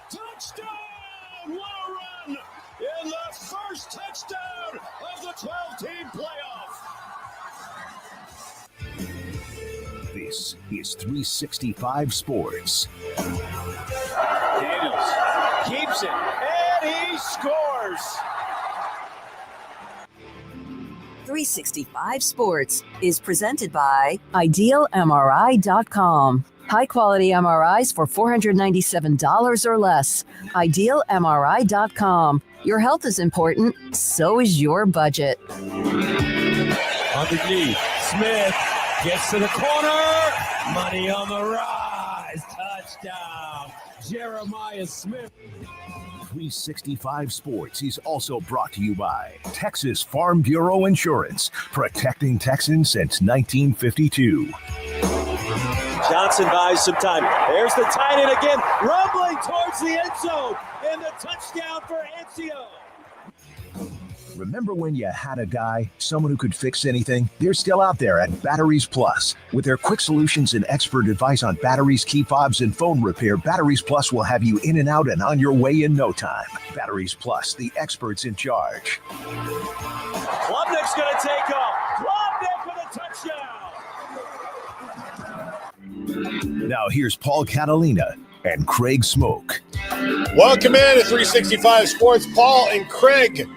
Touchdown! What a run! In the first touchdown of the 12-team playoff. This is 365 Sports. Daniels keeps it, and he scores. 365 Sports is presented by IdealMRI.com. High-quality MRIs for $497 or less. IdealMRI.com. Your health is important, so is your budget. Underneath, Smith gets to the corner. Money on the rise. Touchdown, Jeremiah Smith. 365 Sports is also brought to you by Texas Farm Bureau Insurance, protecting Texans since 1952. Johnson buys some time. There's the tight end again, rumbling towards the end zone, and the touchdown for Anzio. Remember when you had a guy, someone who could fix anything? They're still out there at Batteries Plus. With their quick solutions and expert advice on batteries, key fobs, and phone repair, Batteries Plus will have you in and out and on your way in no time. Batteries Plus, the experts in charge. Klubnik's going to take off. Klubnik with a touchdown. Now here's Paul Catalina and Craig Smoak. Welcome in to 365 Sports. Paul and Craig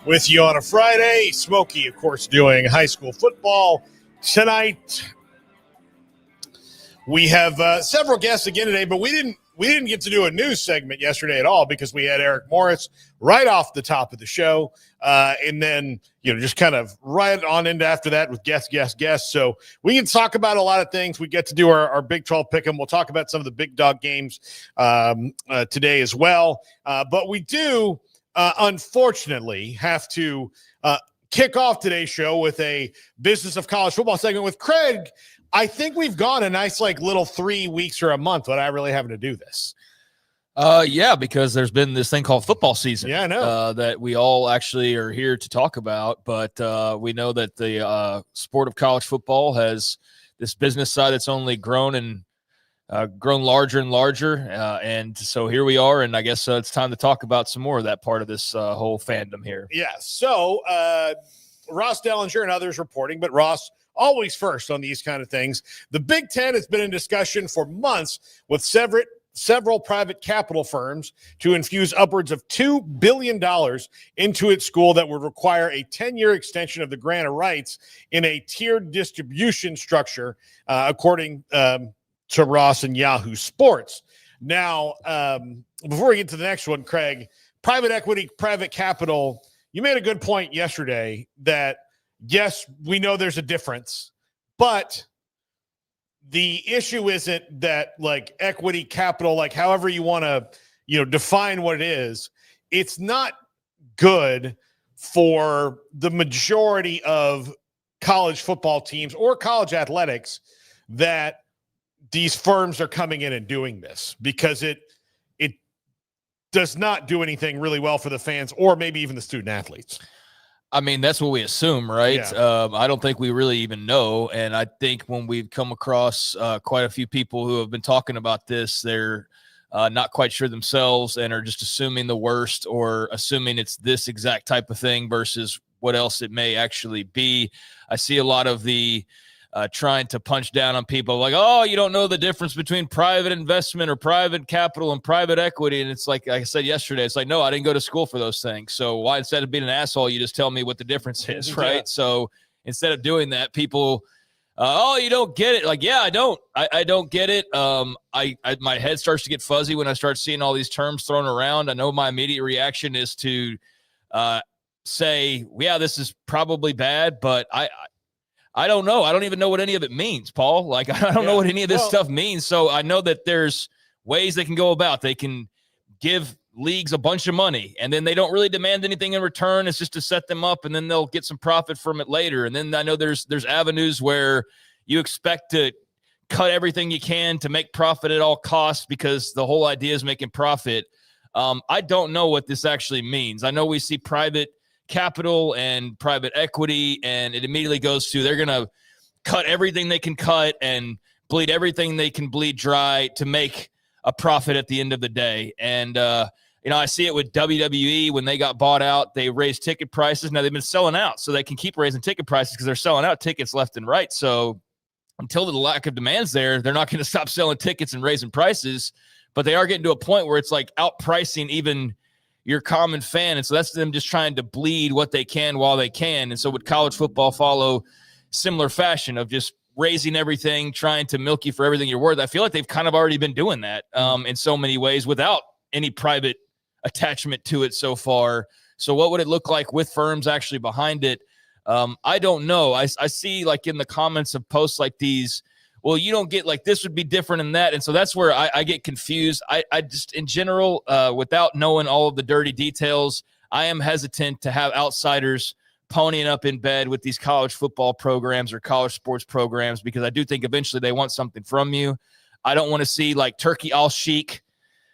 with you on a Friday. Smokey, of course, doing high school football tonight. We have several guests again today, but we didn't get to do a news segment yesterday at all because we had Eric Morris right off the top of the show, and then just kind of right on into after that with guests. So we can talk about a lot of things. We get to do our Big 12 pick'em. We'll talk about some of the big dog games today as well. But we do. Unfortunately, have to kick off today's show with a business of college football segment with Craig. I think we've gone a nice little 3 weeks or a month without really having to do this. Yeah, because there's been this thing called football season. Yeah, I know. That we all actually are here to talk about. But we know that the sport of college football has this business side that's only grown and grown larger and larger, and so here we are, and I guess it's time to talk about some more of that part of this whole fandom here. Yeah, so Ross Dellinger and others reporting, but Ross always first on these kind of things. The Big Ten has been in discussion for months with several private capital firms to infuse upwards of $2 billion into its school that would require a 10-year extension of the grant of rights in a tiered distribution structure, according to Ross and Yahoo Sports. Now, before we get to the next one, Craig, private equity, private capital, you made a good point yesterday that, yes, we know there's a difference, but the issue isn't that equity capital, however you want to, define what it is. It's not good for the majority of college football teams or college athletics that these firms are coming in and doing this, because it does not do anything really well for the fans or maybe even the student athletes. I mean, that's what we assume, right? Yeah. I don't think we really even know. And I think when we've come across quite a few people who have been talking about this, they're not quite sure themselves and are just assuming the worst or assuming it's this exact type of thing versus what else it may actually be. I see a lot of the trying to punch down on people like, oh, you don't know the difference between private investment or private capital and private equity. And it's like I said yesterday, it's like, no, I didn't go to school for those things. So why, instead of being an asshole, you just tell me what the difference is, right? Yeah. So instead of doing that, people, oh, you don't get it. Like, yeah, I don't get it. My head starts to get fuzzy when I start seeing all these terms thrown around. I know my immediate reaction is to say, yeah, this is probably bad, but I don't know. I don't even know what any of it means, Paul. I don't know what any of this stuff means. So I know that there's ways they can go about. They can give leagues a bunch of money, and then they don't really demand anything in return. It's just to set them up, and then they'll get some profit from it later. And then I know there's avenues where you expect to cut everything you can to make profit at all costs because the whole idea is making profit. I don't know what this actually means. I know we see private capital and private equity, and it immediately goes to they're going to cut everything they can cut and bleed everything they can bleed dry to make a profit at the end of the day. And, I see it with WWE when they got bought out. They raised ticket prices. Now they've been selling out, so they can keep raising ticket prices because they're selling out tickets left and right. So until the lack of demand's there, they're not going to stop selling tickets and raising prices. But they are getting to a point where it's like outpricing even your common fan. And so that's them just trying to bleed what they can while they can. And so would college football follow similar fashion of just raising everything, trying to milk you for everything you're worth? I feel like they've kind of already been doing that in so many ways without any private attachment to it so far. So what would it look like with firms actually behind it? I don't know. I see like in the comments of posts like these, well, you don't get like this would be different in that. And so that's where I get confused. I just in general, without knowing all of the dirty details, I am hesitant to have outsiders ponying up in bed with these college football programs or college sports programs, because I do think eventually they want something from you. I don't want to see like Turkey Al-Sheikh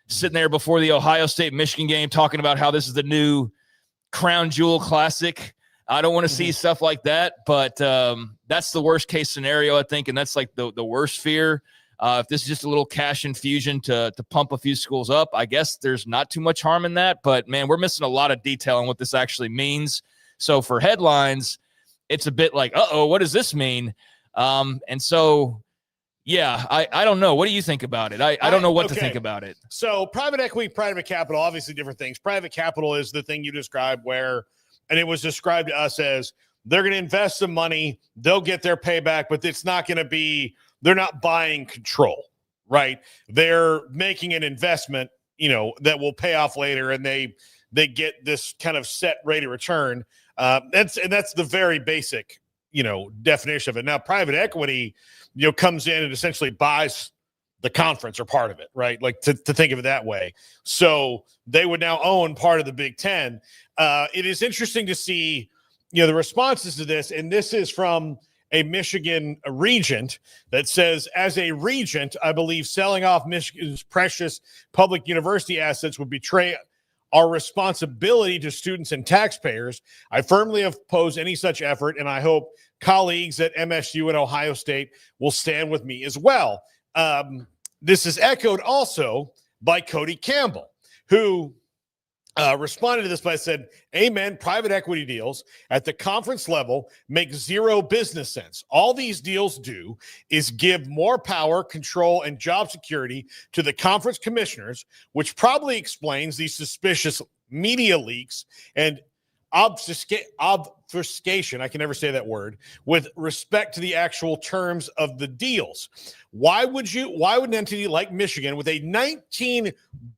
sitting there before the Ohio State-Michigan game talking about how this is the new Crown Jewel Classic. I don't want to see stuff like that, but that's the worst case scenario, I think, and that's like the worst fear. If this is just a little cash infusion to pump a few schools up, I guess there's not too much harm in that. But, man, we're missing a lot of detail on what this actually means. So for headlines, it's a bit like, uh-oh, what does this mean? And so, yeah, I don't know. What do you think about it? I don't know what to think about it. So private equity, private capital, obviously different things. Private capital is the thing you described where – and it was described to us as they're going to invest some money, they'll get their payback, but it's not going to be – they're not buying control, right? They're making an investment, that will pay off later, and they get this kind of set rate of return. That's the very basic, definition of it. Now, private equity, comes in and essentially buys the conference or part of it, right? Like to think of it that way. So they would now own part of the Big Ten. It is interesting to see, the responses to this, and this is from a Michigan regent that says, as a regent, I believe selling off Michigan's precious public university assets would betray our responsibility to students and taxpayers. I firmly oppose any such effort, and I hope colleagues at MSU and Ohio State will stand with me as well. This is echoed also by Cody Campbell, who responded to this by said, amen, private equity deals at the conference level make zero business sense. All these deals do is give more power, control, and job security to the conference commissioners, which probably explains these suspicious media leaks and obfuscation, I can never say that word, with respect to the actual terms of the deals. Why would an entity like Michigan with a $19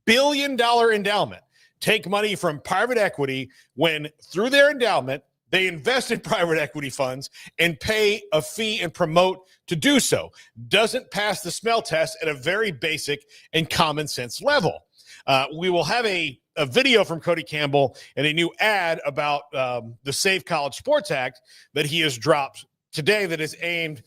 billion endowment take money from private equity when through their endowment they invest in private equity funds and pay a fee and promote to do so? Doesn't pass the smell test at a very basic and common sense level. We will have a video from Cody Campbell and a new ad about the Save College Sports Act that he has dropped today that is aimed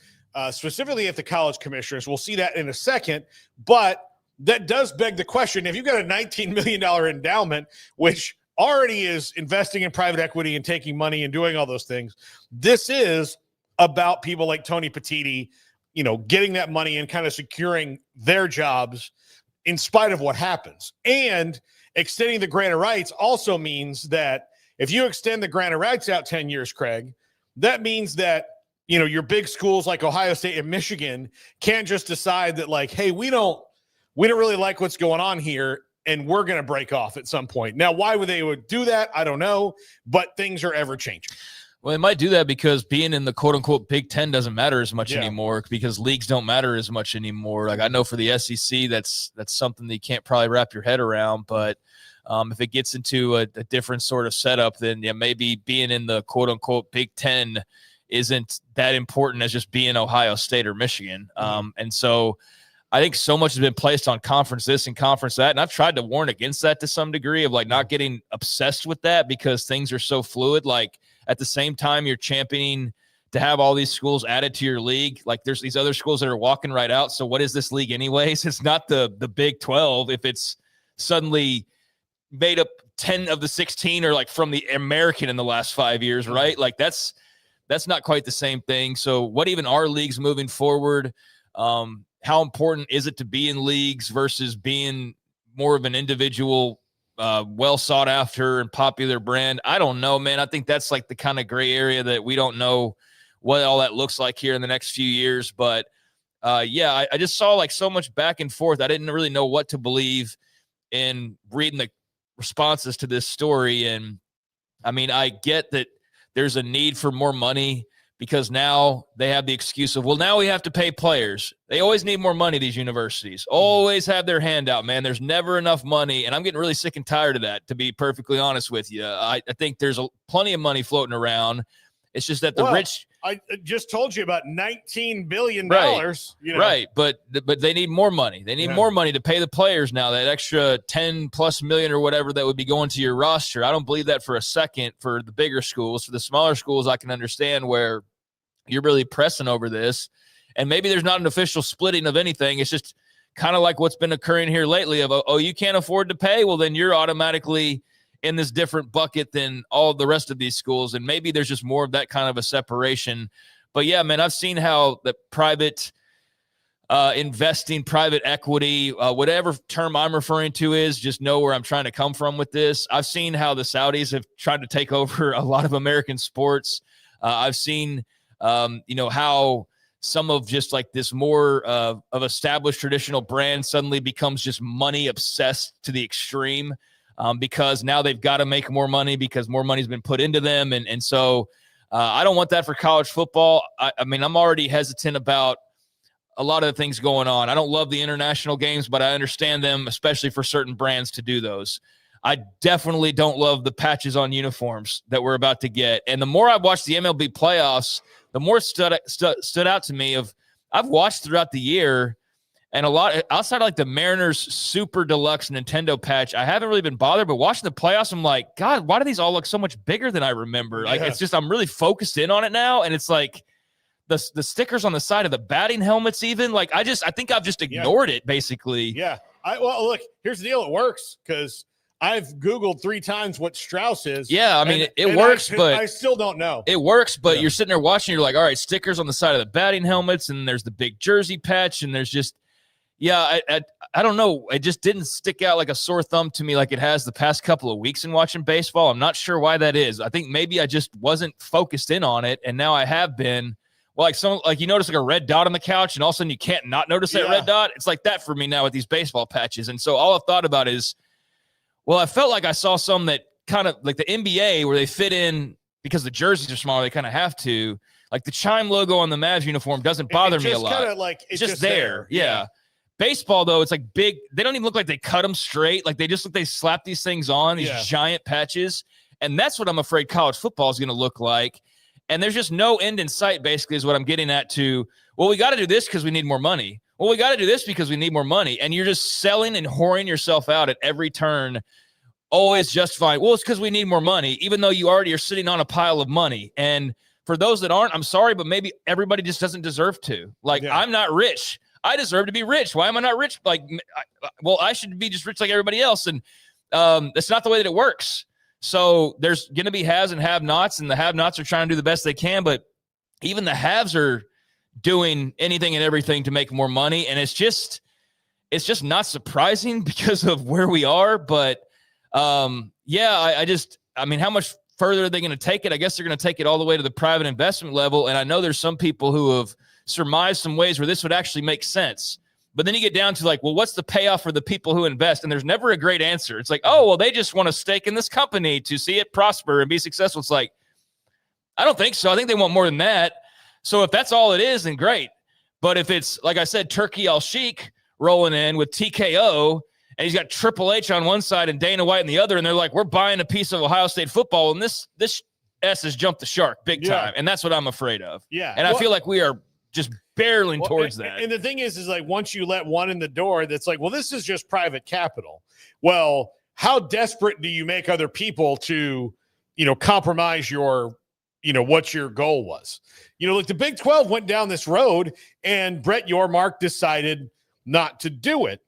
specifically at the college commissioners. We'll see that in a second, but that does beg the question, if you've got a $19 million endowment, which already is investing in private equity and taking money and doing all those things, this is about people like Tony Petitti, getting that money and kind of securing their jobs in spite of what happens. And extending the grant of rights also means that if you extend the grant of rights out 10 years, Craig, that means that, your big schools like Ohio State and Michigan can't just decide that like, hey, we don't really like what's going on here, and we're going to break off at some point. Now, why would they do that? I don't know, but things are ever changing. Well, they might do that because being in the quote-unquote Big Ten doesn't matter as much anymore, because leagues don't matter as much anymore. Like I know for the SEC, that's something that you can't probably wrap your head around. But if it gets into a different sort of setup, then maybe being in the quote-unquote Big Ten isn't that important as just being Ohio State or Michigan. And so I think so much has been placed on conference this and conference that. And I've tried to warn against that to some degree of like not getting obsessed with that because things are so fluid. Like at the same time, you're championing to have all these schools added to your league. Like there's these other schools that are walking right out. So what is this league anyways? It's not the Big 12. If it's suddenly made up 10 of the 16 or like from the American in the last 5 years, right? Like that's not quite the same thing. So what even are leagues moving forward? how important is it to be in leagues versus being more of an individual, well sought after and popular brand? I don't know, man. I think that's like the kind of gray area that we don't know what all that looks like here in the next few years. But I just saw like so much back and forth. I didn't really know what to believe in reading the responses to this story. And I mean, I get that there's a need for more money because now they have the excuse of, well, now we have to pay players. They always need more money, these universities. Always have their hand out, man. There's never enough money, and I'm getting really sick and tired of that, to be perfectly honest with you. I think there's plenty of money floating around. It's just that the rich – I just told you about $19 billion. Right, you know. right. But they need more money. They need more money to pay the players now, that extra 10+ million or whatever that would be going to your roster. I don't believe that for a second for the bigger schools. For the smaller schools, I can understand where you're really pressing over this. And maybe there's not an official splitting of anything. It's just kind of like what's been occurring here lately of, oh, you can't afford to pay? Well, then you're automatically in this different bucket than all the rest of these schools. And maybe there's just more of that kind of a separation. But yeah, man, I've seen how the private investing, private equity, whatever term I'm referring to is, just know where I'm trying to come from with this. I've seen how the Saudis have tried to take over a lot of American sports. I've seen, how some of just like this more of established traditional brand suddenly becomes just money obsessed to the extreme. Because now they've got to make more money because more money's been put into them. And so I don't want that for college football. I mean, I'm already hesitant about a lot of the things going on. I don't love the international games, but I understand them, especially for certain brands to do those. I definitely don't love the patches on uniforms that we're about to get. And the more I've watched the MLB playoffs, the more stood out to me of I've watched throughout the year. And a lot outside of like the Mariners Super Deluxe Nintendo patch, I haven't really been bothered. But watching the playoffs, I'm like, God, why do these all look so much bigger than I remember? Like, it's just I'm really focused in on it now, and it's like the stickers on the side of the batting helmets, even like I think I've just ignored it basically. Yeah. Well, look, here's the deal. It works because I've Googled 3 times what Strauss is. Yeah, I mean, it works, but I still don't know. It works, but you're sitting there watching. You're like, all right, stickers on the side of the batting helmets, and there's the big jersey patch, and there's just. Yeah, I don't know. It just didn't stick out like a sore thumb to me like it has the past couple of weeks in watching baseball. I'm not sure why that is. I think maybe I just wasn't focused in on it, and now I have been. Well, like you notice like a red dot on the couch, and all of a sudden you can't not notice that red dot. It's like that for me now with these baseball patches. And so all I've thought about is, well, I felt like I saw some that kind of like the NBA where they fit in because the jerseys are smaller. They kind of have to. Like the Chime logo on the Mavs uniform doesn't bother me a lot. Kind of like it's just there. Yeah. Baseball, though, it's like big. They don't even look like they cut them straight. Like they slap these things on, these giant patches. And that's what I'm afraid college football is going to look like. And there's just no end in sight, basically, is what I'm getting at to, well, we got to do this because we need more money. Well, we got to do this because we need more money. And you're just selling and whoring yourself out at every turn, always justifying, well, it's because we need more money, even though you already are sitting on a pile of money. And for those that aren't, I'm sorry, but maybe everybody just doesn't deserve to. Like, I'm not rich. I deserve to be rich. Why am I not rich? Like, well, I should be just rich like everybody else. And that's not the way that it works. So there's going to be haves and have-nots, and the have-nots are trying to do the best they can. But even the haves are doing anything and everything to make more money. And it's just not surprising because of where we are. But I mean, how much further are they going to take it? I guess they're going to take it all the way to the private investment level. And I know there's some people who have surmise some ways where this would actually make sense. But then you get down to like, well, what's the payoff for the people who invest? And there's never a great answer. It's like, oh, well, they just want a stake in this company to see it prosper and be successful. It's like, I don't think so. I think they want more than that. So if that's all it is, then great. But if it's, like I said, Turkey Al-Sheikh rolling in with TKO, and he's got Triple H on one side and Dana White on the other, and they're like, we're buying a piece of Ohio State football, and this S has jumped the shark big time. And that's what I'm afraid of. Yeah. And I feel like we are just barreling towards that. And the thing is like once you let one in the door, that's like, well, this is just private capital. Well, how desperate do you make other people to, compromise your, what your goal was? Like the Big 12 went down this road, and Brett Yormark decided not to do it.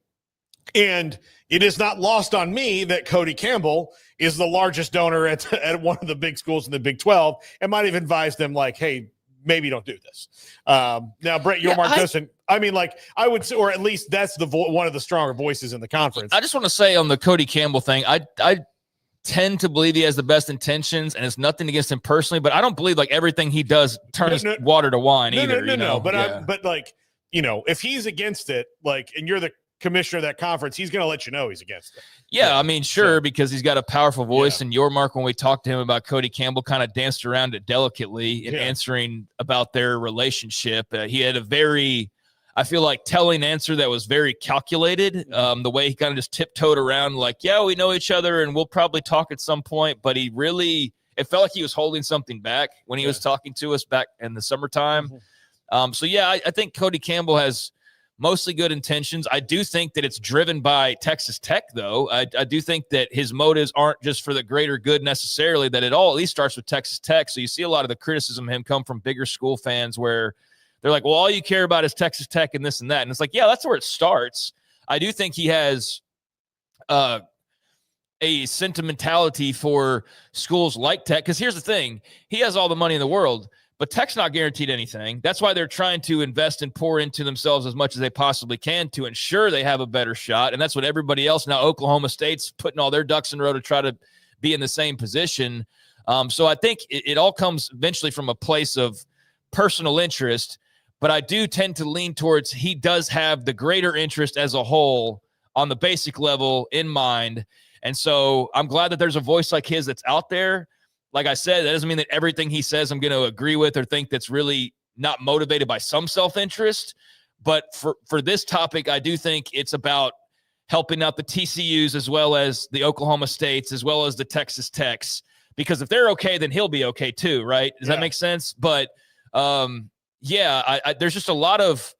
And it is not lost on me that Cody Campbell is the largest donor at one of the big schools in the Big 12 and might have advised them like, hey, maybe don't do this. Now, Brett Yormark doesn't. I mean, like I would say, or at least that's one of the stronger voices in the conference. I just want to say on the Cody Campbell thing, I tend to believe he has the best intentions, and it's nothing against him personally, but I don't believe like everything he does turns water to wine either. No. But like, if he's against it, like, and you're the commissioner of that conference, he's going to let you know he's against it. Yeah, I mean, sure, because he's got a powerful voice, and Yormark, when we talked to him about Cody Campbell, kind of danced around it delicately in answering about their relationship. He had a very, I feel like, telling answer that was very calculated. The way he kind of just tiptoed around, like, yeah, we know each other, and we'll probably talk at some point. But he really, it felt like he was holding something back when he was talking to us back in the summertime. So yeah, I think Cody Campbell has mostly good intentions. I do think that it's driven by Texas Tech, though. I do think that his motives aren't just for the greater good necessarily, that it all at least starts with Texas Tech. So you see a lot of the criticism of him come from bigger school fans where they're like, well, all you care about is Texas Tech and this and that. And it's like, yeah, that's where it starts. I do think he has a sentimentality for schools like Tech, because here's the thing. He has all the money in the world, but Tech's not guaranteed anything. That's why they're trying to invest and pour into themselves as much as they possibly can to ensure they have a better shot. And that's what everybody else now, Oklahoma State's putting all their ducks in a row to try to be in the same position. So I think it all comes eventually from a place of personal interest, but I do tend to lean towards he does have the greater interest as a whole on the basic level in mind. And so I'm glad that there's a voice like his that's out there. Like I said, that doesn't mean that everything he says I'm going to agree with or think that's really not motivated by some self-interest. But for this topic, I do think it's about helping out the TCUs as well as the Oklahoma States, as well as the Texas Techs. Because if they're okay, then he'll be okay too, right? Does that make sense? But there's just a lot of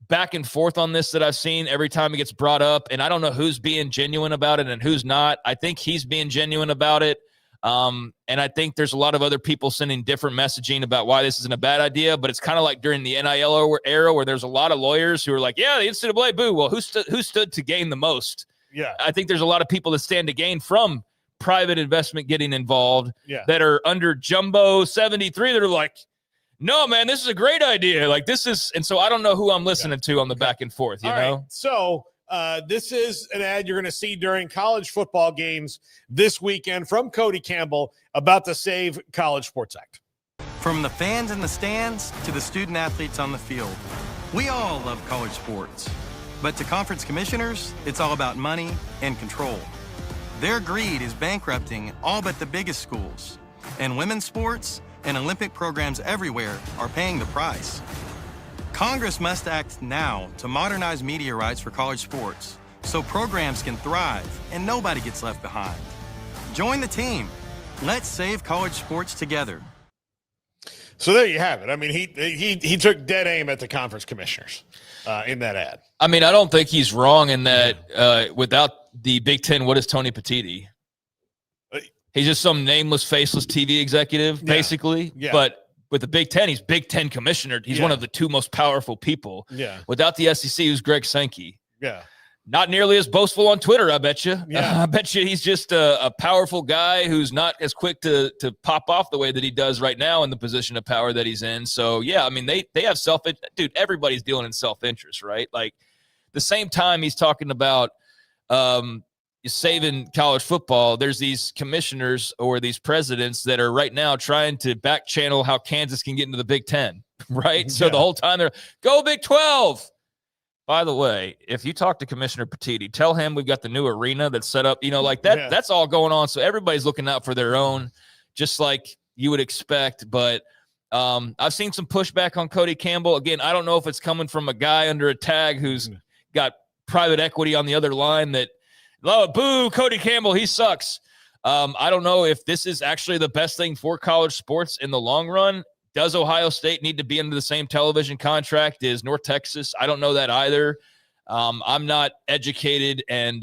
back and forth on this that I've seen every time it gets brought up. And I don't know who's being genuine about it and who's not. I think he's being genuine about it. And I think there's a lot of other people sending different messaging about why this isn't a bad idea, but it's kind of like during the NIL era where there's a lot of lawyers who are like, yeah, the NCAA, boo. Well, who stood to gain the most? Yeah. I think there's a lot of people that stand to gain from private investment getting involved that are under Jumbo 73 that are like, no, man, this is a great idea. Like this is, and so I don't know who I'm listening to on the back and forth, you know? Right. So, this is an ad you're going to see during college football games this weekend from Cody Campbell about the Save College Sports Act. From the fans in the stands to the student athletes on the field, we all love college sports. But to conference commissioners, it's all about money and control. Their greed is bankrupting all but the biggest schools. And women's sports and Olympic programs everywhere are paying the price. Congress must act now to modernize media rights for college sports so programs can thrive and nobody gets left behind. Join the team. Let's save college sports together. So there you have it. I mean, he took dead aim at the conference commissioners in that ad. I mean, I don't think he's wrong in that without the Big Ten, what is Tony Petitti? He's just some nameless, faceless TV executive, basically. Yeah. But with the Big Ten, he's Big Ten commissioner. He's one of the two most powerful people. Yeah. Without the SEC, who's Greg Sankey. Yeah. Not nearly as boastful on Twitter, I bet you. Yeah. I bet you he's just a powerful guy who's not as quick to pop off the way that he does right now in the position of power that he's in. So, yeah, I mean, they have dude, everybody's dealing in self-interest, right? Like, the same time he's talking about saving college football, there's these commissioners or these presidents that are right now trying to back channel how Kansas can get into the Big Ten, right? So the whole time they're, go Big 12. By the way, if you talk to Commissioner Petitti, tell him we've got the new arena that's set up, like that. That's all going on. So everybody's looking out for their own, just like you would expect. But I've seen some pushback on Cody Campbell. Again, I don't know if it's coming from a guy under a tag who's got private equity on the other line that, oh, boo, Cody Campbell, he sucks. I don't know if this is actually the best thing for college sports in the long run. Does Ohio State need to be under the same television contract as North Texas? I don't know that either. I'm not educated and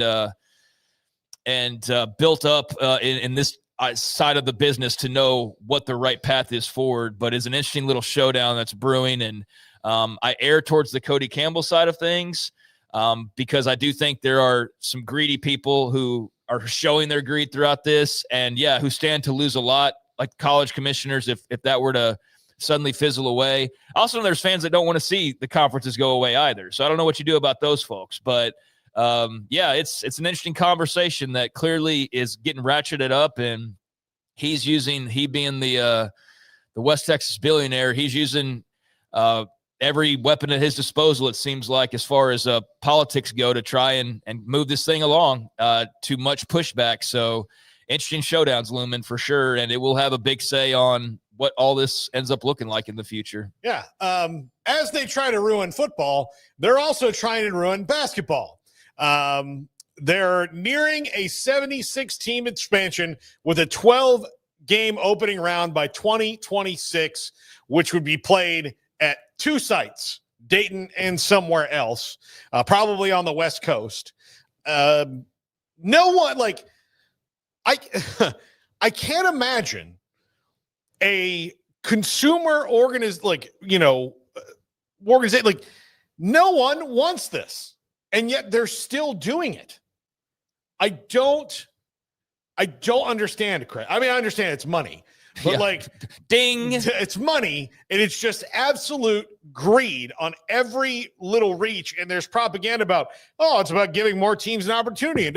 built up in this side of the business to know what the right path is forward, but it's an interesting little showdown that's brewing. And I err towards the Cody Campbell side of things because I do think there are some greedy people who are showing their greed throughout this and who stand to lose a lot, like college commissioners, if that were to suddenly fizzle away. Also, there's fans that don't want to see the conferences go away either. So I don't know what you do about those folks. But, yeah, it's an interesting conversation that clearly is getting ratcheted up. And he being the West Texas billionaire, he's using every weapon at his disposal, it seems like, as far as politics go, to try and move this thing along to much pushback. So interesting showdowns looming for sure, and it will have a big say on what all this ends up looking like in the future. Yeah. As they try to ruin football, they're also trying to ruin basketball. They're nearing a 76-team expansion with a 12-game opening round by 2026, which would be played at 2 sites, Dayton and somewhere else, probably on the West Coast. No one, like, I can't imagine a consumer organization, like no one wants this, and yet they're still doing it. I don't understand, Chris. I mean, I understand it's money. But ding, it's money, and it's just absolute greed on every little reach. And there's propaganda about, it's about giving more teams an opportunity,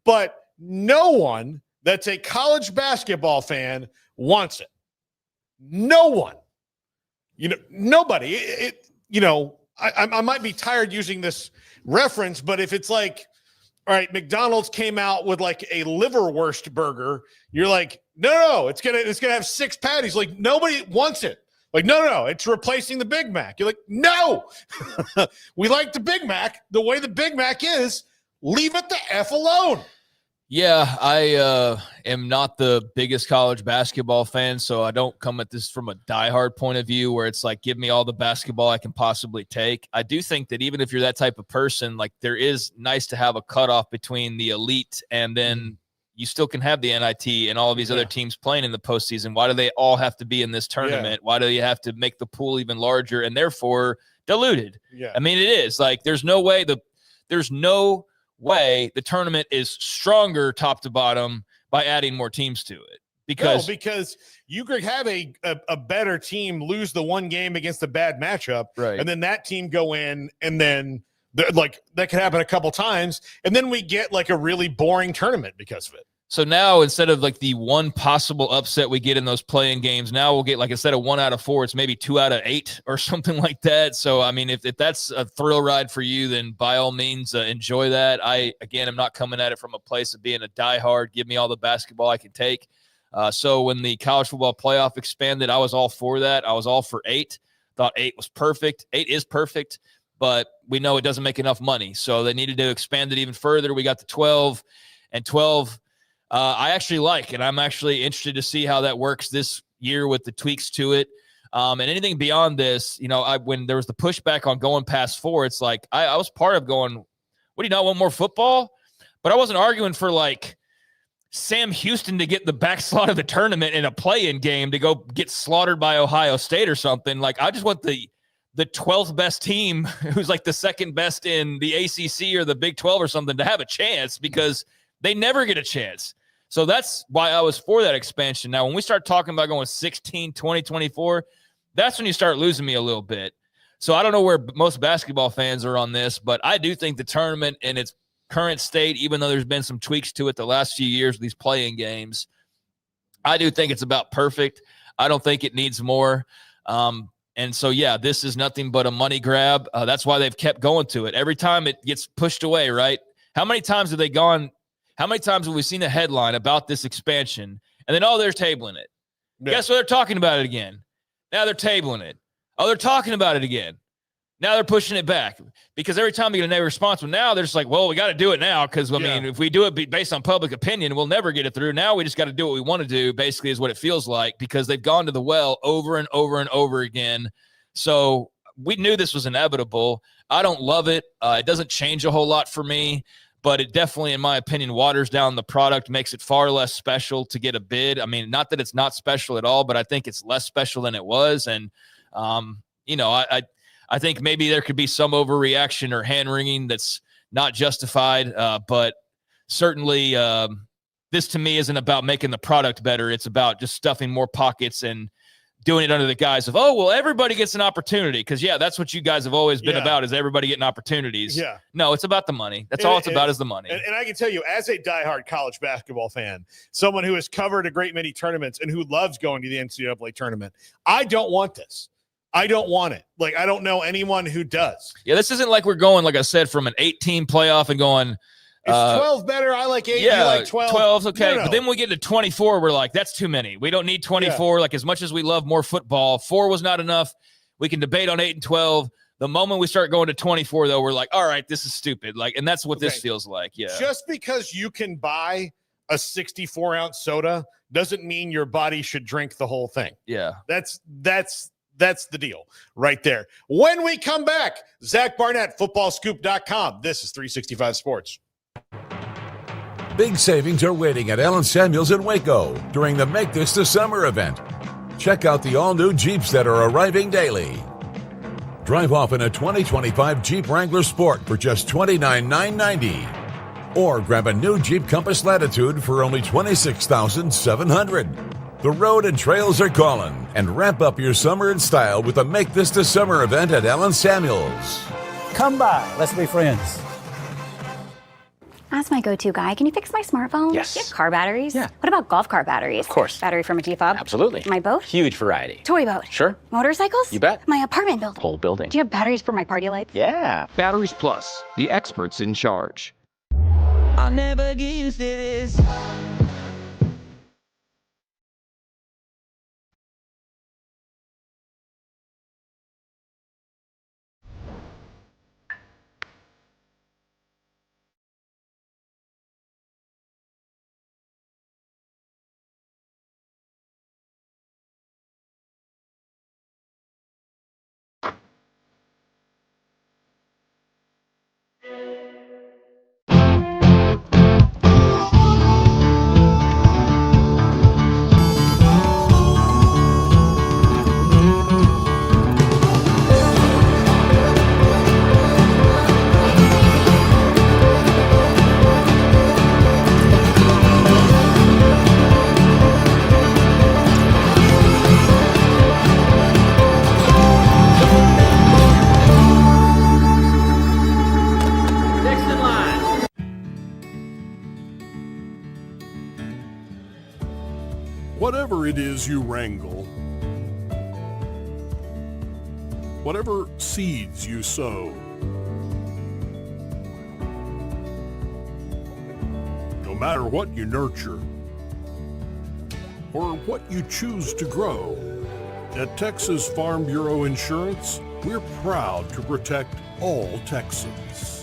but no one that's a college basketball fan wants it. No one, nobody. I might be tired using this reference, but if it's like, all right, McDonald's came out with like a liverwurst burger, you're like, no, it's gonna have 6 patties. Like, nobody wants it. Like, no, it's replacing the Big Mac. You're like, no, we like the Big Mac the way the Big Mac is. Leave it the F alone. Yeah, I am not the biggest college basketball fan, so I don't come at this from a diehard point of view where it's like, give me all the basketball I can possibly take. I do think that even if you're that type of person, like, there is nice to have a cutoff between the elite, and then you still can have the NIT and all of these other teams playing in the postseason. Why do they all have to be in this tournament? Why do you have to make the pool even larger and therefore diluted? Yeah. I mean, it is like, there's no way the tournament is stronger top to bottom by adding more teams to it. Because you could have a better team lose the one game against a bad matchup, right? And then that team go in, and then like that could happen a couple times, and then we get like a really boring tournament because of it. So now, instead of like the one possible upset we get in those play-in games, now we'll get, like, instead of 1 out of 4, it's maybe 2 out of 8 or something like that. So, I mean, if that's a thrill ride for you, then by all means, enjoy that. I, again, am not coming at it from a place of being a diehard, give me all the basketball I can take. So when the college football playoff expanded, I was all for that. I was all for 8. Thought 8 was perfect. 8 is perfect, but we know it doesn't make enough money. So they needed to expand it even further. We got to 12, and 12 I actually like, and I'm actually interested to see how that works this year with the tweaks to it. And anything beyond this, when there was the pushback on going past 4, it's like I was part of going, what, do you not want more football? But I wasn't arguing for like Sam Houston to get the back slot of the tournament in a play-in game to go get slaughtered by Ohio State or something. Like, I just want the 12th best team, who's like the second best in the ACC or the Big 12 or something, to have a chance, because they never get a chance. So that's why I was for that expansion. Now, when we start talking about going 16, 20, 24, that's when you start losing me a little bit. So I don't know where most basketball fans are on this, but I do think the tournament in its current state, even though there's been some tweaks to it the last few years with these play-in games, I do think it's about perfect. I don't think it needs more. And so, yeah, this is nothing but a money grab. That's why they've kept going to it. Every time it gets pushed away, right? How many times have they gone? How many times have we seen a headline about this expansion, and then, they're tabling it? Yeah. Guess what? They're talking about it again. Now they're tabling it. Oh, they're talking about it again. Now they're pushing it back, because every time you get a negative response, well, now they're just like, well, we got to do it now, because, I mean, if we do it based on public opinion, we'll never get it through. Now we just got to do what we want to do, basically, is what it feels like, because they've gone to the well over and over and over again. So we knew this was inevitable. I don't love it. It doesn't change a whole lot for me. But it definitely, in my opinion, waters down the product, makes it far less special to get a bid. I mean, not that it's not special at all, but I think it's less special than it was. And, I think maybe there could be some overreaction or hand-wringing that's not justified. But certainly this, to me, isn't about making the product better. It's about just stuffing more pockets and doing it under the guise of, oh, well, everybody gets an opportunity. Because, yeah, that's what you guys have always been about, is everybody getting opportunities. Yeah. No, it's about the money. That's all it's about is the money. And I can tell you, as a diehard college basketball fan, someone who has covered a great many tournaments and who loves going to the NCAA tournament, I don't want this. I don't want it. Like, I don't know anyone who does. Yeah, this isn't like we're going, like I said, from an 18 playoff and going – is 12 better? I like 8. Yeah, you like 12. 12's okay. No. But then when we get to 24, we're like, that's too many. We don't need 24. Yeah. Like, as much as we love more football, 4 was not enough. We can debate on 8 and 12. The moment we start going to 24, though, we're like, all right, this is stupid. Like, and that's what this feels like. Yeah. Just because you can buy a 64-ounce soda doesn't mean your body should drink the whole thing. Yeah. That's the deal right there. When we come back, Zach Barnett, footballscoop.com. This is 365 Sports. Big savings are waiting at Allen Samuels in Waco during the Make This the Summer event. Check out the all-new Jeeps that are arriving daily. Drive off in a 2025 Jeep Wrangler Sport for just $29,990. Or grab a new Jeep Compass Latitude for only $26,700. The road and trails are calling, and wrap up your summer in style with the Make This the Summer event at Allen Samuels. Come by. Let's be friends. As my go-to guy, can you fix my smartphone? Yes. Do you have car batteries? Yeah. What about golf cart batteries? Of course. Battery from a G-Fob? Absolutely. My boat? Huge variety. Toy boat? Sure. Motorcycles? You bet. My apartment building? Whole building. Do you have batteries for my party lights? Yeah. Batteries Plus, the experts in charge. I'll never get used to this. Whatever it is you wrangle, whatever seeds you sow, no matter what you nurture or what you choose to grow, at Texas Farm Bureau Insurance, we're proud to protect all Texans.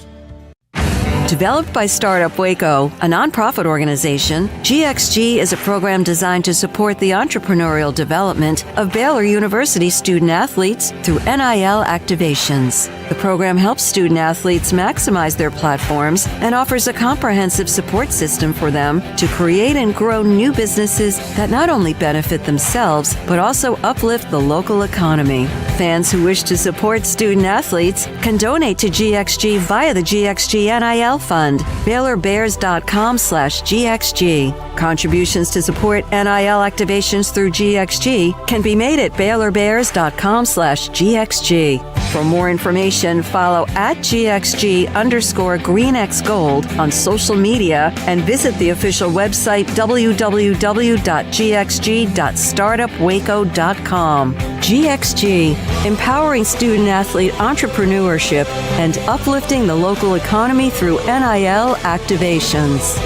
Developed by Startup Waco, a nonprofit organization, GXG is a program designed to support the entrepreneurial development of Baylor University student athletes through NIL activations. The program helps student athletes maximize their platforms and offers a comprehensive support system for them to create and grow new businesses that not only benefit themselves, but also uplift the local economy. Fans who wish to support student athletes can donate to GXG via the GXG NIL Fund, BaylorBears.com/GXG. Contributions to support NIL activations through GXG can be made at BaylorBears.com/GXG. For more information, follow at GXG_GreenXGold on social media and visit the official website www.gxg.startupwaco.com. GXG, empowering student athlete entrepreneurship and uplifting the local economy through NIL activations.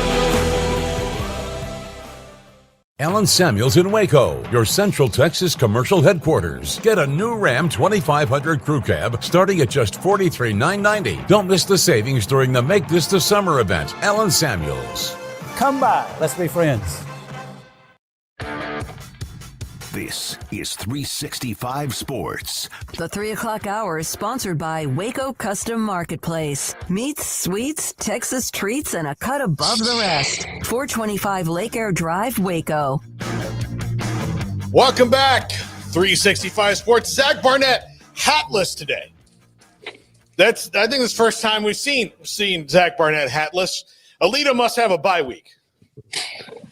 Allen Samuels in Waco, your Central Texas commercial headquarters. Get a new Ram 2500 Crew Cab starting at just $43,990. Don't miss the savings during the Make This the Summer event. Allen Samuels. Come by. Let's be friends. This is 365 Sports. The 3 o'clock hour is sponsored by Waco Custom Marketplace. Meats, sweets, Texas treats, and a cut above the rest. 425 Lake Air Drive, Waco. Welcome back. 365 Sports. Zach Barnett, hatless today. I think it's the first time we've seen Zach Barnett hatless. Alita must have a bye week.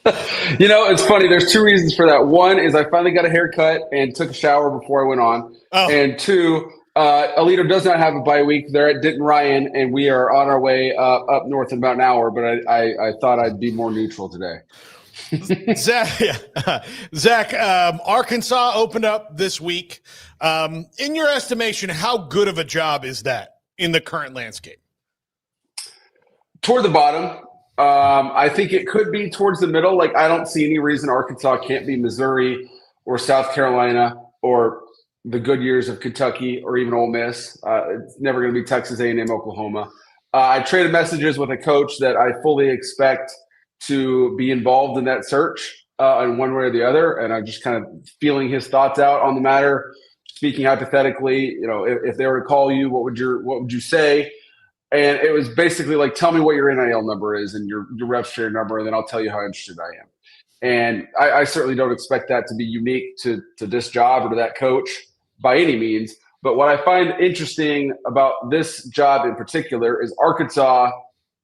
It's funny. There's two reasons for that. One is I finally got a haircut and took a shower before I went on. Oh. And two, Alito does not have a bye week. They're at Denton Ryan, and we are on our way up north in about an hour. But I thought I'd be more neutral today. Zach, Arkansas opened up this week. In your estimation, how good of a job is that in the current landscape? Toward the bottom. I think it could be towards the middle. Like, I don't see any reason Arkansas can't be Missouri or South Carolina or the good years of Kentucky or even Ole Miss. It's never going to be Texas A&M, Oklahoma. I traded messages with a coach that I fully expect to be involved in that search in one way or the other, and I'm just kind of feeling his thoughts out on the matter. Speaking hypothetically, if they were to call you, what would you say? And it was basically like, tell me what your NIL number is and your rev share number, and then I'll tell you how interested I am. And I certainly don't expect that to be unique to this job or to that coach by any means. But what I find interesting about this job in particular is Arkansas,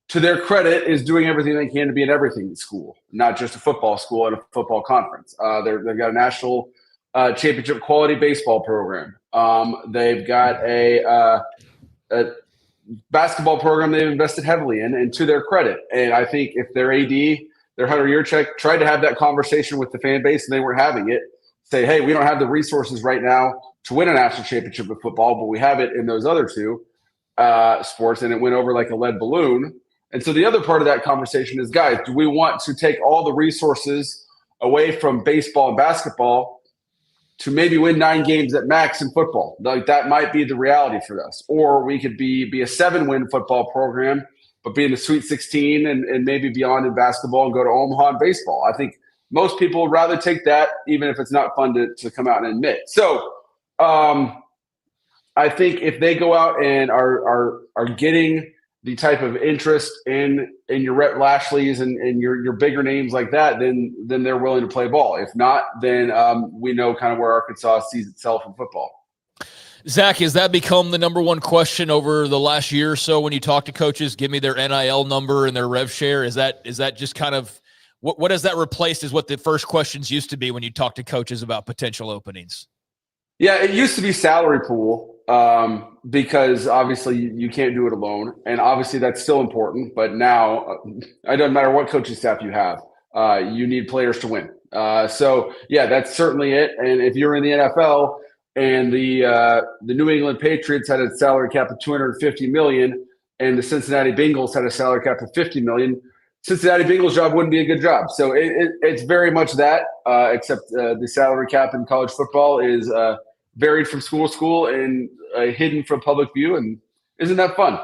to their credit, is doing everything they can to be an everything school, not just a football school and a football conference. They've got a national championship quality baseball program. They've got a basketball program they've invested heavily in, and to their credit. And I think if their AD, their Hunter Yurchek, tried to have that conversation with the fan base and they weren't having it, say, hey, we don't have the resources right now to win a national championship with football, but we have it in those other two sports, and it went over like a lead balloon. And so the other part of that conversation is, guys, do we want to take all the resources away from baseball and basketball to maybe win 9 games at max in football? Like, that might be the reality for us. Or we could be a 7-win football program, but be in the Sweet 16 and maybe beyond in basketball and go to Omaha in baseball. I think most people would rather take that, even if it's not fun to come out and admit. So I think if they go out and are getting the type of interest in your Rhett Lashleys and your bigger names like that, then they're willing to play ball. If not, then we know kind of where Arkansas sees itself in football. Zach, has that become the number one question over the last year or so when you talk to coaches? Give me their NIL number and their rev share. Is that just kind of what has that replaced as what the first questions used to be when you talk to coaches about potential openings? Yeah, it used to be salary pool because obviously you can't do it alone. And obviously that's still important. But now it doesn't matter what coaching staff you have. You need players to win. So, yeah, that's certainly it. And if you're in the NFL and the New England Patriots had a salary cap of $250 million and the Cincinnati Bengals had a salary cap of $50 million, Cincinnati Bengals job wouldn't be a good job. So it's very much that, except the salary cap in college football is varied from school to school and hidden from public view. And isn't that fun?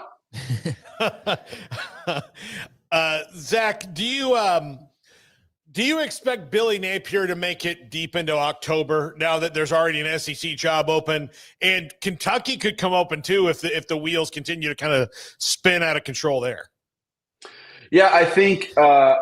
Zach, do you expect Billy Napier to make it deep into October now that there's already an SEC job open, and Kentucky could come open too if the wheels continue to kind of spin out of control there? Yeah, I think of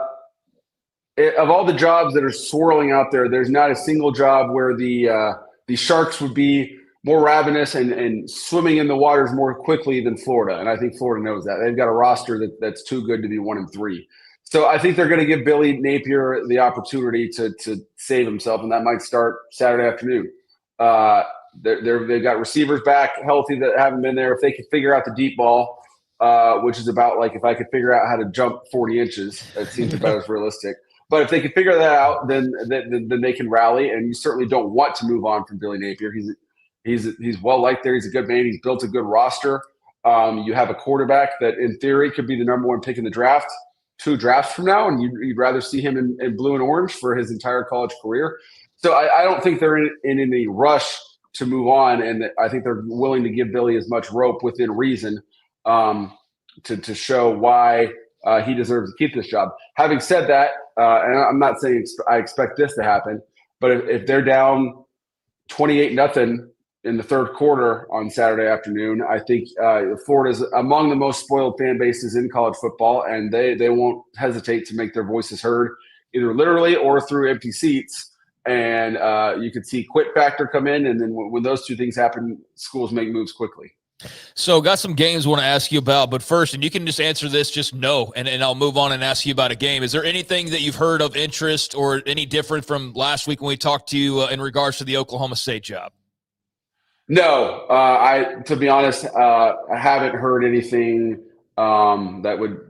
all the jobs that are swirling out there, there's not a single job where the Sharks would be more ravenous and swimming in the waters more quickly than Florida. And I think Florida knows that. They've got a roster that's too good to be 1-3. So I think they're going to give Billy Napier the opportunity to save himself, and that might start Saturday afternoon. They've got receivers back healthy that haven't been there. If they could figure out the deep ball, which is about like if I could figure out how to jump 40 inches, that seems about as realistic. But if they can figure that out, then they can rally. And you certainly don't want to move on from Billy Napier. He's well liked there. He's a good man. He's built a good roster. You have a quarterback that, in theory, could be the number one pick in the draft 2 drafts from now, and you'd rather see him in blue and orange for his entire college career. So I don't think they're in any rush to move on, and I think they're willing to give Billy as much rope within reason to show why he deserves to keep this job. Having said that, and I'm not saying I expect this to happen, but if they're down 28-0 in the third quarter on Saturday afternoon, I think Florida's among the most spoiled fan bases in college football, and they won't hesitate to make their voices heard, either literally or through empty seats. And you could see quit factor come in, and then when those two things happen, schools make moves quickly. So got some games I want to ask you about, but first, and you can just answer this just no, and I'll move on and ask you about a game. Is there anything that you've heard of interest or any different from last week when we talked to you in regards to the Oklahoma State job? No, to be honest, I haven't heard anything that would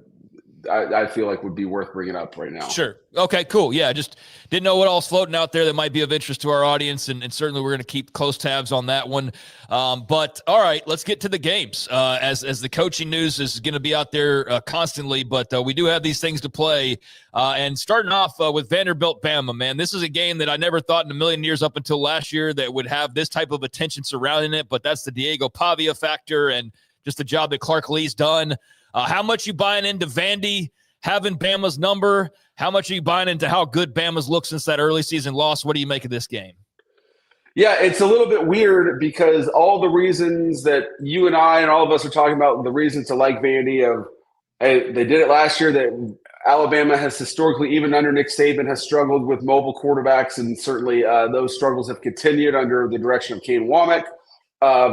I feel like would be worth bringing up right now. Sure. Okay, cool. Yeah, just didn't know what else floating out there that might be of interest to our audience, and certainly we're going to keep close tabs on that one. But all right, let's get to the games. As the coaching news is going to be out there constantly, but we do have these things to play. And starting off with Vanderbilt Bama, man, this is a game that I never thought in a million years up until last year that would have this type of attention surrounding it, but that's the Diego Pavia factor and just the job that Clark Lee's done. How much you buying into Vandy having Bama's number? How much are you buying into how good Bama's looked since that early season loss? What do you make of this game? Yeah, it's a little bit weird because all the reasons that you and I and all of us are talking about, the reasons to like Vandy they did it last year, that Alabama has historically, even under Nick Saban, has struggled with mobile quarterbacks, and certainly those struggles have continued under the direction of Kane Womack.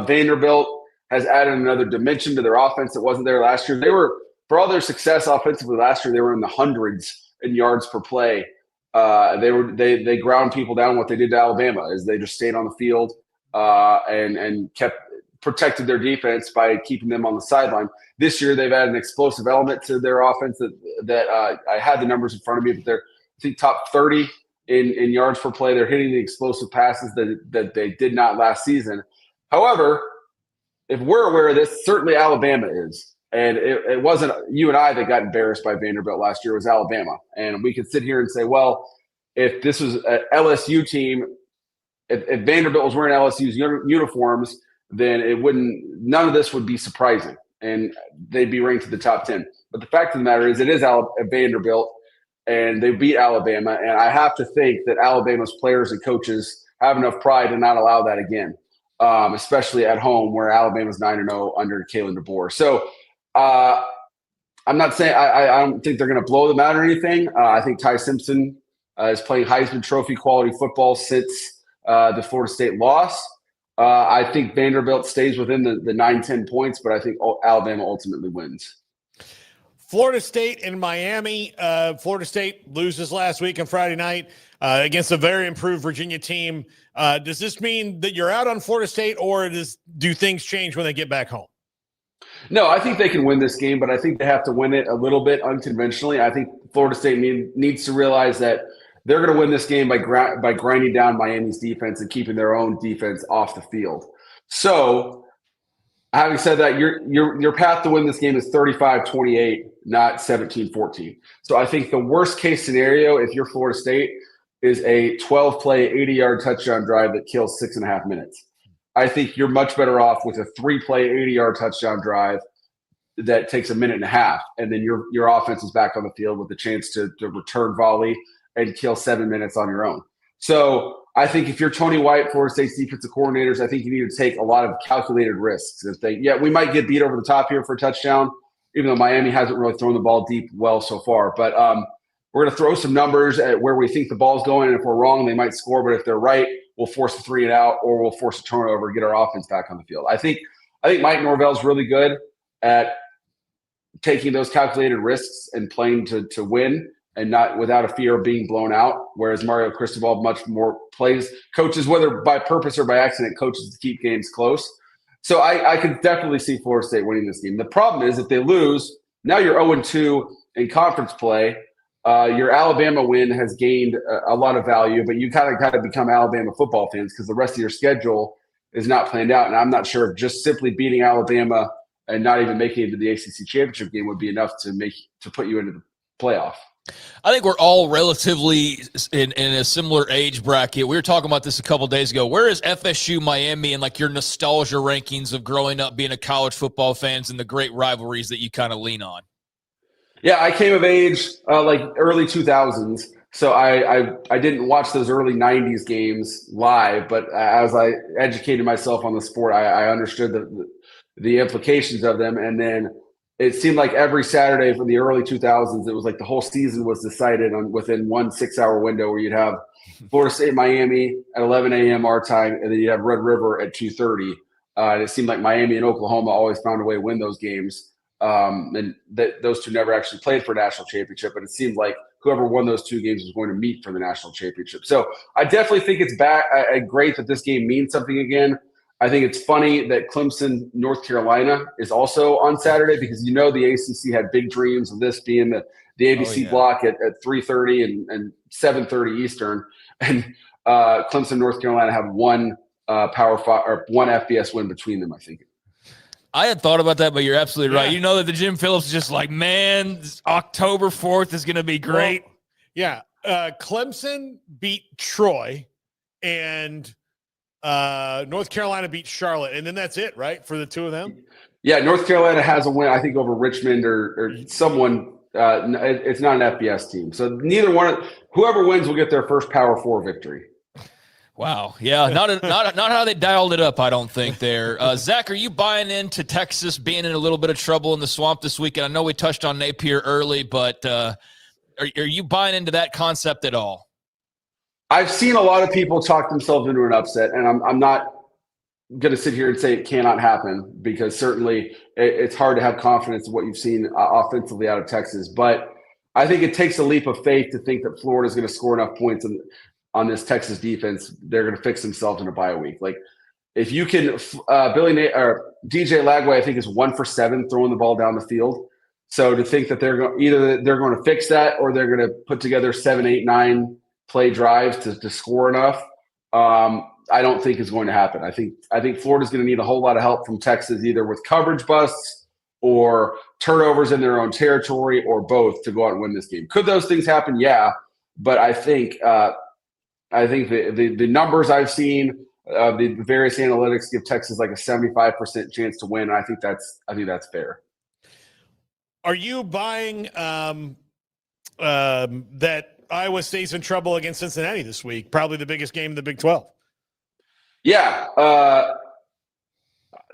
Vanderbilt has added another dimension to their offense that wasn't there last year. They were, for all their success offensively last year, they were in the hundreds in yards per play. They ground people down. What they did to Alabama is they just stayed on the field and protected their defense by keeping them on the sideline. This year, they've added an explosive element to their offense that I had the numbers in front of me, but they're, I think, top 30 in yards per play. They're hitting the explosive passes that they did not last season. However, if we're aware of this, certainly Alabama is. And it wasn't you and I that got embarrassed by Vanderbilt last year. It was Alabama. And we could sit here and say, well, if this was an LSU team, if Vanderbilt was wearing LSU's uniforms, then none of this would be surprising. And they'd be ranked to the top 10. But the fact of the matter is, it is Vanderbilt, and they beat Alabama. And I have to think that Alabama's players and coaches have enough pride to not allow that again. Especially at home where Alabama's 9-0 under Kalen DeBoer. So I'm not saying I don't think they're going to blow them out or anything. I think Ty Simpson is playing Heisman Trophy quality football since the Florida State loss. I think Vanderbilt stays within the 9-10 points, but I think Alabama ultimately wins. Florida State and Miami. Florida State loses last week on Friday night against a very improved Virginia team. Does this mean that you're out on Florida State, or do things change when they get back home? No, I think they can win this game, but I think they have to win it a little bit unconventionally. I think Florida State needs to realize that they're going to win this game by grinding down Miami's defense and keeping their own defense off the field. So, having said that, your path to win this game is 35-28, not 17-14. So I think the worst case scenario, if you're Florida State, is a 12-play, 80-yard touchdown drive that kills 6.5 minutes. I think you're much better off with a 3-play, 80-yard touchdown drive that takes 1.5 minutes, and then your offense is back on the field with the chance to return volley and kill 7 minutes on your own. So I think if you're Tony White, Florida State's defensive coordinators, I think you need to take a lot of calculated risks and think, yeah, we might get beat over the top here for a touchdown, even though Miami hasn't really thrown the ball deep well so far. But we're going to throw some numbers at where we think the ball's going, and if we're wrong, they might score. But if they're right, we'll force a 3 and out, or we'll force a turnover and get our offense back on the field. I think Mike Norvell's really good at taking those calculated risks and playing to win and not without a fear of being blown out, whereas Mario Cristobal much more coaches, whether by purpose or by accident, coaches to keep games close. So I could definitely see Florida State winning this game. The problem is if they lose, now you're 0-2 in conference play. Your Alabama win has gained a lot of value, but you kind of become Alabama football fans because the rest of your schedule is not planned out. And I'm not sure if just simply beating Alabama and not even making it to the ACC championship game would be enough to put you into the playoff. I think we're all relatively in a similar age bracket. We were talking about this a couple days ago. Where is FSU, Miami, and like your nostalgia rankings of growing up being a college football fans and the great rivalries that you kind of lean on? Yeah, I came of age like early 2000s, so I didn't watch those early 90s games live, but as I educated myself on the sport, I understood the implications of them. And then it seemed like every Saturday from the early 2000s, it was like the whole season was decided within 1 6-hour window where you'd have Florida State, Miami at 11 a.m. our time, and then you'd have Red River at 2:30 And it seemed like Miami and Oklahoma always found a way to win those games. And those two never actually played for a national championship, but it seemed like whoever won those two games was going to meet for the national championship. So I definitely think it's great that this game means something again. I think it's funny that Clemson, North Carolina is also on Saturday because the ACC had big dreams of this being the ABC block at 3:30 and 7:30 Eastern. And Clemson, North Carolina have one Power 5 or one FBS win between them, I think. I had thought about that, but you're absolutely right. Yeah. You know that the Jim Phillips is just like, man, October 4th is going to be great. Well, Clemson beat Troy and North Carolina beat Charlotte. And then that's it, right, for the two of them? Yeah, North Carolina has a win, I think, over Richmond or someone. It's not an FBS team. So neither one – whoever wins will get their first Power 4 victory. Wow. Yeah. Not how they dialed it up, I don't think there. Zach, are you buying into Texas being in a little bit of trouble in the swamp this weekend? I know we touched on Napier early, but are you buying into that concept at all? I've seen a lot of people talk themselves into an upset, and I'm not going to sit here and say it cannot happen because certainly it's hard to have confidence in what you've seen offensively out of Texas. But I think it takes a leap of faith to think that Florida is going to score enough points on this Texas defense. They're going to fix themselves in a bye week. Like if you can, DJ Lagway, I think is 1 for 7 throwing the ball down the field. So to think that they're going to fix that or they're going to put together 7, 8, 9 play drives to score enough, I don't think is going to happen. I think Florida's going to need a whole lot of help from Texas, either with coverage busts or turnovers in their own territory or both to go out and win this game. Could those things happen? Yeah, but I think the numbers I've seen, the various analytics give Texas like a 75% chance to win. And I think that's fair. Are you buying that Iowa State's in trouble against Cincinnati this week? Probably the biggest game in the Big 12. Yeah.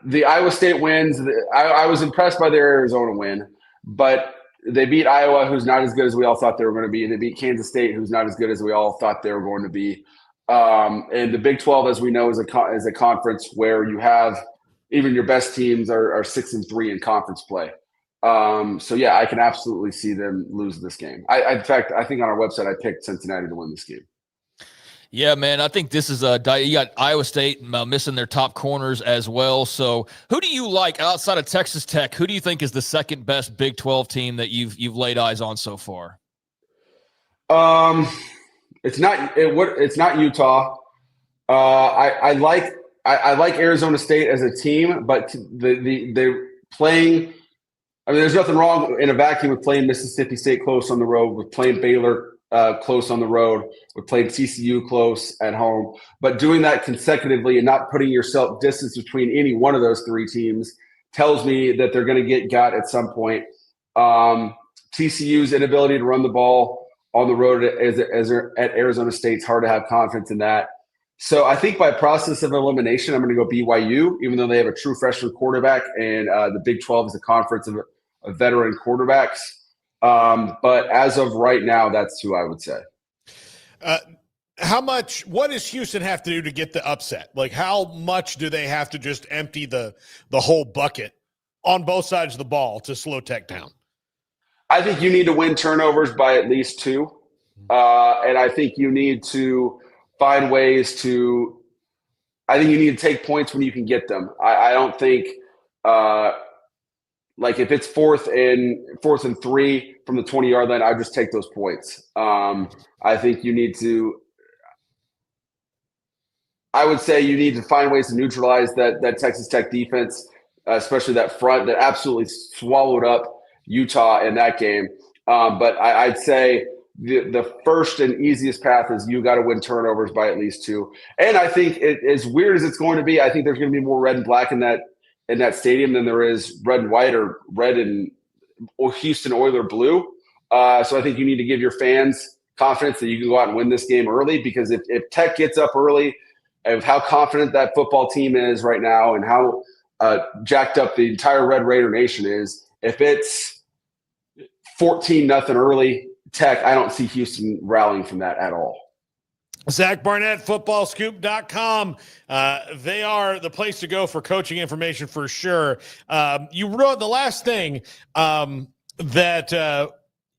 The Iowa State wins. I was impressed by their Arizona win, but they beat Iowa, who's not as good as we all thought they were going to be. And they beat Kansas State, who's not as good as we all thought they were going to be. And the Big 12, as we know, is a conference where you have even your best teams are 6-3 in conference play. So yeah, I can absolutely see them lose this game. In fact, I think on our website I picked Cincinnati to win this game. Yeah, man, I think this is you got Iowa State missing their top corners as well. So who do you like outside of Texas Tech? Who do you think is the second best Big 12 team that you've laid eyes on so far? It's not Utah. I like Arizona State as a team, but they're playing. I mean, there's nothing wrong in a vacuum with playing Mississippi State close on the road, with playing Baylor close on the road, with playing TCU close at home. But doing that consecutively and not putting yourself distance between any one of those three teams tells me that they're going to get at some point. TCU's inability to run the ball on the road at Arizona State's hard to have confidence in that. So I think by process of elimination, I'm going to go BYU, even though they have a true freshman quarterback, and the Big 12 is a conference of veteran quarterbacks. But as of right now, that's who I would say. What does Houston have to do to get the upset? Like, how much do they have to just empty the whole bucket on both sides of the ball to slow Tech down? I think you need to win turnovers by at least 2. And I think you need to find ways to – I think you need to take points when you can get them. I don't think like if it's fourth and 3 from the 20-yard line, I just take those points. I think you need to – I would say you need to find ways to neutralize that Texas Tech defense, especially that front that absolutely swallowed up Utah in that game. But I'd say the first and easiest path is you got to win turnovers by at least 2. And I think as weird as it's going to be, I think there's going to be more red and black in that stadium than there is red and white or red and Houston Oiler blue. So I think you need to give your fans confidence that you can go out and win this game early, because if Tech gets up early, of how confident that football team is right now and how jacked up the entire Red Raider Nation is, if it's 14-0 early Tech, I don't see Houston rallying from that at all. Zach Barnett, footballscoop.com. They are the place to go for coaching information for sure. You wrote the last thing that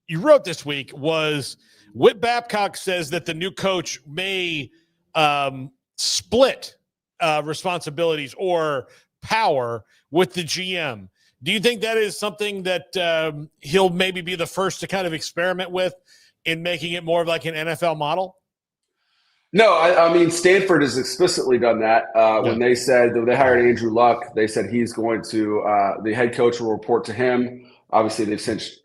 you wrote this week was Whit Babcock says that the new coach may split responsibilities or power with the GM. Do you think that is something that he'll maybe be the first to kind of experiment with in making it more of like an NFL model? No, I mean, Stanford has explicitly done that. When they said they hired Andrew Luck, they said he's going to, the head coach will report to him. Obviously, they've since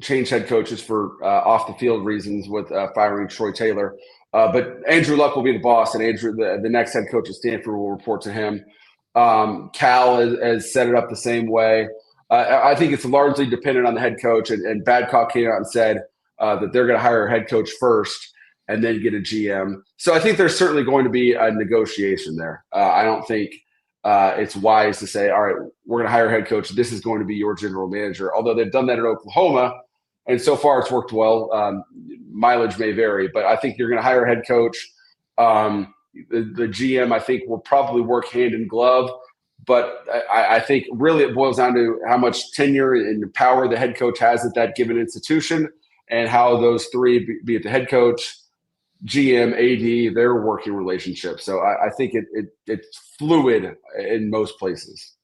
changed head coaches for off the field reasons with firing Troy Taylor. But Andrew Luck will be the boss, and the next head coach at Stanford will report to him. Cal has set it up the same way. I think it's largely dependent on the head coach, and Babcock came out and said that they're going to hire a head coach first and then get a GM. So I think there's certainly going to be a negotiation there. I don't think it's wise to say, all right, we're going to hire a head coach. This is going to be your general manager, although they've done that in Oklahoma, and so far it's worked well. Mileage may vary, but I think you're going to hire a head coach. The GM, I think, will probably work hand in glove. But I think really it boils down to how much tenure and power the head coach has at that given institution and how those three, be it the head coach, GM, AD, their working relationship. So I think it's fluid in most places.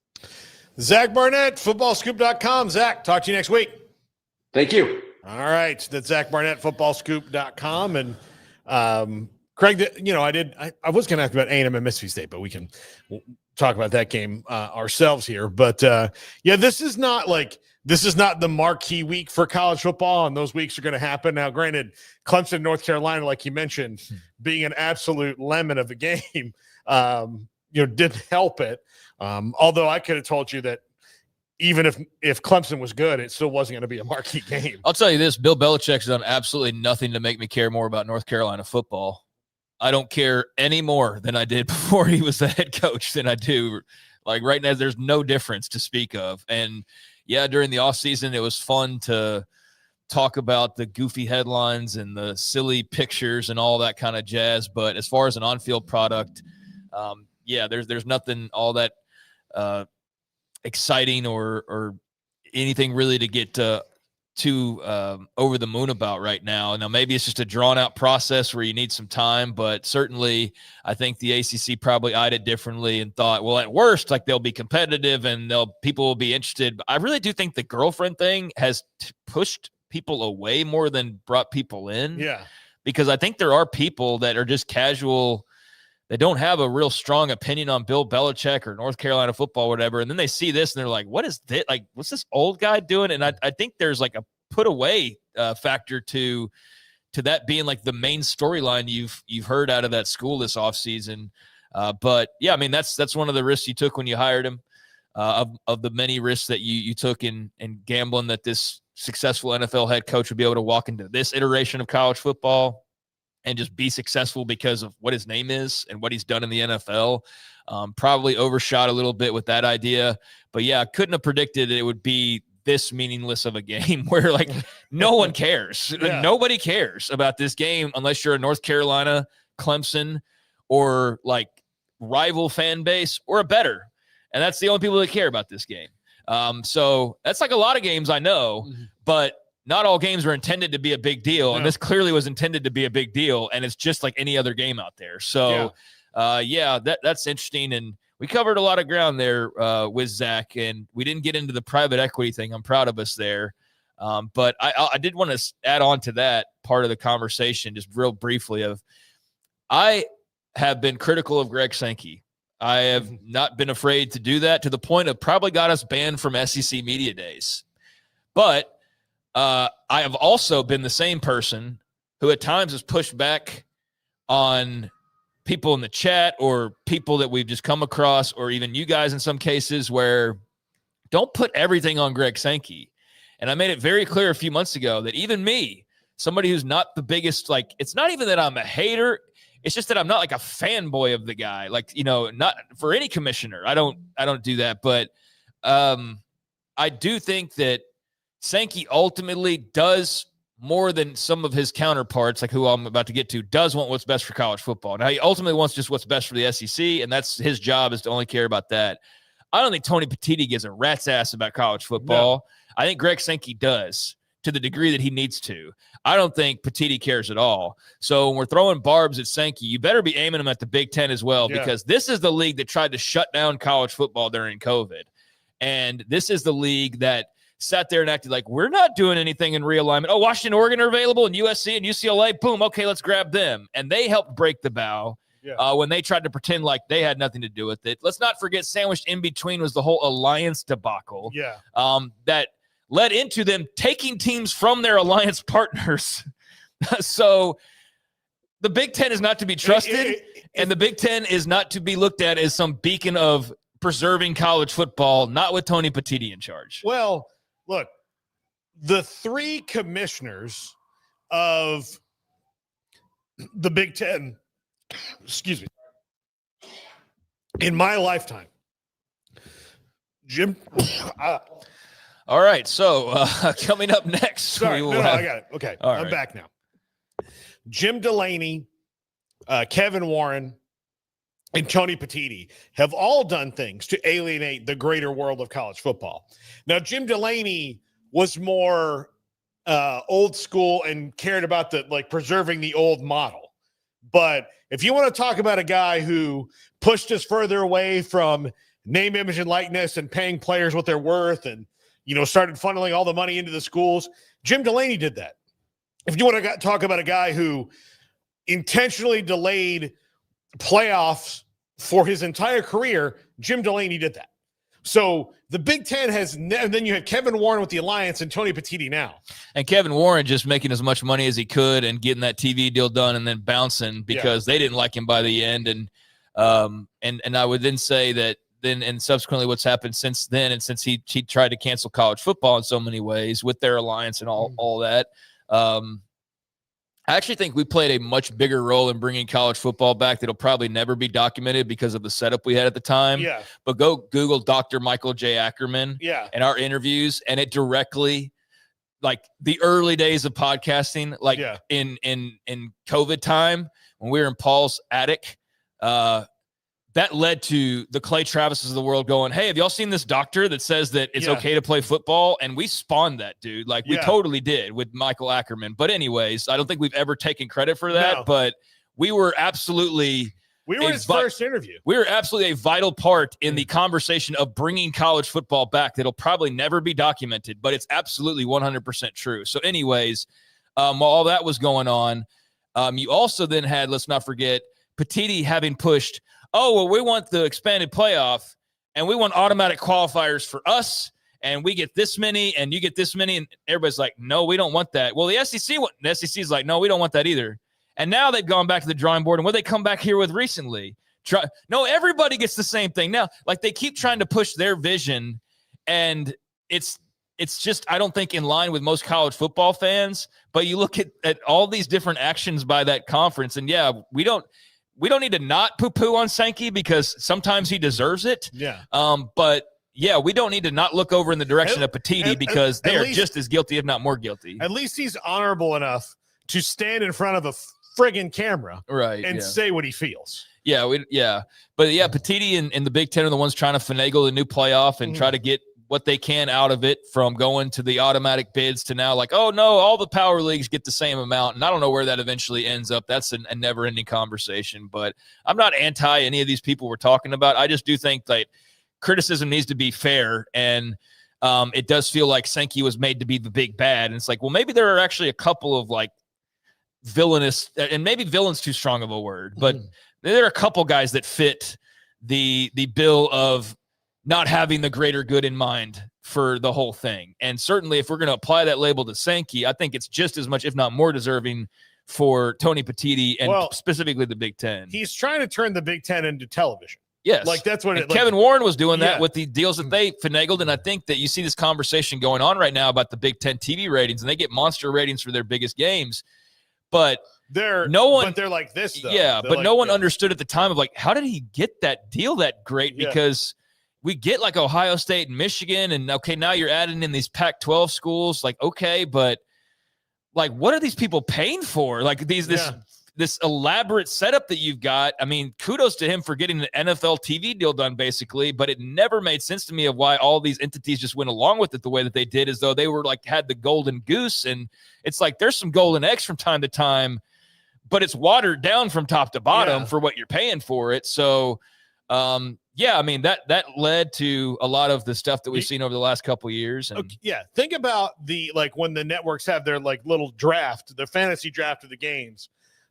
Zach Barnett, footballscoop.com. Zach, talk to you next week. Thank you. All right. That's Zach Barnett, footballscoop.com. And Craig, I was going to ask about A&M and Mississippi State, but we'll talk about that game ourselves here. But this is not the marquee week for college football, and those weeks are going to happen. Now, granted, Clemson, North Carolina, like you mentioned, being an absolute lemon of the game, didn't help it. Although I could have told you that even if Clemson was good, it still wasn't going to be a marquee game. I'll tell you this, Bill Belichick's done absolutely nothing to make me care more about North Carolina football. I don't care any more than I did before he was the head coach than I do. Like right now, there's no difference to speak of. And yeah, during the offseason, it was fun to talk about the goofy headlines and the silly pictures and all that kind of jazz. But as far as an on-field product, there's nothing all that exciting or anything really to get too over the moon about right now. Now, maybe it's just a drawn-out process where you need some time, but certainly I think the ACC probably eyed it differently and thought, well, at worst, like they'll be competitive and people will be interested. But I really do think the girlfriend thing has pushed people away more than brought people in. Yeah. Because I think there are people that are just casual. They don't have a real strong opinion on Bill Belichick or North Carolina football, or whatever. And then they see this and they're like, what is this? Like, what's this old guy doing? And I think there's like a put away factor to that being like the main storyline you've heard out of that school this offseason. But yeah, I mean, that's one of the risks you took when you hired him, of the many risks that you took in gambling that this successful NFL head coach would be able to walk into this iteration of college football and just be successful because of what his name is and what he's done in the NFL. Probably overshot a little bit with that idea. But yeah, I couldn't have predicted it would be this meaningless of a game where like no one cares. Yeah. Nobody cares about this game unless you're a North Carolina, Clemson, or like rival fan base or a better. And that's the only people that care about this game. So that's like a lot of games I know, but not all games were intended to be a big deal. No. And this clearly was intended to be a big deal. And it's just like any other game out there. So that's interesting. And we covered a lot of ground there with Zach, and we didn't get into the private equity thing. I'm proud of us there. But I did want to add on to that part of the conversation, just real briefly, I have been critical of Greg Sankey. I have not been afraid to do that, to the point of probably got us banned from SEC Media Days. But I have also been the same person who at times has pushed back on people in the chat or people that we've just come across, or even you guys in some cases, where don't put everything on Greg Sankey. And I made it very clear a few months ago that even me, somebody who's not the biggest, like, it's not even that I'm a hater. It's just that I'm not like a fanboy of the guy. Like, not for any commissioner. I don't do that. But I do think that Sankey ultimately does more than some of his counterparts, like who I'm about to get to, does want what's best for college football. Now, he ultimately wants just what's best for the SEC, and that's his job, is to only care about that. I don't think Tony Petitti gives a rat's ass about college football. No. I think Greg Sankey does, to the degree that he needs to. I don't think Petitti cares at all. So when we're throwing barbs at Sankey, you better be aiming them at the Big Ten as well, because this is the league that tried to shut down college football during COVID. And this is the league that sat there and acted like, we're not doing anything in realignment. Oh, Washington, Oregon are available, and USC and UCLA, boom, okay, let's grab them. And they helped break the bow when they tried to pretend like they had nothing to do with it. Let's not forget, sandwiched in between was the whole alliance debacle that led into them taking teams from their alliance partners. So the Big Ten is not to be trusted, and the Big Ten is not to be looked at as some beacon of preserving college football, not with Tony Petitti in charge. Well, look, the three commissioners of the Big Ten, excuse me, in my lifetime, Jim. All right, so coming up next. Sorry, I got it. Okay, I'm back now. Jim Delaney, Kevin Warren, and Tony Petitti have all done things to alienate the greater world of college football. Now, Jim Delaney was more old school and cared about preserving the old model. But if you want to talk about a guy who pushed us further away from name, image, and likeness and paying players what they're worth and, started funneling all the money into the schools, Jim Delaney did that. If you want to talk about a guy who intentionally delayed playoffs for his entire career, Jim Delaney did that. So the Big Ten has, and then you had Kevin Warren with the Alliance and Tony Petitti now. And Kevin Warren just making as much money as he could and getting that TV deal done and then bouncing because they didn't like him by the end. And I would then say that and subsequently what's happened since then, and since he tried to cancel college football in so many ways with their alliance and all that, I actually think we played a much bigger role in bringing college football back that'll probably never be documented because of the setup we had at the time. Yeah. But go Google Dr. Michael J. Ackerman and our interviews, and it directly, like the early days of podcasting, like in COVID time when we were in Paul's attic, that led to the Clay Travises of the world going, hey, have y'all seen this doctor that says that it's okay to play football? And we spawned that dude. Like we totally did with Michael Ackerman. But anyways, I don't think we've ever taken credit for that, but we were absolutely his first interview. We were absolutely a vital part in the conversation of bringing college football back. That'll probably never be documented, but it's absolutely 100% true. So anyways, while all that was going on, you also then had, let's not forget, Petitti having pushed, we want the expanded playoff, and we want automatic qualifiers for us, and we get this many, and you get this many, and everybody's like, no, we don't want that. Well, the SEC is like, no, we don't want that either. And now they've gone back to the drawing board, and what they come back here with recently? No, everybody gets the same thing now. Like they keep trying to push their vision, and it's just, I don't think, in line with most college football fans. But you look at all these different actions by that conference, and we don't need to not poo-poo on Sankey because sometimes he deserves it. Yeah. But we don't need to not look over in the direction of Petitti because they are just as guilty, if not more guilty. At least he's honorable enough to stand in front of a friggin' camera, and say what he feels. But Petitti and the Big Ten are the ones trying to finagle the new playoff and try to get what they can out of it, from going to the automatic bids to now like, oh no, all the power leagues get the same amount. And I don't know where that eventually ends up. That's a never ending conversation, but I'm not anti any of these people we're talking about. I just do think that criticism needs to be fair. And it does feel like Sankey was made to be the big bad. And it's like, well, maybe there are actually a couple of like villainous, and maybe villain's too strong of a word, but there are a couple guys that fit the bill of not having the greater good in mind for the whole thing. And certainly if we're going to apply that label to Sankey, I think it's just as much, if not more deserving for Tony Petitti and specifically the Big Ten. He's trying to turn the Big Ten into television. Yes. Like that's what Kevin Warren was doing that with the deals that they finagled. And I think that you see this conversation going on right now about the Big Ten TV ratings, and they get monster ratings for their biggest games. But they're like this though. Yeah, but no one understood at the time of like, how did he get that deal that great? Because we get like Ohio State and Michigan, and okay, now you're adding in these Pac-12 schools. Like, okay, but like, what are these people paying for? Like this elaborate setup that you've got. I mean, kudos to him for getting an NFL TV deal done, basically, but it never made sense to me of why all these entities just went along with it the way that they did, as though they were like, had the golden goose. And it's like, there's some golden eggs from time to time, but it's watered down from top to bottom for what you're paying for it. So, I mean, that led to a lot of the stuff that we've seen over the last couple of years. And think about when the networks have their like little draft, the fantasy draft of the games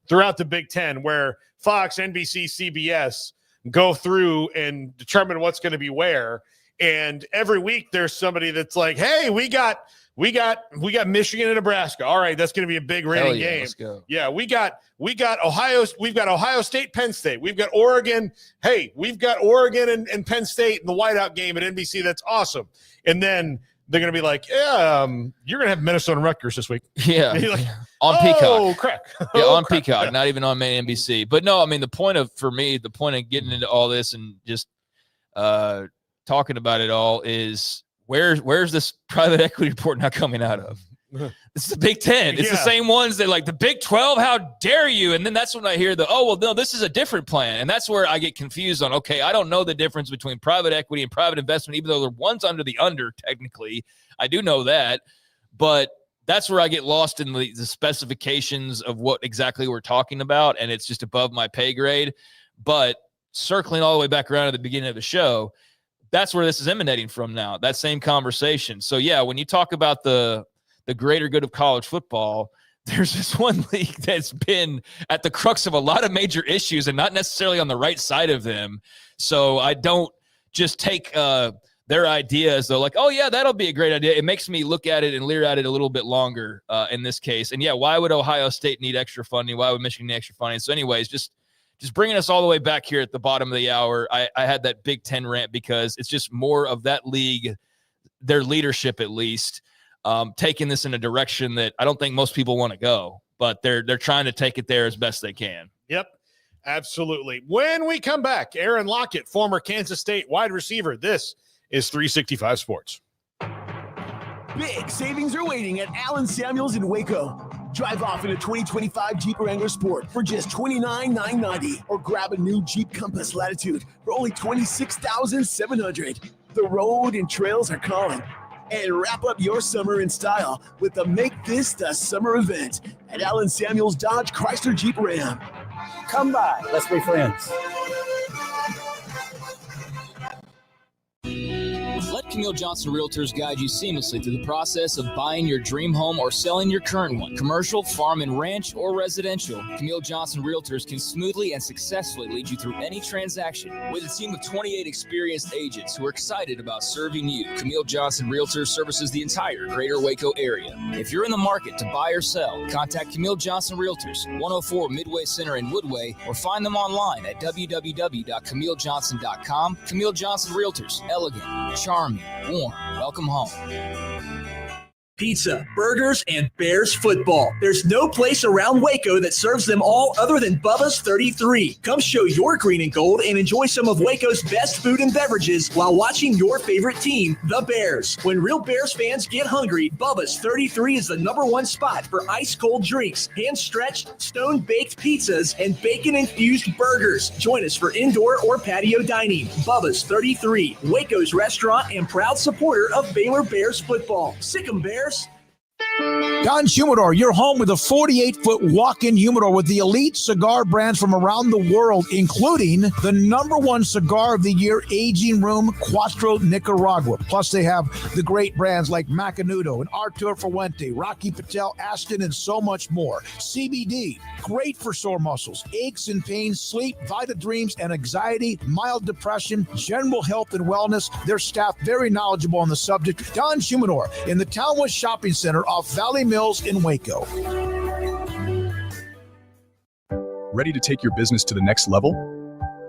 throughout the Big Ten, where Fox, NBC, CBS go through and determine what's going to be where. And every week there's somebody that's like, hey, we got Michigan and Nebraska. All right, that's going to be a big rating game. Let's go. Yeah, we got Ohio State, Penn State. We've got Oregon. Hey, we've got Oregon and Penn State in the whiteout game at NBC. That's awesome. And then they're going to be like, you're going to have Minnesota and Rutgers this week. Yeah. Like, on Peacock. Oh, crap. On Peacock, not even on main NBC. But no, I mean, the point of getting into all this and just talking about it all is where's this private equity report not coming out of? It's the Big Ten. It's the same ones that like the Big 12. How dare you? And then that's when I hear no, this is a different plan. And that's where I get confused on, okay, I don't know the difference between private equity and private investment, even though the one's under the under technically. I do know that. But that's where I get lost in the specifications of what exactly we're talking about. And it's just above my pay grade. But circling all the way back around to the beginning of the show, that's where this is emanating from now, that same conversation. So, when you talk about the greater good of college football, there's this one league that's been at the crux of a lot of major issues and not necessarily on the right side of them. So I don't just take their idea as though like, oh, yeah, that'll be a great idea. It makes me look at it and leer at it a little bit longer in this case. And, why would Ohio State need extra funding? Why would Michigan need extra funding? So anyways, just bringing us all the way back here at the bottom of the hour, I had that Big Ten rant because it's just more of that league, their leadership at least, taking this in a direction that I don't think most people want to go, but they're trying to take it there as best they can. Yep, absolutely. When we come back, Aaron Lockett, former Kansas State wide receiver. This is 365 Sports. Big savings are waiting at Allen Samuels in Waco. Drive off in a 2025 Jeep Wrangler Sport for just $29,990, or grab a new Jeep Compass Latitude for only $26,700. The road and trails are calling. And wrap up your summer in style with the Make This the Summer event at Allen Samuels Dodge Chrysler Jeep Ram. Come by, let's be friends. Let Camille Johnson Realtors guide you seamlessly through the process of buying your dream home or selling your current one. Commercial, farm and ranch, or residential, Camille Johnson Realtors can smoothly and successfully lead you through any transaction. With a team of 28 experienced agents who are excited about serving you, Camille Johnson Realtors services the entire greater Waco area. If you're in the market to buy or sell, contact Camille Johnson Realtors, 104 Midway Center in Woodway, or find them online at www.camillejohnson.com. Camille Johnson Realtors, elegant, charming, warm. Welcome home. Pizza, burgers, and Bears football. There's no place around Waco that serves them all other than Bubba's 33. Come show your green and gold and enjoy some of Waco's best food and beverages while watching your favorite team, the Bears. When real Bears fans get hungry, Bubba's 33 is the #1 spot for ice-cold drinks, hand-stretched, stone-baked pizzas, and bacon-infused burgers. Join us for indoor or patio dining. Bubba's 33, Waco's restaurant and proud supporter of Baylor Bears football. Sick 'em, Bears. Don Humidor, your home with a 48-foot walk-in humidor with the elite cigar brands from around the world, including the #1 cigar of the year, Aging Room Cuatro Nicaragua. Plus, they have the great brands like Macanudo and Artur Fuente, Rocky Patel, Aston, and so much more. CBD, great for sore muscles, aches and pains, sleep, Vita Dreams, and anxiety, mild depression, general health and wellness. Their staff very knowledgeable on the subject. Don Humidor in the Townwest Shopping Center off Valley Mills in Waco. Ready to take your business to the next level?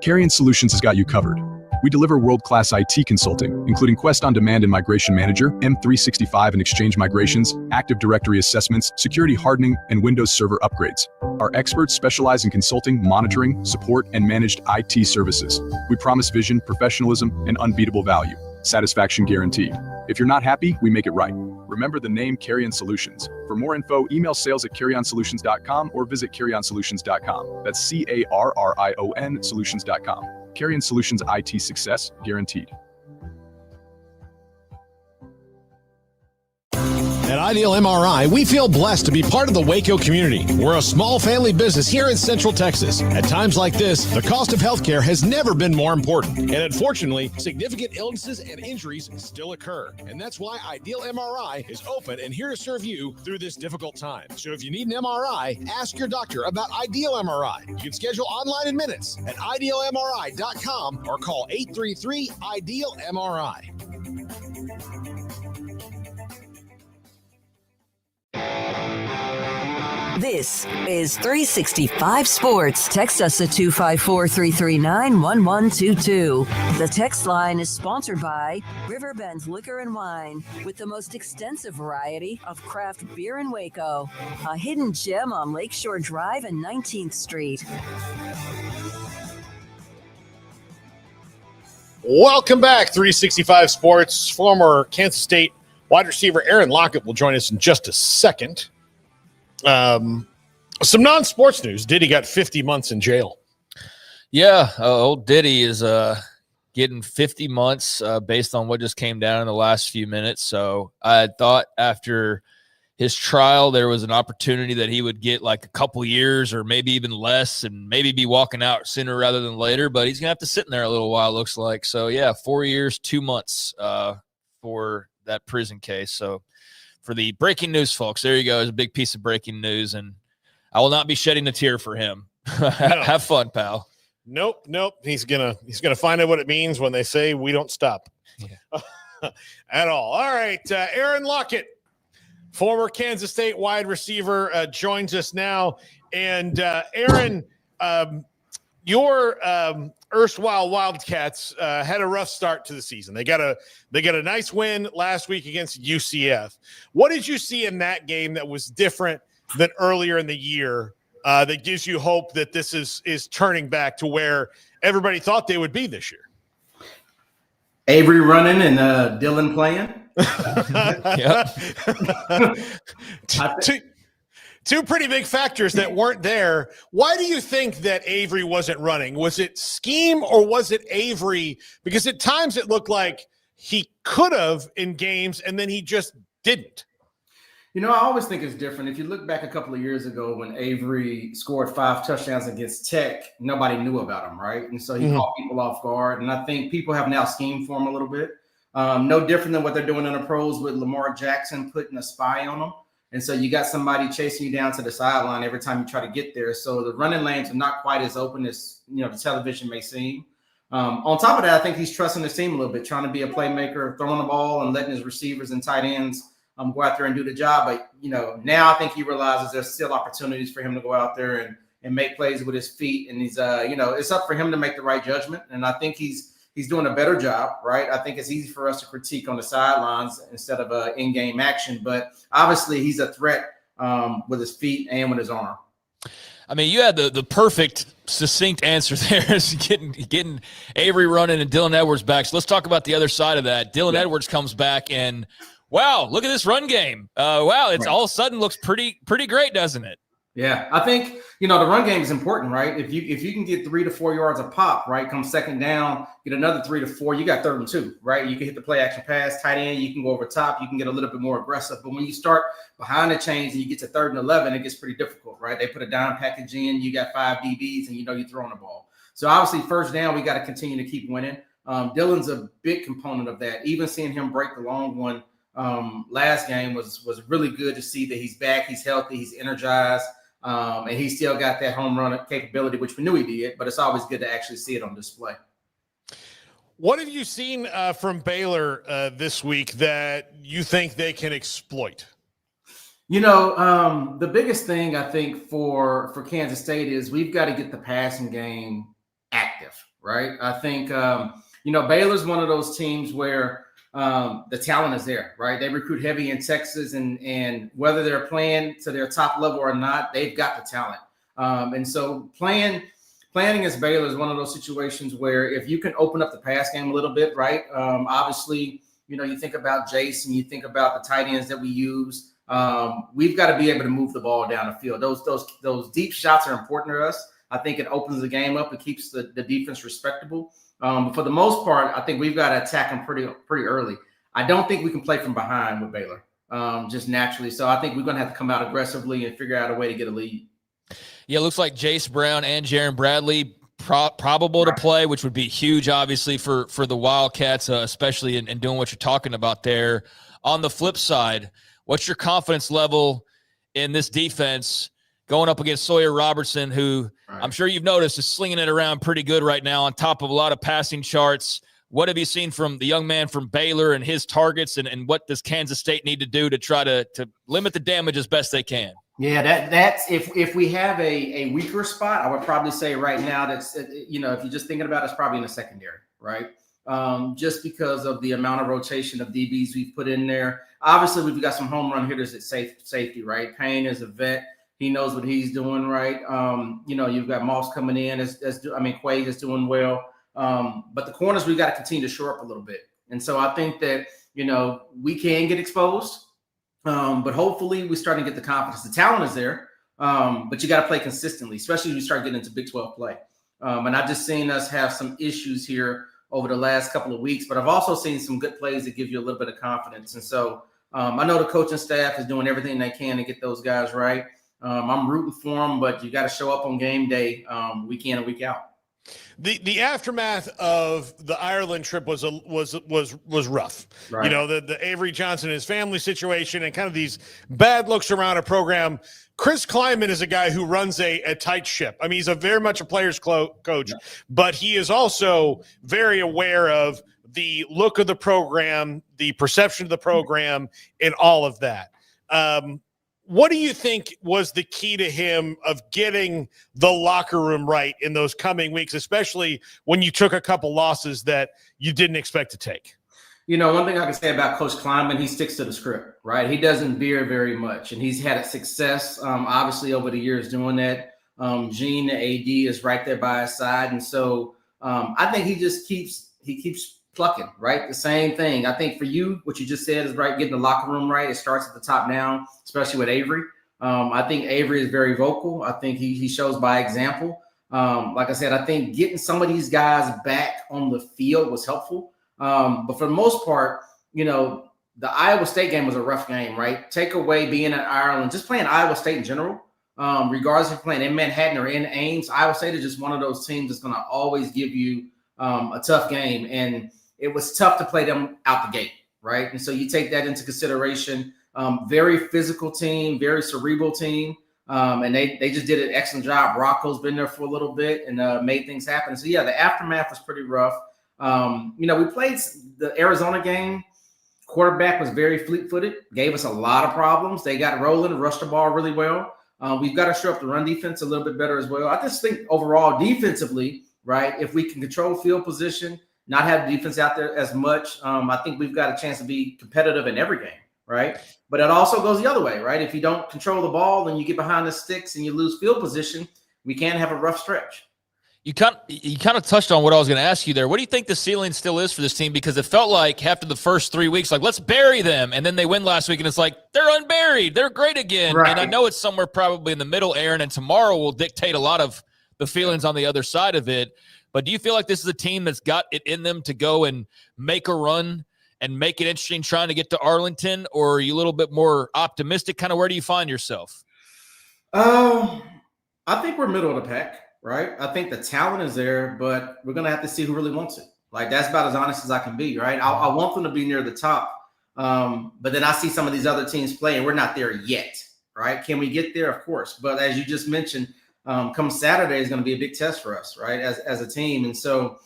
Carrion Solutions has got you covered. We deliver world-class IT consulting, including Quest On Demand and Migration Manager, M365 and Exchange migrations, Active Directory assessments, security hardening, and Windows Server upgrades. Our experts specialize in consulting, monitoring, support, and managed IT services. We promise vision, professionalism, and unbeatable value. Satisfaction guaranteed. If you're not happy, we make it right. remember the name Carrion Solutions. For more info, email sales@carrionsolutions.com or visit carrionsolutions.com. That's CARRION solutions.com. Carrion Solutions, IT success guaranteed. At Ideal MRI, we feel blessed to be part of the Waco community. We're a small family business here in Central Texas. At times like this, the cost of healthcare has never been more important. And unfortunately, significant illnesses and injuries still occur. And that's why Ideal MRI is open and here to serve you through this difficult time. So if you need an MRI, ask your doctor about Ideal MRI. You can schedule online in minutes at idealmri.com or call 833-IDEAL-MRI. This is 365 Sports. Text us at 254-339-1122. The text line is sponsored by Riverbend Liquor and Wine, with the most extensive variety of craft beer in Waco. A hidden gem on Lakeshore Drive and 19th Street. Welcome back, 365 Sports. Former Kansas State wide receiver Aaron Lockett will join us in just a second. Some non-sports news. Diddy got 50 months in jail. Yeah, old Diddy is getting 50 months based on what just came down in the last few minutes. So I thought after his trial there was an opportunity that he would get like a couple years or maybe even less and maybe be walking out sooner rather than later. But he's going to have to sit in there a little while, it looks like. So, yeah, 4 years, 2 months for that prison case. So for the breaking news, folks, there you go. It's a big piece of breaking news, and I will not be shedding a tear for him. No. Have fun, pal. Nope. He's gonna find out what it means when they say we don't stop. Yeah. At all. All right, Aaron Lockett, former Kansas State wide receiver, joins us now. And Aaron, your erstwhile Wildcats had a rough start to the season. They got a nice win last week against UCF. What did you see in that game that was different than earlier in the year that gives you hope that this is turning back to where everybody thought they would be this year? Avery running and Dylan playing. Two pretty big factors that weren't there. Why do you think that Avery wasn't running? Was it scheme or was it Avery? Because at times it looked like he could have in games and then he just didn't. You know, I always think it's different. If you look back a couple of years ago when Avery scored 5 touchdowns against Tech, nobody knew about him, right? And so he caught people off guard. And I think people have now schemed for him a little bit. No different than what they're doing in the pros with Lamar Jackson putting a spy on him. And so you got somebody chasing you down to the sideline every time you try to get there. So the running lanes are not quite as open as, the television may seem. On top of that, I think he's trusting his team a little bit, trying to be a playmaker, throwing the ball and letting his receivers and tight ends go out there and do the job. But, now I think he realizes there's still opportunities for him to go out there and make plays with his feet. And he's, it's up for him to make the right judgment. And I think he's doing a better job, right? I think it's easy for us to critique on the sidelines instead of in-game action. But obviously he's a threat with his feet and with his arm. I mean, you had the perfect, succinct answer there is getting Avery running and Dylan Edwards back. So let's talk about the other side of that. Dylan Edwards comes back and, wow, look at this run game. Wow, it's all of a sudden looks pretty great, doesn't it? Yeah, I think, the run game is important, right? If you can get 3 to 4 yards a pop, right, come second down, get another 3 to 4, you got 3rd and 2, right? You can hit the play action pass, tight end, you can go over top, you can get a little bit more aggressive. But when you start behind the chains and you get to 3rd and 11, it gets pretty difficult, right? They put a dime package in, you got 5 DBs, and you're throwing the ball. So obviously, first down, we got to continue to keep winning. Dylan's a big component of that. Even seeing him break the long one last game was really good to see that he's back, he's healthy, he's energized. And he still got that home run capability, which we knew he did, but it's always good to actually see it on display. What have you seen from Baylor this week that you think they can exploit? The biggest thing I think for Kansas State is we've got to get the passing game active, right? I think, Baylor's one of those teams where the talent is there, right? They recruit heavy in Texas, and whether they're playing to their top level or not, they've got the talent. And so playing against Baylor is one of those situations where if you can open up the pass game a little bit, right? Obviously, You think about Jason, you think about the tight ends that we use. We've got to be able to move the ball down the field. Those deep shots are important to us. I think it opens the game up. It keeps the defense respectable. But for the most part, I think we've got to attack them pretty early. I don't think we can play from behind with Baylor, just naturally. So I think we're going to have to come out aggressively and figure out a way to get a lead. Yeah, it looks like Jace Brown and Jaron Bradley probable to play, which would be huge, obviously, for the Wildcats, especially in doing what you're talking about there. On the flip side, what's your confidence level in this defense going up against Sawyer Robertson, who I'm sure you've noticed is slinging it around pretty good right now on top of a lot of passing charts? What have you seen from the young man from Baylor and his targets, and what does Kansas State need to do to try to limit the damage as best they can? Yeah, that's if we have a weaker spot, I would probably say right now that's, if you're just thinking about it, it's probably in the secondary, right? Just because of the amount of rotation of DBs we've put in there. Obviously, we've got some home run hitters at safety, right? Payne is a vet. He knows what he's doing, right? You've got Moss coming in. Quaid is doing well. But the corners, we've got to continue to shore up a little bit. And so I think that, we can get exposed. But hopefully we're starting to get the confidence. The talent is there, but you got to play consistently, especially when you start getting into Big 12 play. And I've just seen us have some issues here over the last couple of weeks, but I've also seen some good plays that give you a little bit of confidence. And so I know the coaching staff is doing everything they can to get those guys right. I'm rooting for them, but you got to show up on game day week in and week out. The aftermath of the Ireland trip was rough. Right. The Avery Johnson and his family situation and kind of these bad looks around a program. Chris Kleiman is a guy who runs a tight ship. I mean, he's very much a player's coach, but he is also very aware of the look of the program, the perception of the program, and all of that. What do you think was the key to him of getting the locker room right in those coming weeks, especially when you took a couple losses that you didn't expect to take? One thing I can say about Coach Kleiman, he sticks to the script, right? He doesn't veer very much, and he's had success, obviously, over the years doing that. Gene, the AD, is right there by his side, and so I think he just keeps plucking, right? The same thing. I think for you, what you just said is right, getting the locker room right. It starts at the top down, especially with Avery. I think Avery is very vocal. I think he shows by example. Like I said, I think getting some of these guys back on the field was helpful. But for the most part, the Iowa State game was a rough game, right? Take away being in Ireland, just playing Iowa State in general, regardless if you're playing in Manhattan or in Ames, Iowa State is just one of those teams that's going to always give you a tough game. And it was tough to play them out the gate, right? And so you take that into consideration. Very physical team, very cerebral team. And they just did an excellent job. Rocco's been there for a little bit and made things happen. So, yeah, the aftermath was pretty rough. We played the Arizona game. Quarterback was very fleet-footed, gave us a lot of problems. They got rolling, rushed the ball really well. We've got to show up the run defense a little bit better as well. I just think overall defensively, right, if we can control field position, not have the defense out there as much, I think we've got a chance to be competitive in every game, right? But it also goes the other way, right? If you don't control the ball and you get behind the sticks and you lose field position, we can have a rough stretch. You kind of touched on what I was going to ask you there. What do you think the ceiling still is for this team? Because it felt like after the first 3 weeks, like, let's bury them. And then they win last week, and it's like, they're unburied. They're great again. Right. And I know it's somewhere probably in the middle, Aaron, and tomorrow will dictate a lot of the feelings on the other side of it. But do you feel like this is a team that's got it in them to go and make a run and make it interesting trying to get to Arlington? Or are you a little bit more optimistic? Kind of where do you find yourself? I think we're middle of the pack, right? I think the talent is there, but we're going to have to see who really wants it. Like, that's about as honest as I can be, right? I want them to be near the top. But then I see some of these other teams play, and we're not there yet, right? Can we get there? Of course. But as you just mentioned, come Saturday is going to be a big test for us, right, as a team. And so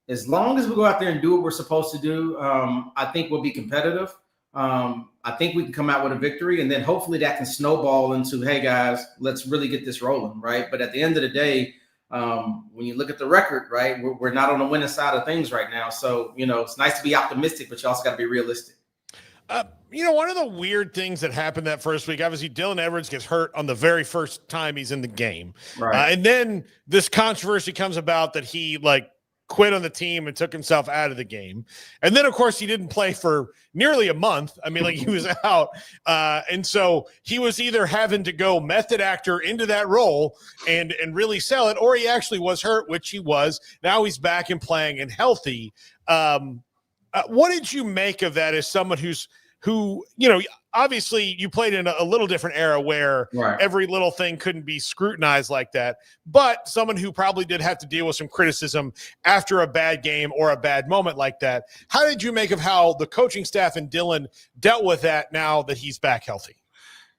as long as we go out there and do what we're supposed to do, I think we'll be competitive. I think we can come out with a victory, and then hopefully that can snowball into, hey, guys, let's really get this rolling, right? But at the end of the day, when you look at the record, right, we're not on the winning side of things right now. So, it's nice to be optimistic, but you also got to be realistic. One of the weird things that happened that first week, obviously Dylan Edwards gets hurt on the very first time he's in the game. Right. And then this controversy comes about that he quit on the team and took himself out of the game. And then, of course, he didn't play for nearly a month. I mean, like, he was out. And so he was either having to go method actor into that role and really sell it, or he actually was hurt, which he was. Now he's back and playing and healthy. What did you make of that as someone who, you know, obviously you played in a little different era where every little thing couldn't be scrutinized like that, but someone who probably did have to deal with some criticism after a bad game or a bad moment like that. How did you make of how the coaching staff and Dylan dealt with that now that he's back healthy?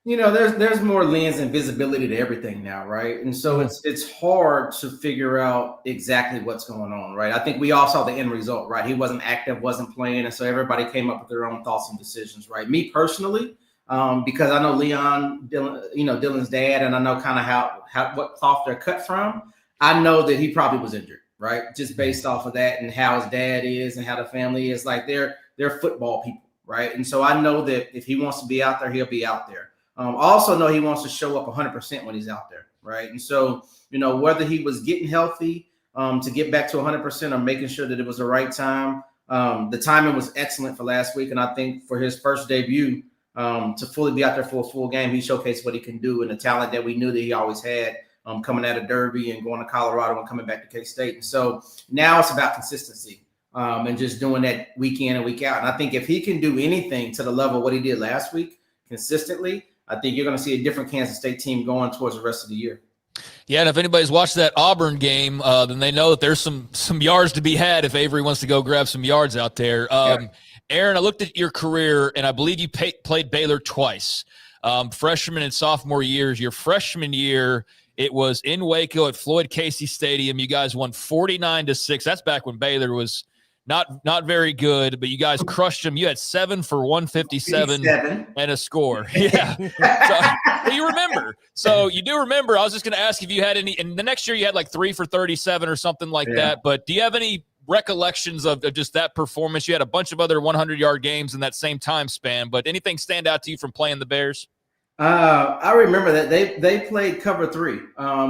You know, there's more lens and visibility to everything now, right? And so it's hard to figure out exactly what's going on, right? I think we all saw the end result, right? He wasn't active, wasn't playing, and so everybody came up with their own thoughts and decisions, right? Me personally, because I know Dylan's dad, and I know kind of how what cloth they're cut from. I know that he probably was injured, right? Just based off of that and how his dad is and how the family is. Like, they're football people, right? And so I know that if he wants to be out there, he'll be out there. I also know he wants to show up 100% when he's out there, right? And so, you know, whether he was getting healthy to get back to 100% or making sure that it was the right time, the timing was excellent for last week. And I think for his first debut, to fully be out there for a full game, he showcased what he can do and the talent that we knew that he always had coming out of Derby and going to Colorado and coming back to K-State. And so now it's about consistency and just doing that week in and week out. And I think if he can do anything to the level of what he did last week consistently, I think you're going to see a different Kansas State team going towards the rest of the year. Yeah, and if anybody's watched that Auburn game, then they know that there's some yards to be had if Avery wants to go grab some yards out there. Aaron, I looked at your career, and I believe you played Baylor twice, freshman and sophomore years. Your freshman year, it was in Waco at Floyd Casey Stadium. You guys won 49-6. That's back when Baylor was not very good, but you guys crushed them. You had 7 for 157 and a score. Yeah. So you remember. So you do remember. I was just going to ask if you had any, and the next year you had like 3 for 37 or something like that. But do you have any recollections of just that performance? You had a bunch of other 100-yard games in that same time span, but anything stand out to you from playing the Bears? I remember that they played cover 3,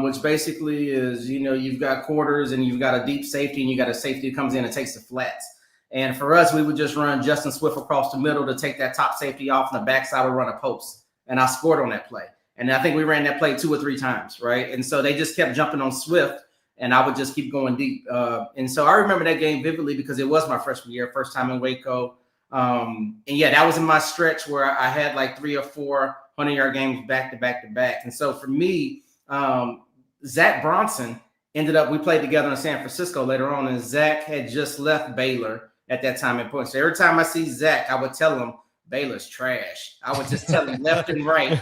which basically is, you know, you've got quarters and you've got a deep safety and you got a safety that comes in and takes the flats. And for us, we would just run Justin Swift across the middle to take that top safety off, and the backside would run a post. And I scored on that play. And I think we ran that play 2 or 3 times, right? And so they just kept jumping on Swift, and I would just keep going deep. And so I remember that game vividly because it was my freshman year, first time in Waco. And yeah, that was in my stretch where I had like 3 or 4 100-yard games back to back to back. And so for me, Zach Bronson we played together in San Francisco later on, and Zach had just left Baylor at that time in points. So every time I see Zach, I would tell him, Baylor's trash. I would just tell him left and right,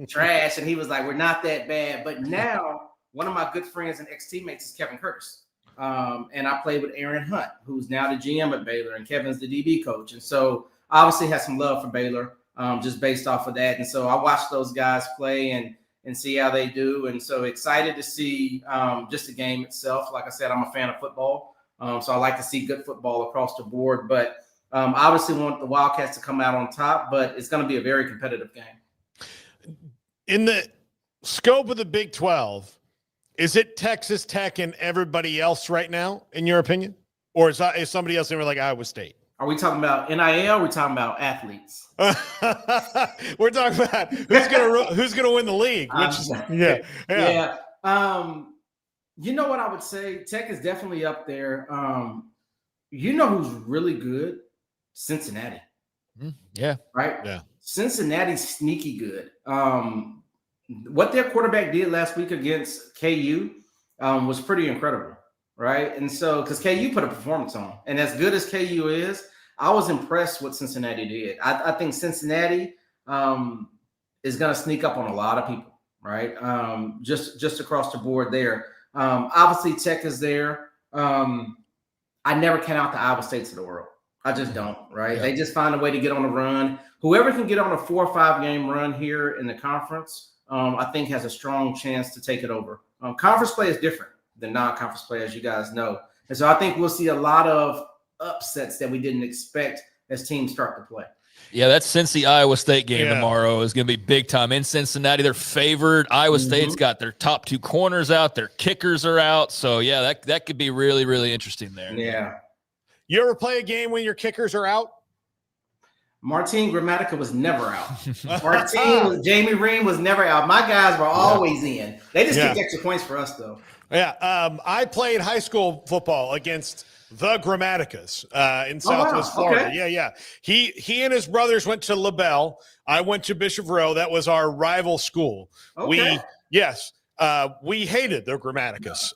trash. And he was like, we're not that bad. But now one of my good friends and ex-teammates is Kevin Curtis. And I played with Aaron Hunt, who's now the GM at Baylor, and Kevin's the DB coach. And so obviously has some love for Baylor. Just based off of that. And so I watched those guys play and see how they do. And so excited to see just the game itself. Like I said, I'm a fan of football. So I like to see good football across the board. But obviously want the Wildcats to come out on top, but it's going to be a very competitive game. In the scope of the Big 12, is it Texas Tech and everybody else right now, in your opinion? Or is somebody else in like Iowa State? Are we talking about NIL? Or are we talking about athletes? We're talking about who's gonna win the league. Yeah. You know what I would say? Tech is definitely up there. You know who's really good? Cincinnati. Yeah. Right. Yeah. Cincinnati's sneaky good. What their quarterback did last week against KU was pretty incredible. Right. And so, because KU put a performance on, and as good as KU is, I was impressed what Cincinnati did. I think Cincinnati is going to sneak up on a lot of people. Right. Just across the board there. Obviously, Tech is there. I never count out the Iowa States of the world. I just don't. Right. Yeah. They just find a way to get on a run. Whoever can get on a 4 or 5 game run here in the conference, I think has a strong chance to take it over. Conference play is different than non-conference play, as you guys know. And so I think we'll see a lot of upsets that we didn't expect as teams start to play. Yeah, that Cincy-Iowa State game tomorrow is going to be big time. In Cincinnati, they're favored. Iowa State's got their top 2 corners out. Their kickers are out. So, yeah, that could be really, really interesting there. Yeah. You ever play a game when your kickers are out? Martin Gramatica was never out. Jamie Ream was never out. My guys were always in. They just kicked extra points for us, though. Yeah. I played high school football against the Gramaticas in Southwest Florida. Okay. Yeah. He and his brothers went to LaBelle. I went to Bishop Rowe. That was our rival school. Okay. We hated the Gramaticas.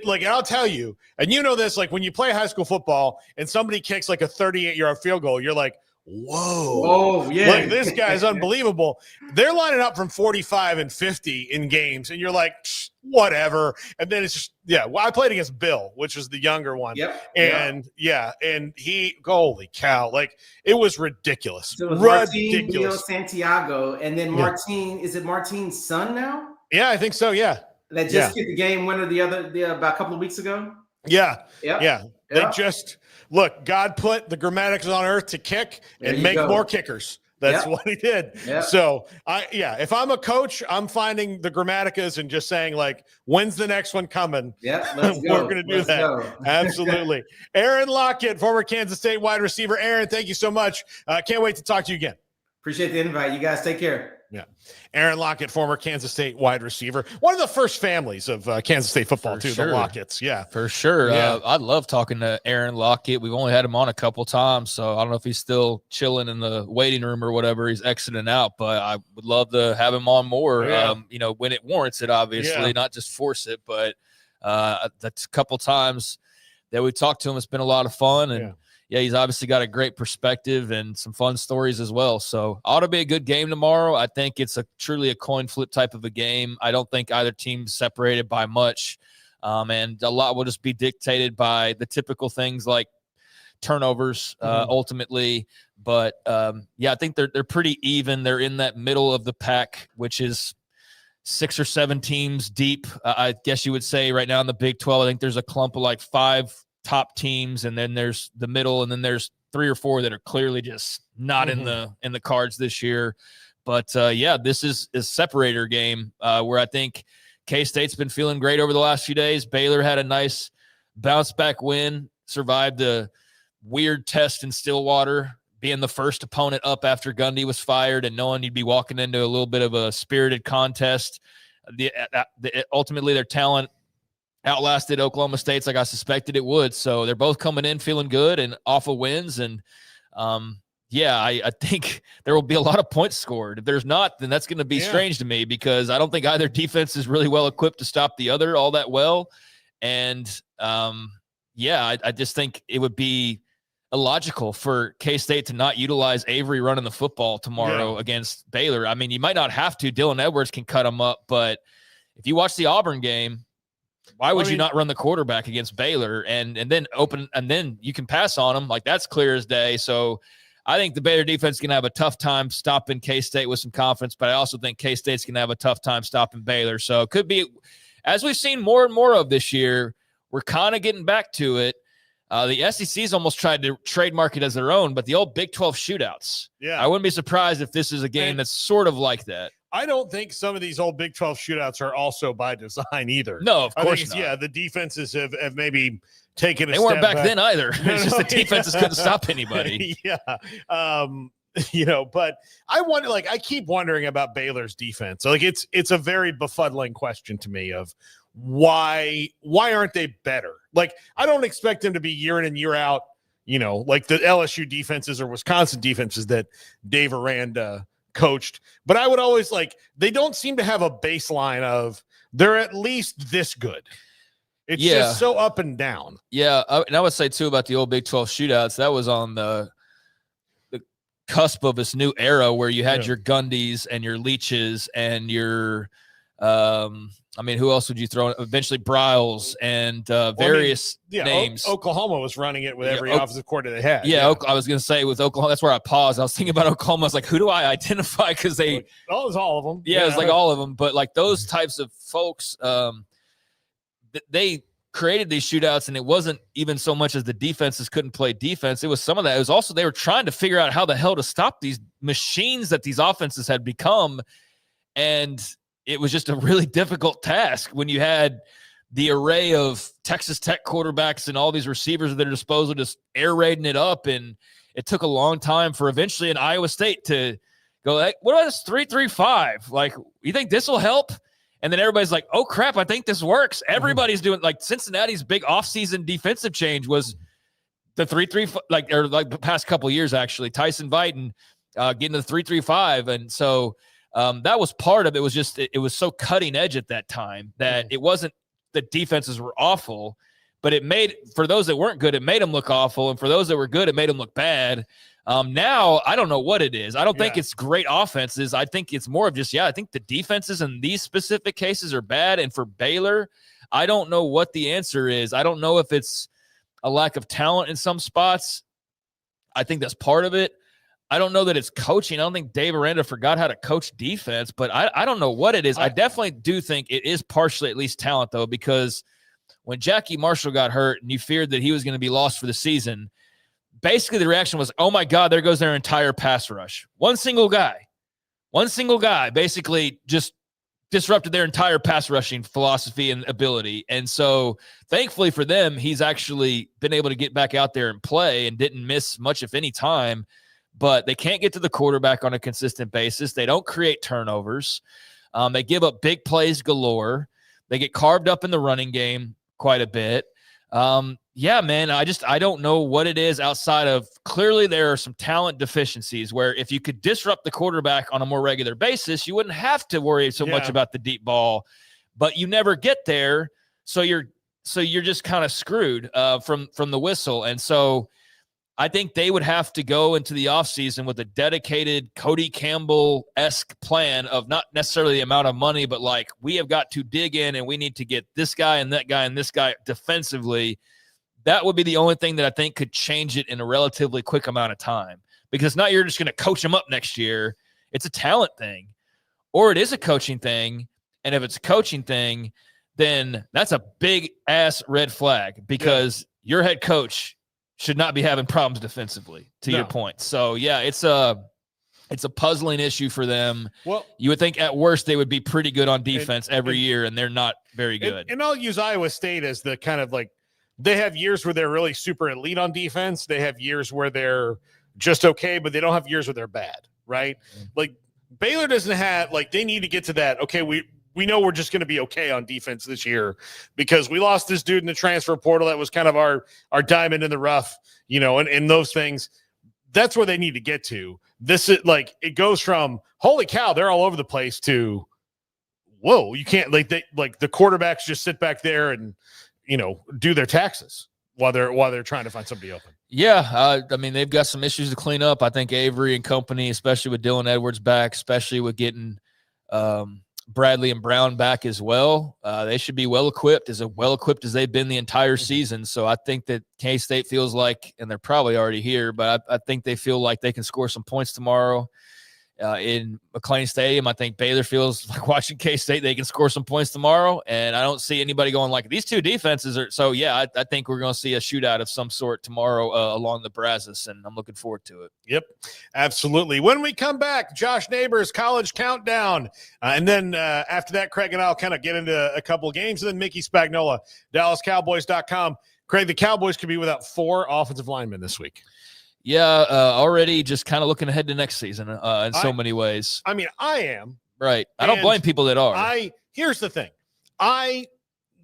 Like I'll tell you, and you know this, like when you play high school football and somebody kicks like a 38-yard field goal, you're like, whoa. Oh, yeah. Like this guy's unbelievable. They're lining up from 45 and 50 in games, and you're like, whatever. And then it's just, I played against Bill, which was the younger one. Yep. And and he, holy cow, like it was ridiculous. So it was Martin Santiago, and then Martin, is it Martin's son now? Yeah, I think so. Yeah. That just hit the game winner about a couple of weeks ago. Yeah. They just look, God put the Gramaticas on earth to kick and make more kickers. That's what he did. Yep. So if I'm a coach, I'm finding the Gramaticas and just saying like, when's the next one coming? Yeah, let's go. We're going to do that. Absolutely. Aaron Lockett, former Kansas State wide receiver. Aaron, thank you so much. Can't wait to talk to you again. Appreciate the invite. You guys take care. Yeah. Aaron Lockett, former Kansas State wide receiver. One of the first families of Kansas State football, the Lockett's. Yeah. For sure. Yeah. I love talking to Aaron Lockett. We've only had him on a couple times, so I don't know if he's still chilling in the waiting room or whatever. He's exiting out, but I would love to have him on more, when it warrants it, obviously, not just force it. But that's a couple times that we talked to him. It's been a lot of fun. And he's obviously got a great perspective and some fun stories as well. So ought to be a good game tomorrow. I think it's truly a coin flip type of a game. I don't think either team's separated by much. And a lot will just be dictated by the typical things like turnovers ultimately. But I think they're pretty even. They're in that middle of the pack, which is 6 or 7 teams deep. I guess you would say right now in the Big 12, I think there's a clump of like 5 top teams, and then there's the middle, and then there's 3 or 4 that are clearly just not in the cards this year. But this is a separator game where I think K-State's been feeling great over the last few days. Baylor had a nice bounce back win, survived the weird test in Stillwater, being the first opponent up after Gundy was fired and knowing you'd be walking into a little bit of a spirited contest. Ultimately their talent outlasted Oklahoma State's like I suspected it would. So they're both coming in feeling good and off of wins. And I think there will be a lot of points scored. If there's not, then that's going to be strange to me, because I don't think either defense is really well equipped to stop the other all that well. And I just think it would be illogical for K-State to not utilize Avery running the football tomorrow against Baylor. I mean, you might not have to. Dylan Edwards can cut them up, but if you watch the Auburn game, why would you not run the quarterback against Baylor and then open, and then you can pass on them? Like, that's clear as day. So I think the Baylor defense is going to have a tough time stopping K-State with some confidence, but I also think K-State's going to have a tough time stopping Baylor. So it could be, as we've seen more and more of this year, we're kind of getting back to it. The SEC's almost tried to trademark it as their own, but the old Big 12 shootouts. Yeah. I wouldn't be surprised if this is a game that's sort of like that. I don't think some of these old Big 12 shootouts are also by design either. No, of course not. Yeah, the defenses have maybe taken a step back. They weren't back then either. It's just the defenses couldn't stop anybody. But I keep wondering about Baylor's defense. Like, it's a very befuddling question to me of why aren't they better? Like, I don't expect them to be year in and year out, like the LSU defenses or Wisconsin defenses that Dave Aranda coached. But I would always they don't seem to have a baseline of they're at least this good. It's just so up and down. Yeah. And I would say too about the old Big 12 shootouts, that was on the cusp of this new era where you had your Gundys and your Leaches and your who else would you throw in? Eventually Bryles and various names. Oklahoma was running it with every offensive coordinator they had. Yeah. I was going to say with Oklahoma, that's where I paused. I was thinking about Oklahoma. I was like, who do I identify? Because it was all of them. Yeah, it was like all of them. But like those types of folks, they created these shootouts, and it wasn't even so much as the defenses couldn't play defense. It was some of that. It was also they were trying to figure out how the hell to stop these machines that these offenses had become, and it was just a really difficult task when you had the array of Texas Tech quarterbacks and all these receivers at their disposal just air raiding it up, and it took a long time for eventually an Iowa State to go, hey, what about this 3-3-5? Like, you think this will help? And then everybody's like, oh, crap, I think this works. Everybody's doing – like Cincinnati's big offseason defensive change was the 3-3 – like the past couple of years, actually. Tyson Viten getting the 3-3-5. And so that was part of it. Was just it was so cutting edge at that time that it wasn't the defenses were awful, but it made – for those that weren't good, it made them look awful. And for those that were good, it made them look bad. Now, I don't know what it is. I don't think it's great offenses. I think it's more of just, I think the defenses in these specific cases are bad. And for Baylor, I don't know what the answer is. I don't know if it's a lack of talent in some spots. I think that's part of it. I don't know that it's coaching. I don't think Dave Aranda forgot how to coach defense, but I don't know what it is. I definitely do think it is partially at least talent, though, because when Jackie Marshall got hurt and you feared that he was going to be lost for the season, basically the reaction was, oh my God, there goes their entire pass rush. One single guy basically just disrupted their entire pass rushing philosophy and ability. And so thankfully for them, he's actually been able to get back out there and play and didn't miss much, if any, time. But they can't get to the quarterback on a consistent basis. They don't create turnovers. They give up big plays galore. They get carved up in the running game quite a bit. Man, I don't know what it is outside of clearly there are some talent deficiencies where if you could disrupt the quarterback on a more regular basis, you wouldn't have to worry so much about the deep ball, but you never get there. So you're just kind of screwed from the whistle. And so I think they would have to go into the offseason with a dedicated Cody Campbell-esque plan of not necessarily the amount of money, but like we have got to dig in and we need to get this guy and that guy and this guy defensively. That would be the only thing that I think could change it in a relatively quick amount of time, because now you're just going to coach them up next year. It's a talent thing, or it is a coaching thing. And if it's a coaching thing, then that's a big ass red flag, because your head coach should not be having problems defensively, to your point. So it's a puzzling issue for them. Well, you would think at worst they would be pretty good on defense every year, and they're not very good. And I'll use Iowa State as the kind of like, they have years where they're really super elite on defense. They have years where they're just okay, but they don't have years where they're bad, right? Mm-hmm. Like Baylor doesn't have, like, they need to get to that. Okay, we know we're just going to be okay on defense this year because we lost this dude in the transfer portal that was kind of our diamond in the rough, and those things. That's where they need to get to. This is like, it goes from holy cow, they're all over the place to whoa, you can't, like the quarterbacks just sit back there and do their taxes while they're trying to find somebody open. Yeah, I mean, they've got some issues to clean up. I think Avery and company, especially with Dylan Edwards back, especially with getting Bradley and Brown back as well, they should be well-equipped as they've been the entire season. So I think that K-State feels like, and they're probably already here, but I think they feel like they can score some points tomorrow in McLean Stadium. I think Baylor feels like watching K-State, they can score some points tomorrow, and I don't see anybody going like these two defenses are. So, I think we're going to see a shootout of some sort tomorrow along the Brazos, and I'm looking forward to it. Yep, absolutely. When we come back, Josh Neighbors College Countdown, and then after that, Craig and I'll kind of get into a couple of games, and then Mickey Spagnola, DallasCowboys.com. Craig, the Cowboys could be without 4 offensive linemen this week. Yeah, already just kind of looking ahead to next season in so many ways. I mean, I am. Right. I don't blame people that are. Here's the thing. I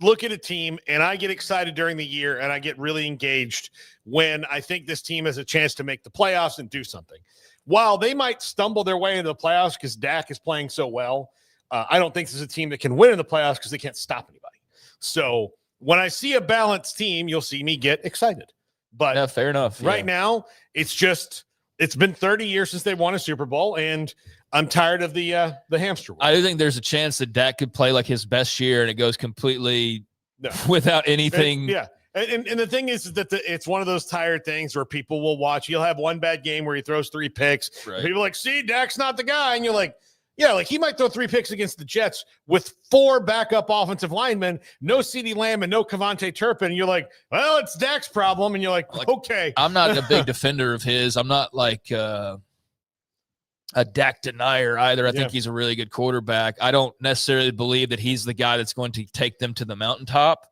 look at a team and I get excited during the year and I get really engaged when I think this team has a chance to make the playoffs and do something. While they might stumble their way into the playoffs because Dak is playing so well, I don't think this is a team that can win in the playoffs because they can't stop anybody. So when I see a balanced team, you'll see me get excited. But fair enough. Right now, it's been 30 years since they won a Super Bowl, and I'm tired of the hamster wheel. I do think there's a chance that Dak could play like his best year, and it goes completely without anything. And the thing is that it's one of those tired things where people will watch. You'll have one bad game where he throws 3 picks. Right. People are like, see, Dak's not the guy. And you're like, Yeah, like he might throw 3 picks against the Jets with 4 backup offensive linemen, no CeeDee Lamb and no Kevontae Turpin. And you're like, well, it's Dak's problem. And you're like, okay. I'm not a big defender of his. I'm not like a Dak denier either. I think he's a really good quarterback. I don't necessarily believe that he's the guy that's going to take them to the mountaintop,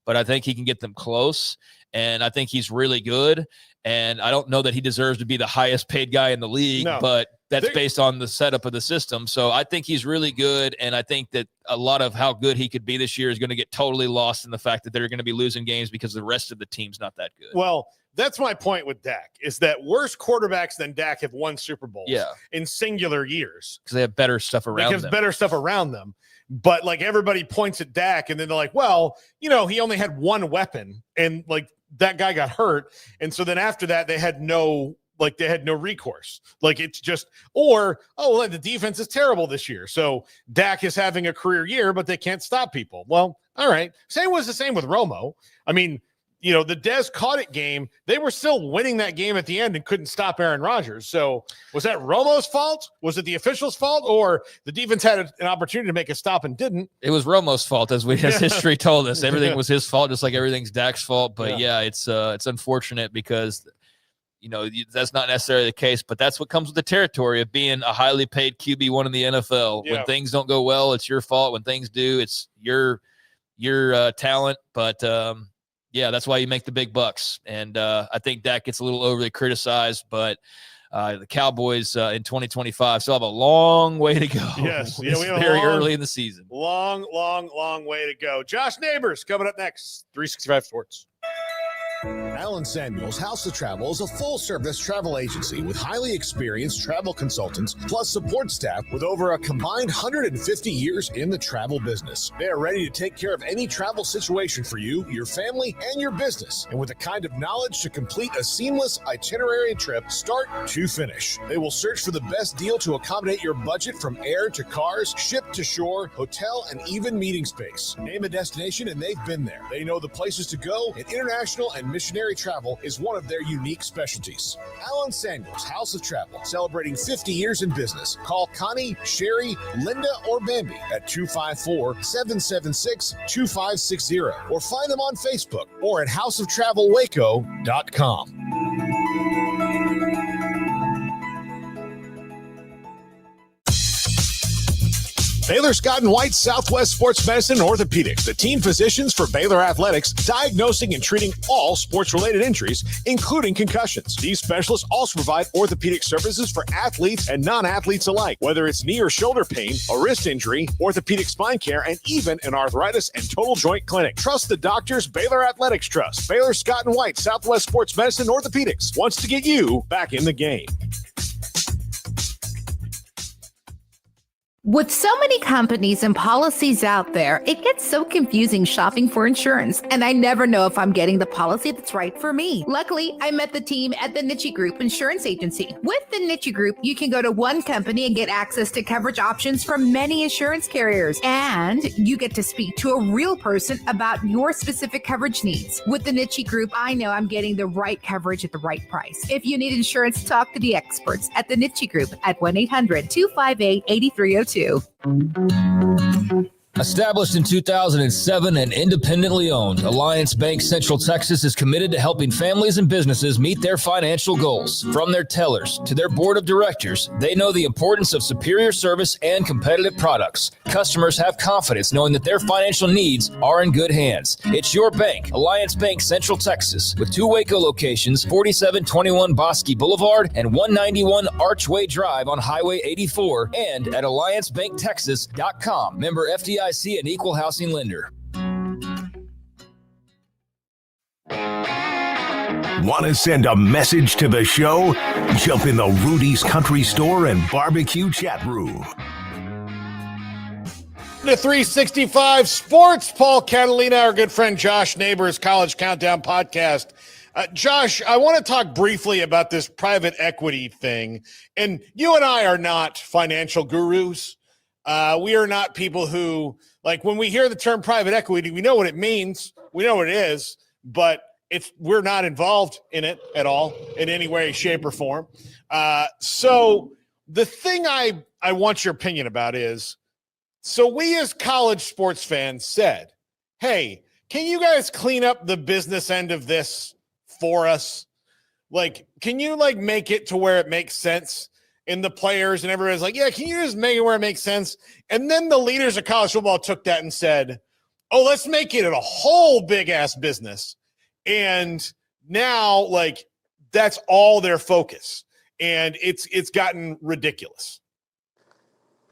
but I think he can get them close. And I think he's really good. And I don't know that he deserves to be the highest paid guy in the league, but that's based on the setup of the system. So I think he's really good. And I think that a lot of how good he could be this year is going to get totally lost in the fact that they're going to be losing games because the rest of the team's not that good. Well, that's my point with Dak, is that worse quarterbacks than Dak have won Super Bowls in singular years. Because they have better stuff around them. Better stuff around them. But like everybody points at Dak and then they're like, well, you know, he only had one weapon and like that guy got hurt. And so then after that, they had no recourse. Like it's just, the defense is terrible this year. So Dak is having a career year, but they can't stop people. Well, all right. Same was the same with Romo. I mean, you know, the Dez caught it game, they were still winning that game at the end and couldn't stop Aaron Rodgers. So was that Romo's fault? Was it the official's fault? Or the defense had an opportunity to make a stop and didn't? It was Romo's fault, as history told us. Everything was his fault, just like everything's Dak's fault. But it's unfortunate because, you know, that's not necessarily the case, but that's what comes with the territory of being a highly paid QB1 in the NFL. Yeah. When things don't go well, it's your fault. When things do, it's your talent. But, that's why you make the big bucks. And I think Dak gets a little overly criticized, but the Cowboys in 2025 still have a long way to go. Yes. It's very early in the season. Long way to go. Josh Neighbors coming up next. 365 Sports. Allen Samuels House of Travel is a full-service travel agency with highly experienced travel consultants plus support staff with over a combined 150 years in the travel business. They are ready to take care of any travel situation for you, your family, and your business, and with the kind of knowledge to complete a seamless itinerary trip start to finish. They will search for the best deal to accommodate your budget from air to cars, ship to shore, hotel, and even meeting space. Name a destination and they've been there. They know the places to go, and international and missionary travel is one of their unique specialties. Allen Samuels House of Travel, celebrating 50 years in business. Call Connie, Sherry, Linda, or Bambi at 254-776-2560 or find them on Facebook or at houseoftravelwaco.com. Baylor Scott & White Southwest Sports Medicine and Orthopedics, the team physicians for Baylor Athletics, diagnosing and treating all sports-related injuries, including concussions. These specialists also provide orthopedic services for athletes and non-athletes alike, whether it's knee or shoulder pain, a wrist injury, orthopedic spine care, and even an arthritis and total joint clinic. Trust the doctors Baylor Athletics trust. Baylor Scott & White Southwest Sports Medicine and Orthopedics wants to get you back in the game. With so many companies and policies out there, it gets so confusing shopping for insurance, and I never know if I'm getting the policy that's right for me. Luckily, I met the team at the Niche Group Insurance Agency. With the Niche Group, you can go to one company and get access to coverage options from many insurance carriers, and you get to speak to a real person about your specific coverage needs. With the Niche Group, I know I'm getting the right coverage at the right price. If you need insurance, talk to the experts at the Niche Group at 1-800-258-8302. Established in 2007 and independently owned, Alliance Bank Central Texas is committed to helping families and businesses meet their financial goals. From their tellers to their board of directors, they know the importance of superior service and competitive products. Customers have confidence knowing that their financial needs are in good hands. It's your bank, Alliance Bank Central Texas, with 2 Waco locations, 4721 Bosque Boulevard and 191 Archway Drive on Highway 84, and at alliancebanktexas.com. Member FDIC. An equal housing lender. Want to send a message to the show? Jump in the Rudy's Country Store and Barbecue chat room. The 365 Sports, Paul Catalina, our good friend Josh Neighbors, College Countdown podcast. Josh, I want to talk briefly about this private equity thing. And you and I are not financial gurus. We are not people who, like, when we hear the term private equity, we know what it means. We know what it is, but we're not involved in it at all in any way, shape, or form. So the thing I I want your opinion about is, so we as college sports fans said, hey, can you guys clean up the business end of this for us? Like, can you like make it to where it makes sense? And the players and everybody's like, yeah, can you just make it where it makes sense? And then the leaders of college football took that and said, oh, let's make it a whole big ass business. And now like that's all their focus. And it's gotten ridiculous.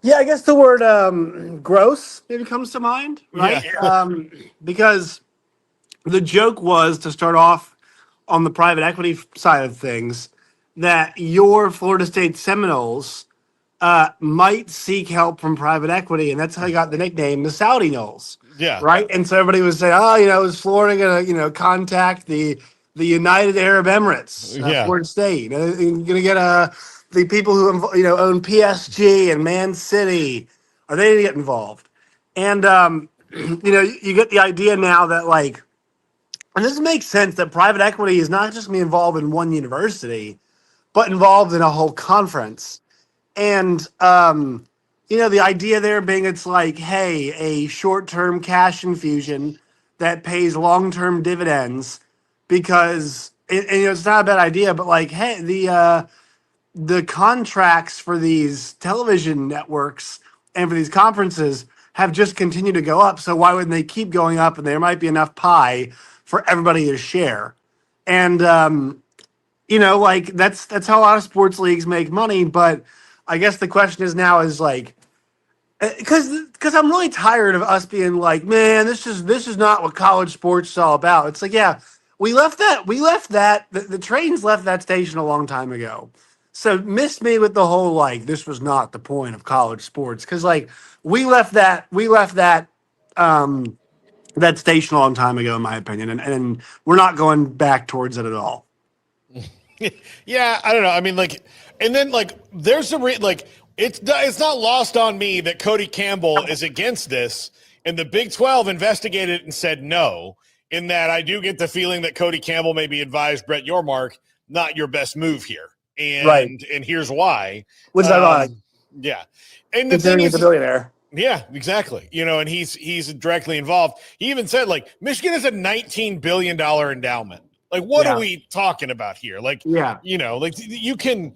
Yeah, I guess the word gross maybe comes to mind, right? Yeah. Because the joke was to start off on the private equity side of things that your Florida State Seminoles might seek help from private equity, and that's how you got the nickname the Saudi Knolls. Yeah. Right. And so everybody was saying, oh, is Florida going to, contact the United Arab Emirates, Florida State? Going to get the people who own PSG and Man City? Are they going to get involved? And you get the idea now that like, and this makes sense that private equity is not just going to be involved in one university, but involved in a whole conference. And, the idea there being it's like, hey, a short-term cash infusion that pays long-term dividends because, it's not a bad idea, but like, hey, the contracts for these television networks and for these conferences have just continued to go up. So why wouldn't they keep going up? And there might be enough pie for everybody to share. And, like that's how a lot of sports leagues make money. But I guess the question is now is like, because I'm really tired of us being like, man, this is not what college sports is all about. It's like, yeah, we left that the trains left that station a long time ago. So miss me with the whole like this was not the point of college sports, because like we left that that station a long time ago, in my opinion, and we're not going back towards it at all. Yeah, I don't know. I mean, like, and then like there's it's not lost on me that Cody Campbell is against this, and the Big 12 investigated and said no. In that, I do get the feeling that Cody Campbell maybe advised Brett Yormark, not your best move here, and here's why. Which is ironic. Yeah, and the thing Considering is, he's a billionaire. yeah, exactly. And he's directly involved. He even said like Michigan is a $19 billion endowment. Like, what are we talking about here? Like, like you can.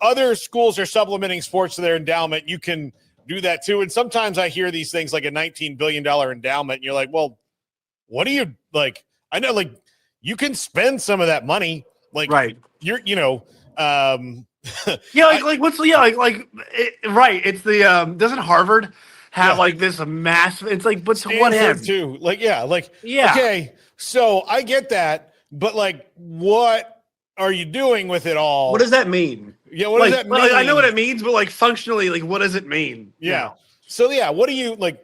Other schools are supplementing sports to their endowment. You can do that too. And sometimes I hear these things like a $19 billion endowment. And you're like, well, what do you like? I know, like, you can spend some of that money. Like, you're, right. It's the, doesn't Harvard have like this massive, it's like, but to what end? Too. Okay. So I get that, but like, what are you doing with it all? What does that mean? Yeah, what does that mean? I know what it means, but like functionally, like what does it mean? Yeah. So what do you like?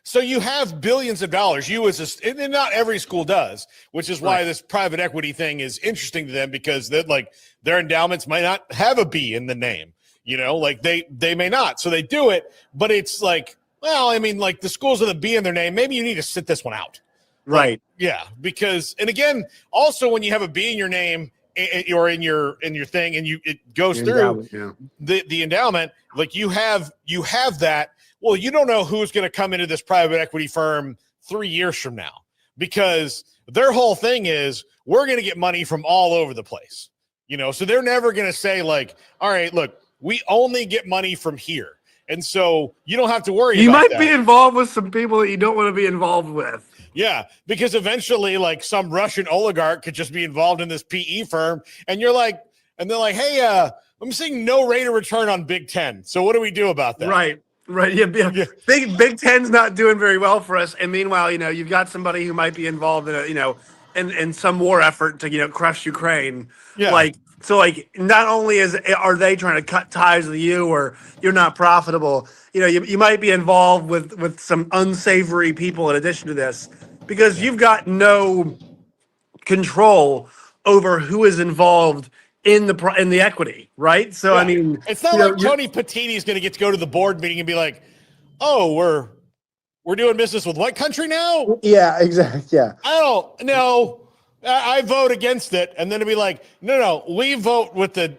So you have billions of dollars. You as and not every school does, which is why this private equity thing is interesting to them, because their endowments might not have a B in the name. Like they may not, so they do it. But it's like, well, I mean, like the schools with a B in their name, maybe you need to sit this one out. Right. Yeah, because, and again, also when you have a B in your name or in your thing, and it goes through the endowment, like you have that. Well, you don't know who's going to come into this private equity firm 3 years from now, because their whole thing is we're going to get money from all over the place. So they're never going to say like, all right, look, we only get money from here. And so you don't have to worry you about might that. be involved with some people that you don't want to be involved with. Yeah, because eventually, like, some Russian oligarch could just be involved in this PE firm, and they're like, hey, I'm seeing no rate of return on Big Ten. So what do we do about that? Right. Yeah. Big Ten's not doing very well for us, and meanwhile, you've got somebody who might be involved in in some war effort to crush Ukraine. Yeah. So not only are they trying to cut ties with you, or you're not profitable, you might be involved with some unsavory people in addition to this, because you've got no control over who is involved in the equity, right? So I mean, it's not like Tony Petitti is going to get to go to the board meeting and be like, "Oh, we're doing business with what country now?" Yeah, exactly. Yeah, I don't know. I vote against it, and then it'd be like, no, we vote with the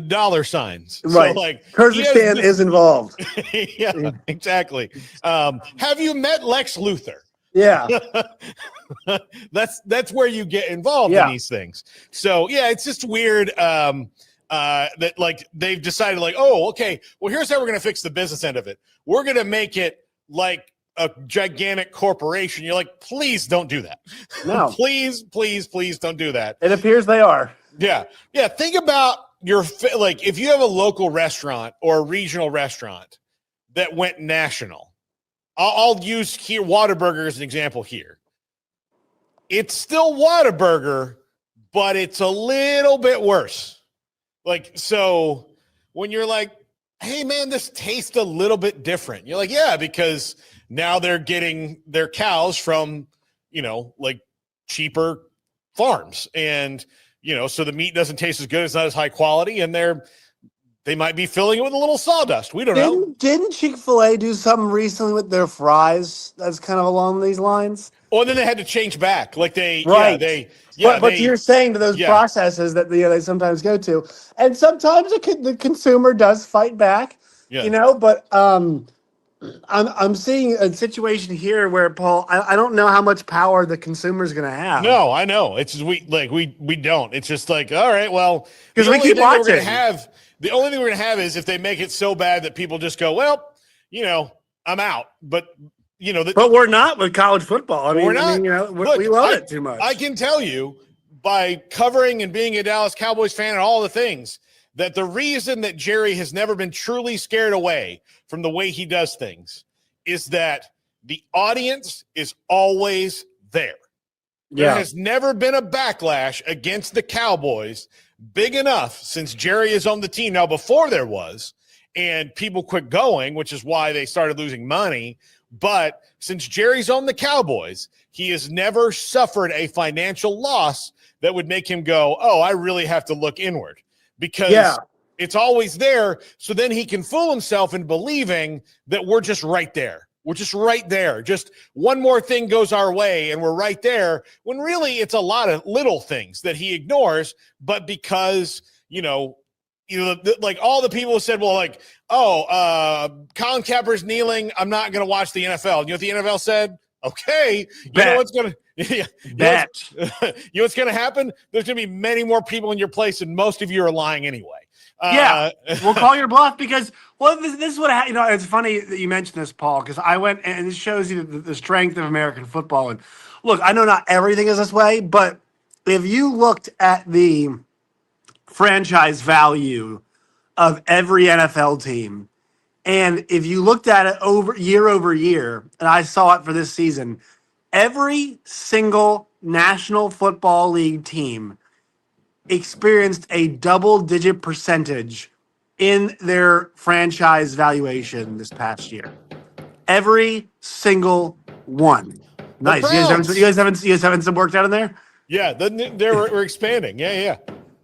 dollar signs. Right. So like, Kyrgyzstan is involved. Yeah, exactly. Have you met Lex Luthor? Yeah. That's where you get involved in these things. So yeah, it's just weird that like they've decided like, oh, okay, well, here's how we're going to fix the business end of it. We're going to make it like a gigantic corporation. You're like, please don't do that. No. please don't do that. It appears they are. Yeah. Think about like if you have a local restaurant or a regional restaurant that went national. I'll use here Whataburger as an example here. It's still Whataburger, but it's a little bit worse. Like, so when you're like, hey man, this tastes a little bit different. You're like, yeah, because now they're getting their cows from, like cheaper farms. And, so the meat doesn't taste as good. It's not as high quality. And they might be filling it with a little sawdust. We don't know. Didn't Chick-fil-A do something recently with their fries that's kind of along these lines? Oh, and then they had to change back. Like but you're saying to those processes that they sometimes go to, and sometimes the consumer does fight back. Yeah. But I'm seeing a situation here where Paul, I don't know how much power the consumer's going to have. No, I know. It's just, we don't. It's just like, all right, well, because we keep watching. The only thing we're going to have is if they make it so bad that people just go, well, I'm out. But but we're not with college football. I mean, we're not. Look, we love it too much. I can tell you by covering and being a Dallas Cowboys fan and all the things that the reason that Jerry has never been truly scared away from the way he does things is that the audience is always there. There has never been a backlash against the Cowboys big enough since Jerry is on the team. Now, before there was, and people quit going, which is why they started losing money. But since Jerry's on the Cowboys, he has never suffered a financial loss that would make him go, oh, I really have to look inward, because it's always there. So then he can fool himself in believing that we're just right there. We're just right there. Just one more thing goes our way and we're right there, when really it's a lot of little things that he ignores. But because, like all the people who said, well, like, Colin Kaepernick's kneeling, I'm not going to watch the NFL. You know what the NFL said? Okay. You know what's going to you know what's going to happen? There's going to be many more people in your place, and most of you are lying anyway. We'll call your bluff because, this is what it's funny that you mentioned this, Paul, because I went, and this shows you the strength of American football. And look, I know not everything is this way, but if you looked at the franchise value of every NFL team, and if you looked at it over year, and I saw it for this season, every single National Football League team experienced a double-digit percentage in their franchise valuation this past year. Every single one. Nice. You guys having some work down in there? Yeah, we're expanding. Yeah.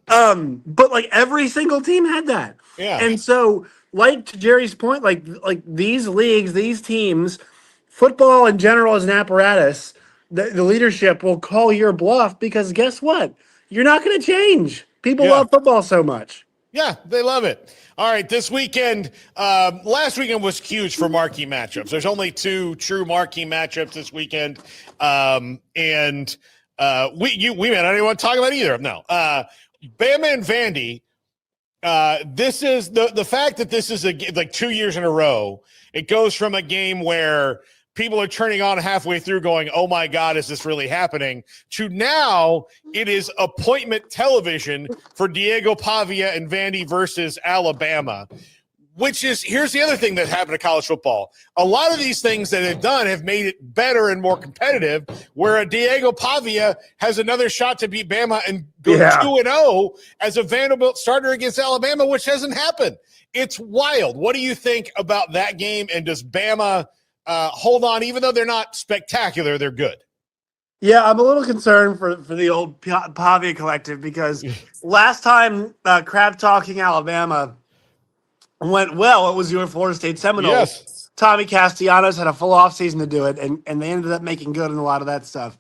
But like every single team had that. Yeah. And so, like to Jerry's point, like these leagues, these teams, football in general as an apparatus, the leadership will call your bluff because guess what? You're not going to change. People love football so much. Yeah, they love it. All right, this weekend, last weekend was huge for marquee matchups. There's only 2 true marquee matchups this weekend. We man, I don't even want to talk about either of them. No. Bama and Vandy, this is the fact that this is like 2 years in a row. It goes from a game where people are turning on halfway through going, oh my God, is this really happening? To now it is appointment television for Diego Pavia and Vandy versus Alabama, which is, here's the other thing that happened to college football. A lot of these things that they've done have made it better and more competitive, where a Diego Pavia has another shot to beat Bama and go 2-0 as a Vanderbilt starter against Alabama, which hasn't happened. It's wild. What do you think about that game? And does Bama hold on, even though they're not spectacular, they're good? Yeah, I'm a little concerned for the old Pavia collective because last time crap talking Alabama went well, it was your Florida State Seminoles. Yes. Tommy Castellanos had a full offseason to do it, and they ended up making good on a lot of that stuff.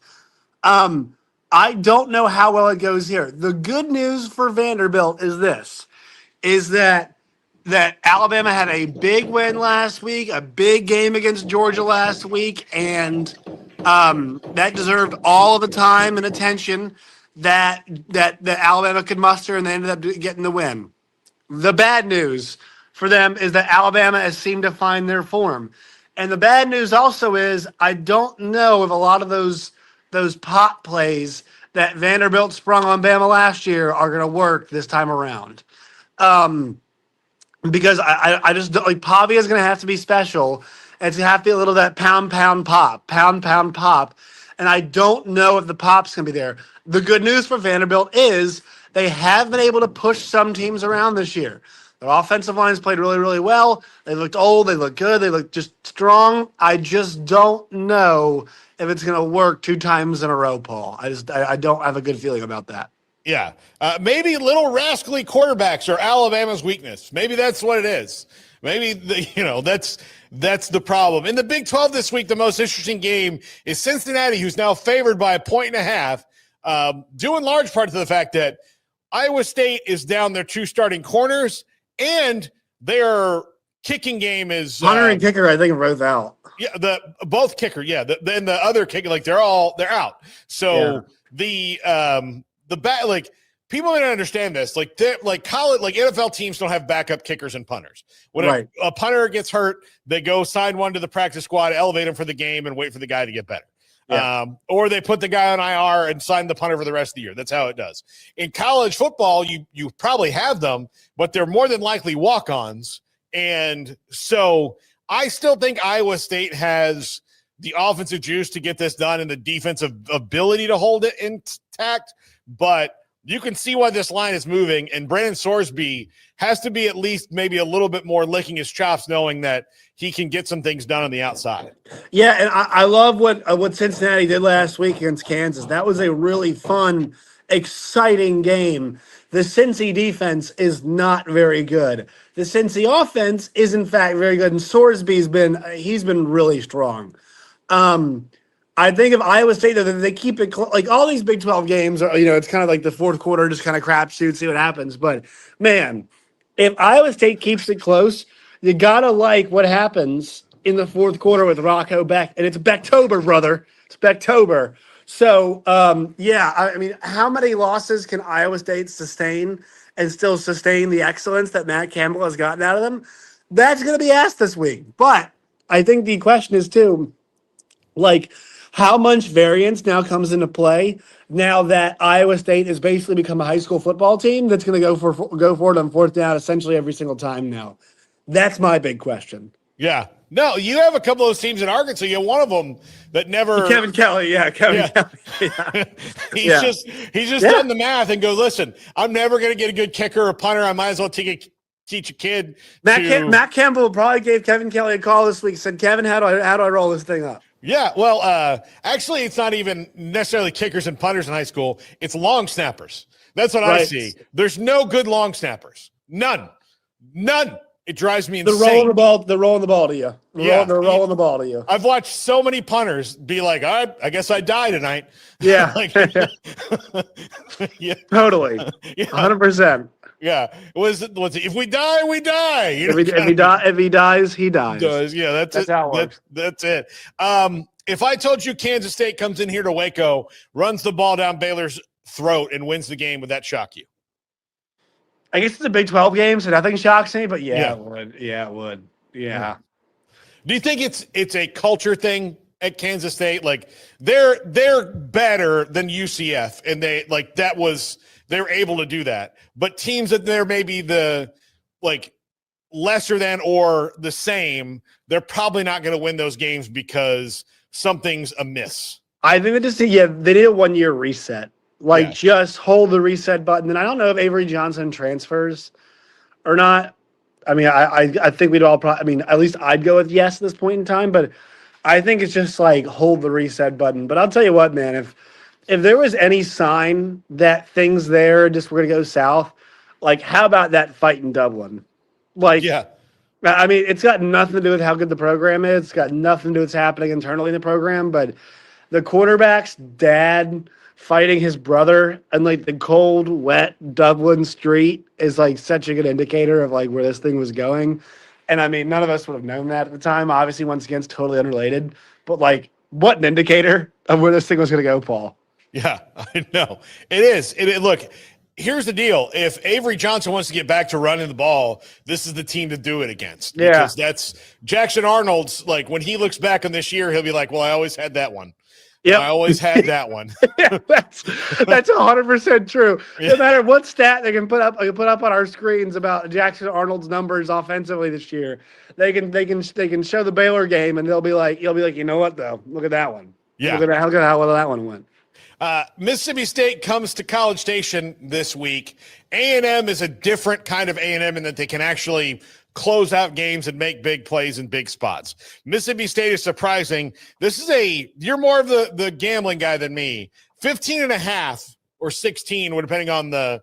I don't know how well it goes here. The good news for Vanderbilt is this, is that Alabama had a big win last week, a big game against Georgia last week, and that deserved all the time and attention that Alabama could muster, and they ended up getting the win. The bad news for them is that Alabama has seemed to find their form. And the bad news also is I don't know if a lot of those pop plays that Vanderbilt sprung on Bama last year are going to work this time around. Because I just don't, like, Pavia is going to have to be special. And it's going to have to be a little of that pound, pop. And I don't know if the pop's going to be there. The good news for Vanderbilt is they have been able to push some teams around this year. Their offensive lines played really, really well. They looked old. They looked good. They looked just strong. I just don't know if it's going to work 2 times in a row, Paul. I don't have a good feeling about that. Yeah. Maybe little rascally quarterbacks are Alabama's weakness. Maybe that's what it is. Maybe, that's the problem. In the Big 12 this week, the most interesting game is Cincinnati, who's now favored by 1.5, due in large part to the fact that Iowa State is down their 2 starting corners, and their kicking game is Hunter and kicker, I think, are both out. Yeah, both kicker, yeah. Then the other kicker, like they're out. So the back, like, people don't understand this. Like college, like NFL teams don't have backup kickers and punters. When a punter gets hurt, they go sign one to the practice squad, elevate him for the game, and wait for the guy to get better. Yeah. Or they put the guy on IR and sign the punter for the rest of the year. That's how it does. In college football, you probably have them, but they're more than likely walk-ons. And so I still think Iowa State has the offensive juice to get this done and the defensive ability to hold it intact. But you can see why this line is moving, and Brandon Sorsby has to be at least maybe a little bit more licking his chops, knowing that he can get some things done on the outside. Yeah, and I love what Cincinnati did last week against Kansas. That was a really fun, exciting game. The Cincy defense is very good. The Cincy offense is, in fact, very good, and Sorsby's been really strong. I think if Iowa State, they keep it like all these Big 12 games are, it's kind of like the fourth quarter, just kind of crapshoot, see what happens. But man, if Iowa State keeps it close, you gotta like what happens in the fourth quarter with Rocco Beck, and it's Becktober, brother. It's Becktober. So I mean, how many losses can Iowa State sustain and still sustain the excellence that Matt Campbell has gotten out of them? That's going to be asked this week. But I think the question is too, like, how much variance now comes into play now that Iowa State has basically become a high school football team that's going to go for it on fourth down essentially every single time now? That's my big question. Yeah. No, you have a couple of those teams in Arkansas. You have one of them that never – Kevin Kelly, Kelly. Yeah. He's just done the math and go, listen, I'm never going to get a good kicker or punter. I might as well teach a kid. Matt Campbell probably gave Kevin Kelly a call this week, said, Kevin, how do I roll this thing up? Yeah, well, actually, it's not even necessarily kickers and punters in high school. It's long snappers. That's what I see. There's no good long snappers. None. It drives me insane. They're rolling the ball to you. They're rolling the ball to you. I've watched so many punters be like, all right, I guess I die tonight. Yeah. Yeah. Totally. 100%. Yeah. If we die, we die. If he dies, he dies. Yeah, that's how it works. That's it. If I told you Kansas State comes in here to Waco, runs the ball down Baylor's throat, and wins the game, would that shock you? I guess it's a Big 12 game, so nothing shocks me, but it would. Yeah, it would. Yeah. Do you think it's a culture thing at Kansas State? Like they're better than UCF, and they're able to do that. But teams that they're maybe the lesser than or the same, they're probably not going to win those games because something's amiss. I think they did a 1-year reset. Just hold the reset button. And I don't know if Avery Johnson transfers or not. I mean, I think we'd all probably, at least I'd go with yes at this point in time, but I think it's just hold the reset button. But I'll tell you what, man, if there was any sign that things there just were going to go south, how about that fight in Dublin? It's got nothing to do with how good the program is. It's got nothing to do with what's happening internally in the program, but the quarterback's dad fighting his brother and like the cold, wet Dublin street is like such a good indicator of like where this thing was going. And I mean, none of us would have known that at the time. Obviously, once again, it's totally unrelated. But like, what an indicator of where this thing was going to go, Paul. Yeah, I know. It is. Look, here's the deal. If Avery Johnson wants to get back to running the ball, this is the team to do it against. Yeah. Because that's Jackson Arnold's, like, when he looks back on this year, he'll be like, well, I always had that one. Yep. I always had that one. Yeah, that's 100% true. No matter what stat they can put up on our screens about Jackson Arnold's numbers offensively this year, they can show the Baylor game and you'll be like, you know what though? Look at that one. Yeah. Look at how well that one went. Mississippi State comes to College Station this week. A&M is a different kind of A&M in that they can actually close out games and make big plays in big spots. Mississippi State is surprising. You're more of the gambling guy than me. 15.5 or 16, depending on the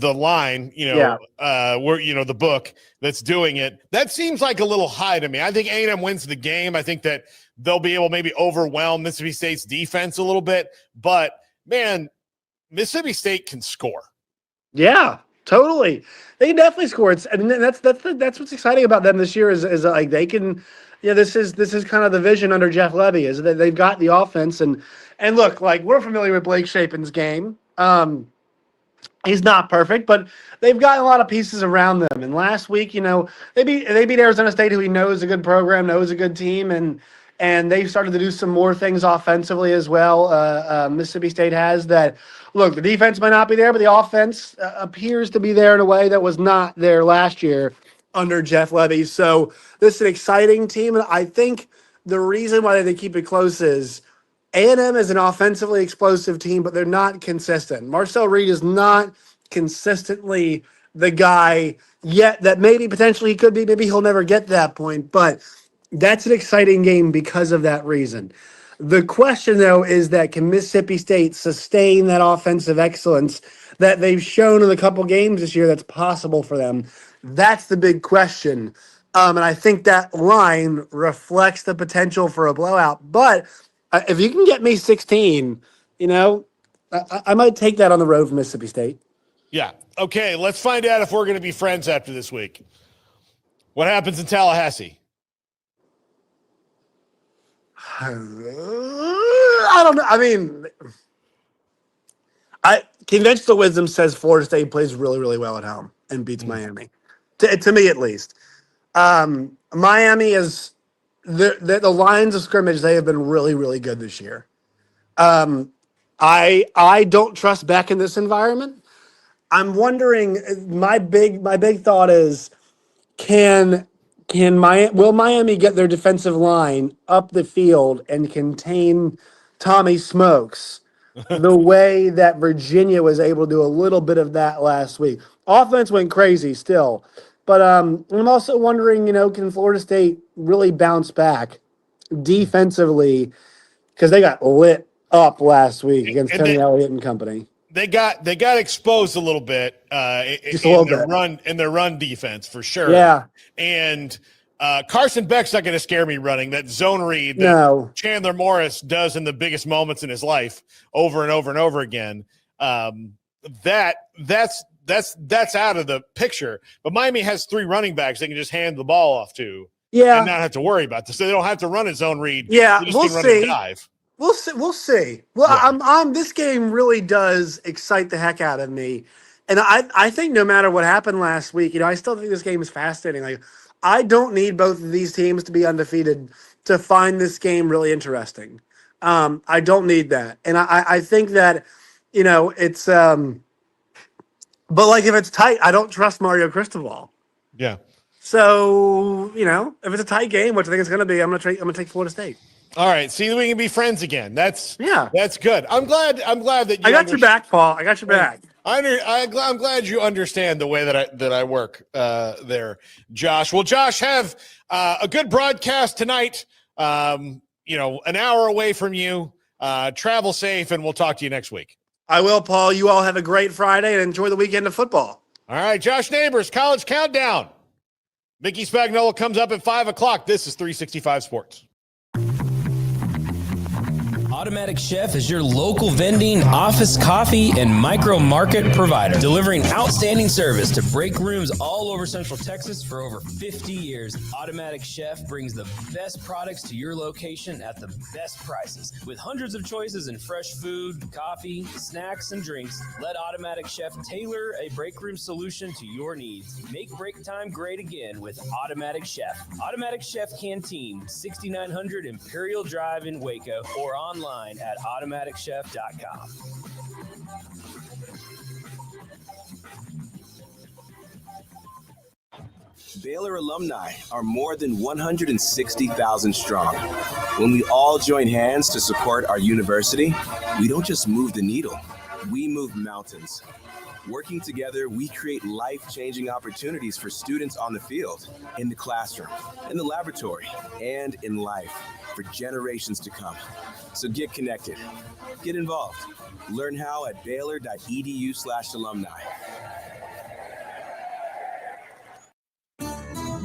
line, where, the book that's doing it. That seems like a little high to me. I think A&M wins the game. I think that they'll be able to maybe overwhelm Mississippi State's defense a little bit, but man, Mississippi State can score. Yeah, totally. They can definitely score. And that's what's exciting about them this year is like they can. Yeah, this is kind of the vision under Jeff Levy is that they've got the offense and look, like we're familiar with Blake Shapen's game. He's not perfect, but they've got a lot of pieces around them. And last week, they beat Arizona State, who we know is a good program, knows a good team, and they've started to do some more things offensively as well. Mississippi State has that. Look, the defense might not be there, but the offense appears to be there in a way that was not there last year under Jeff Levy. So this is an exciting team, and I think the reason why they keep it close is A&M is an offensively explosive team, but they're not consistent. Marcel Reed is not consistently the guy yet that maybe potentially he could be. Maybe he'll never get to that point, but that's an exciting game because of that reason. The question, though, is that can Mississippi State sustain that offensive excellence that they've shown in a couple games this year that's possible for them? That's the big question. And I think that line reflects the potential for a blowout. But if you can get me 16, I might take that on the road for Mississippi State. Yeah. Okay, let's find out if we're going to be friends after this week. What happens in Tallahassee? I don't know. I mean, conventional wisdom says Florida State plays really, really well at home and beats Miami. To me, at least. Miami is the lines of scrimmage. They have been really, really good this year. I don't trust Beck in this environment. I'm wondering. My big thought is, will Miami get their defensive line up the field and contain Tommy Smokes the way that Virginia was able to do a little bit of that last week? Offense went crazy still. But I'm also wondering, can Florida State really bounce back defensively because they got lit up last week against Tony Elliott and company. They got exposed a little bit in their run defense for sure. Yeah. And Carson Beck's not going to scare me running that zone read that Chandler Morris does in the biggest moments in his life over and over and over again. That's out of the picture. But Miami has 3 running backs they can just hand the ball off to. Yeah. And not have to worry about this. So they don't have to run a zone read. Yeah, we'll see. Dive. We'll see. Well, yeah. I'm this game really does excite the heck out of me. And I think no matter what happened last week, I still think this game is fascinating. Like, I don't need both of these teams to be undefeated to find this game really interesting. I don't need that. And I think that, it's but like if it's tight, I don't trust Mario Cristobal. Yeah. So, if it's a tight game, which I think it's going to be, I'm going to take Florida State. All right. See, we can be friends again. That's good. I'm glad that you I got your back, Paul. I got your back. I'm glad you understand the way that I work there, Josh. Well, Josh, have a good broadcast tonight. An hour away from you. Travel safe, and we'll talk to you next week. I will, Paul. You all have a great Friday and enjoy the weekend of football. All right, Josh Neighbors, College Countdown. Mickey Spagnola comes up at 5 o'clock. This is 365 Sports. Automatic Chef is your local vending, office coffee, and micro market provider, delivering outstanding service to break rooms all over Central Texas for over 50 years. Automatic Chef brings the best products to your location at the best prices. With hundreds of choices in fresh food, coffee, snacks, and drinks, let Automatic Chef tailor a break room solution to your needs. Make break time great again with Automatic Chef. Automatic Chef Canteen, 6900 Imperial Drive in Waco, or online at automaticchef.com. Baylor alumni are more than 160,000 strong. When we all join hands to support our university, we don't just move the needle, we move mountains. Working together, we create life-changing opportunities for students on the field, in the classroom, in the laboratory, and in life for generations to come. So get connected, get involved. Learn how at baylor.edu/alumni.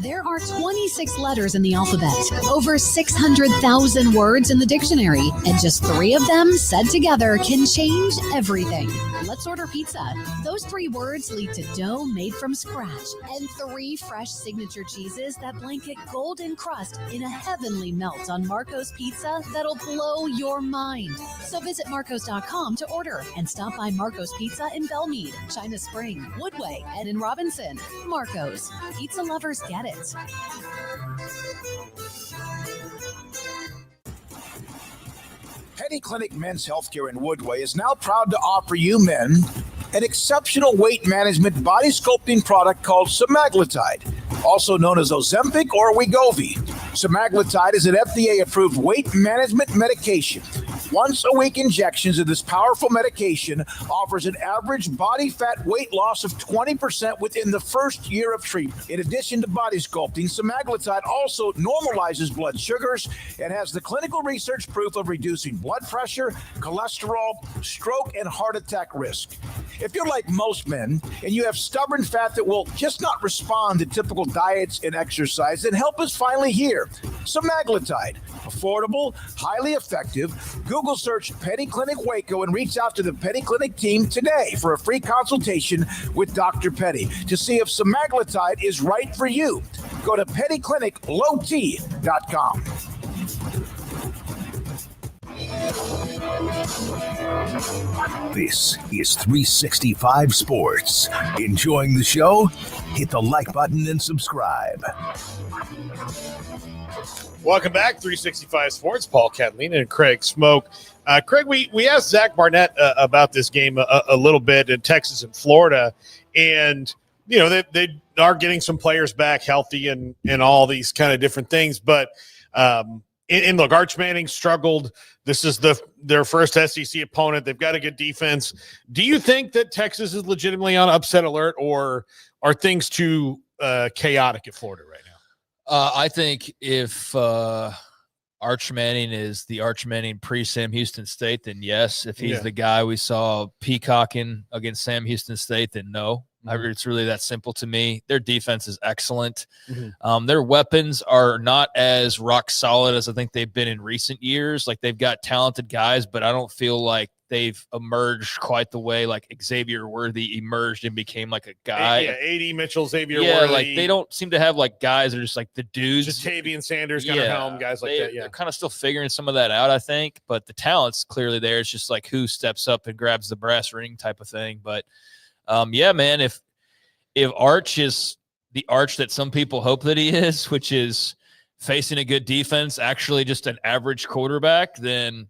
There are 26 letters in the alphabet, over 600,000 words in the dictionary, and just 3 of them said together can change everything. Let's order pizza. Those 3 words lead to dough made from scratch and 3 fresh signature cheeses that blanket golden crust in a heavenly melt on Marco's Pizza that'll blow your mind. So visit marcos.com to order and stop by Marco's Pizza in Belmead, China Spring, Woodway, and in Robinson. Marco's. Pizza lovers get it. Penny Clinic Men's Healthcare in Woodway is now proud to offer you men an exceptional weight management body sculpting product called semaglutide, also known as Ozempic or Wegovy. Semaglutide is an FDA-approved weight management medication. Once-a-week injections of this powerful medication offers an average body fat weight loss of 20% within the first year of treatment. In addition to body sculpting, semaglutide also normalizes blood sugars and has the clinical research proof of reducing blood pressure, cholesterol, stroke, and heart attack risk. If you're like most men and you have stubborn fat that will just not respond to typical diets and exercise, then help is finally here. Semaglutide, affordable, highly effective. Google search Penny Clinic Waco and reach out to the Penny Clinic team today for a free consultation with Dr. Penny to see if semaglutide is right for you. Go to pennycliniclowt.com. This is 365 Sports. Enjoying the show? Hit the like button and subscribe. Welcome back, 365 Sports. Paul, Catalina, and Craig Smoak. Craig, we asked Zach Barnett about this game a little bit in Texas and Florida, and you know they are getting some players back healthy and all these kind of different things. But and look, Arch Manning struggled. This is their first SEC opponent. They've got a good defense. Do you think that Texas is legitimately on upset alert, or are things too chaotic at Florida right now? I think if Arch Manning is the Arch Manning pre-Sam Houston State, then yes. If he's the guy we saw peacocking against Sam Houston State, then no. It's really that simple to me. Their defense is excellent. Their weapons are not as rock solid as I think they've been in recent years. Like, they've got talented guys, but I don't feel like they've emerged quite the way like Xavier Worthy emerged and became like a guy. Yeah, A.D. Mitchell, Xavier yeah, Worthy. like they don't seem to have like guys that are just like the dudes. Just Tavian Sanders, Gunnar Helm, guys like that. Yeah, they're kind of still figuring some of that out, I think. But the talent's clearly there. It's just like who steps up and grabs the brass ring type of thing. But yeah, man, if Arch is the Arch that some people hope that he is, which is facing a good defense, actually just an average quarterback, then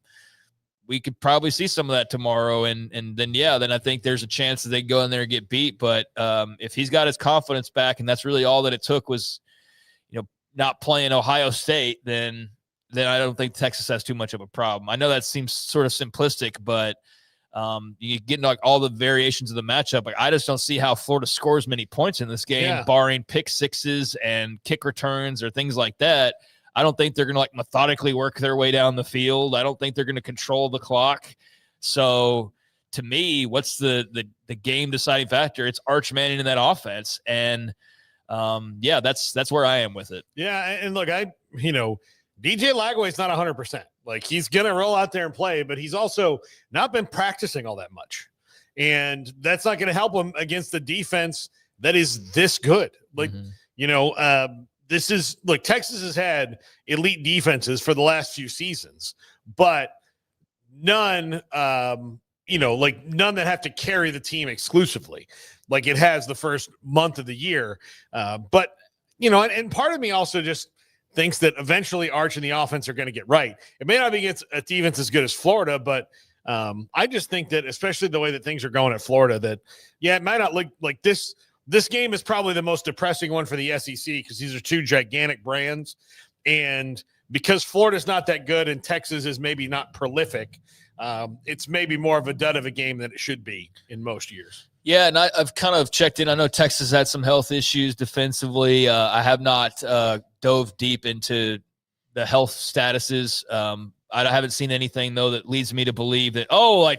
we could probably see some of that tomorrow. And then I think there's a chance that they go in there and get beat. But if he's got his confidence back, and that's really all that it took was, not playing Ohio State, then I don't think Texas has too much of a problem. I know that seems sort of simplistic, but you get like all the variations of the matchup. Like, I just don't see how Florida scores many points in this game, barring pick sixes and kick returns or things like that. I don't think they're going to like methodically work their way down the field. I don't think they're going to control the clock. So to me, what's the game deciding factor? It's Arch Manning in that offense. And that's where I am with it. Yeah. And look, DJ Lagway's not 100%. Like, he's going to roll out there and play, but he's also not been practicing all that much. And that's not going to help him against the defense that is this good. Like, Texas has had elite defenses for the last few seasons, but none, none that have to carry the team exclusively like it has the first month of the year. But and part of me also just thinks that eventually Arch and the offense are going to get right. It may not be against a defense as good as Florida, but I just think that, especially the way that things are going at Florida, that, it might not look like this. This game is probably the most depressing one for the SEC because these are two gigantic brands. And because Florida's not that good and Texas is maybe not prolific, it's maybe more of a dud of a game than it should be in most years. Yeah, and I've kind of checked in. I know Texas had some health issues defensively. I have not dove deep into the health statuses. I haven't seen anything, though, that leads me to believe that,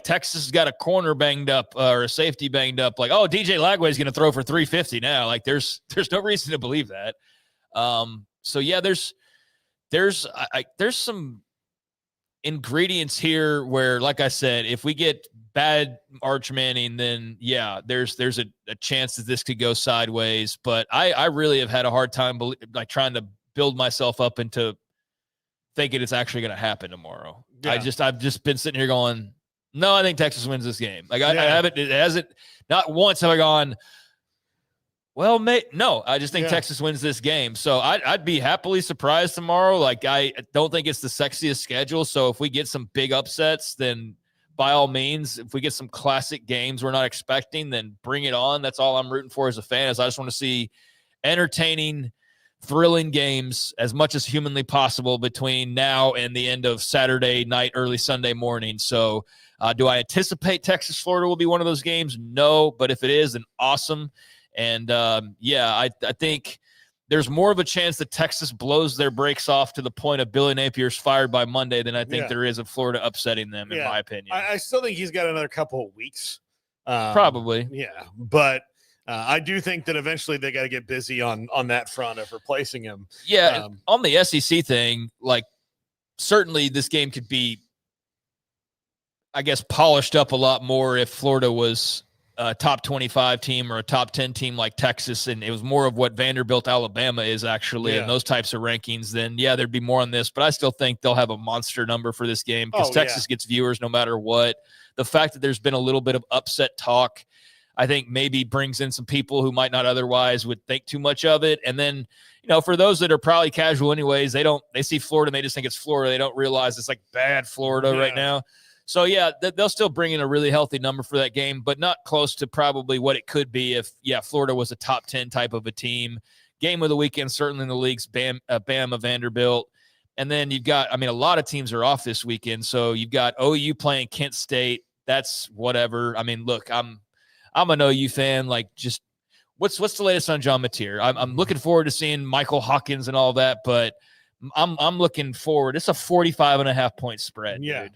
Texas has got a corner banged up or a safety banged up. Like, DJ Lagway is going to throw for 350 now. Like, there's no reason to believe that. There's some ingredients here where, like I said, if we get bad Arch Manning, then there's a chance that this could go sideways. But I really have had a hard time trying to build myself up into thinking it's actually going to happen tomorrow. Yeah. I've just been sitting here going, no, I think Texas wins this game. Like I haven't, it hasn't, not once have I gone, well, no, I just think Texas wins this game. So I'd be happily surprised tomorrow. Like, I don't think it's the sexiest schedule. So if we get some big upsets, then by all means, if we get some classic games we're not expecting, then bring it on. That's all I'm rooting for as a fan, is I just want to see entertaining, thrilling games as much as humanly possible between now and the end of Saturday night, early Sunday morning. So do I anticipate Texas, Florida will be one of those games? No, but if it is, then awesome. And I think there's more of a chance that Texas blows their brakes off to the point of Billy Napier's fired by Monday than I think there is of Florida upsetting them, in my opinion. I still think he's got another couple of weeks. Probably. Yeah, but I do think that eventually they got to get busy on that front of replacing him. Yeah, on the SEC thing, like, certainly this game could be, I guess, polished up a lot more if Florida was a top 25 team or a top 10 team like Texas, and it was more of what Vanderbilt, Alabama is actually, and those types of rankings, then there'd be more on this. But I still think they'll have a monster number for this game because Texas gets viewers no matter what. The fact that there's been a little bit of upset talk, I think maybe brings in some people who might not otherwise would think too much of it. And then, for those that are probably casual anyways, they see Florida and they just think it's Florida. They don't realize it's like bad Florida right now. So they'll still bring in a really healthy number for that game, but not close to probably what it could be if Florida was a top 10 type of a team. Game of the weekend, certainly in the leagues, Bama, Vanderbilt. And then you've got, a lot of teams are off this weekend. So you've got OU playing Kent State. That's whatever. Look, I'm an OU fan. Like, just what's the latest on John Mateer? I'm looking forward to seeing Michael Hawkins and all that, but I'm looking forward. It's a 45.5 point spread, dude.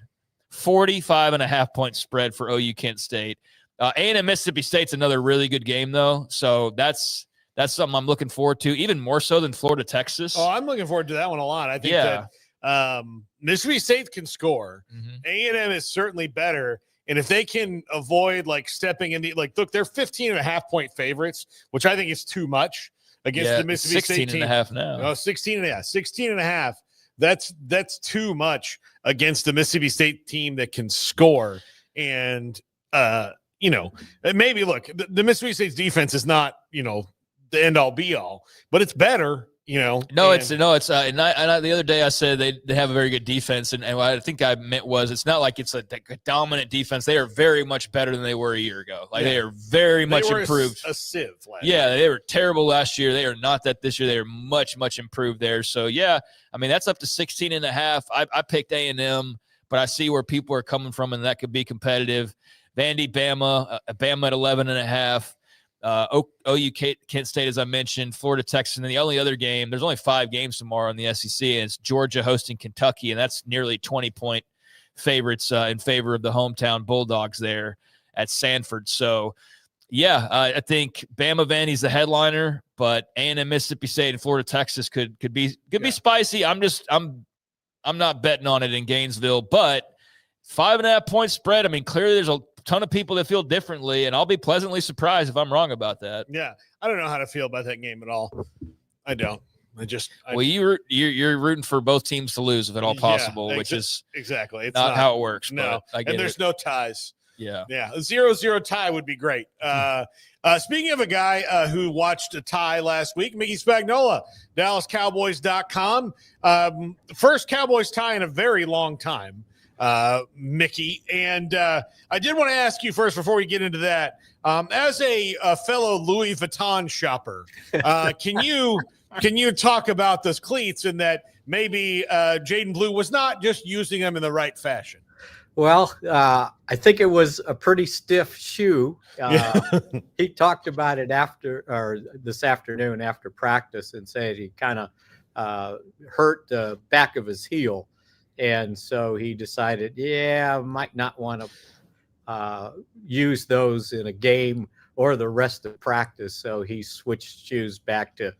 45.5 point spread for OU Kent State. A&M Mississippi State's another really good game, though. So that's something I'm looking forward to, even more so than Florida, Texas. Oh, I'm looking forward to that one a lot. I think that Mississippi State can score. A&M is certainly better. And if they can avoid stepping in look, they're 15.5 point favorites, which I think is too much against the Mississippi State team. 16.5 now. No, 16.5. That's too much against the Mississippi State team that can score. And maybe look, the Mississippi State's defense is not, the end all be all, but it's better. It's the other day I said they have a very good defense, and what I think I meant was it's not like it's a dominant defense. They are very much better than they were a year ago. They are very much improved. A sieve last year. They were terrible last year. They are not that this year. They are much, much improved there. So that's up to 16.5. I picked A&M, but I see where people are coming from, and that could be competitive. Vandy, Bama at 11.5. OU Kent State, as I mentioned, Florida, Texas, and then the only other game, there's only 5 games tomorrow in the SEC, and it's Georgia hosting Kentucky, and that's nearly 20-point favorites in favor of the hometown Bulldogs there at Sanford. So, I think Bama Vandy's the headliner, but A&M Mississippi State and Florida, Texas could be spicy. I'm I'm not betting on it in Gainesville, but 5.5 point spread. I mean, clearly there's a ton of people that feel differently, and I'll be pleasantly surprised if I'm wrong about that. Yeah, I don't know how to feel about that game at all. I don't. Well, you're rooting for both teams to lose if at all possible, which is exactly it's not how it works. No, but I get and there's it. no ties. Yeah. A 0-0 tie would be great. Speaking of a guy who watched a tie last week, Mickey Spagnola, DallasCowboys.com. First Cowboys tie in a very long time, Mickey. And I did want to ask you first before we get into that, as a fellow Louis Vuitton shopper, can you talk about those cleats and that maybe Jaden Blue was not just using them in the right fashion? Well, I think it was a pretty stiff shoe. He talked about it this afternoon after practice and said he kind of hurt the back of his heel. And so he decided, might not want to use those in a game or the rest of practice. So he switched shoes back to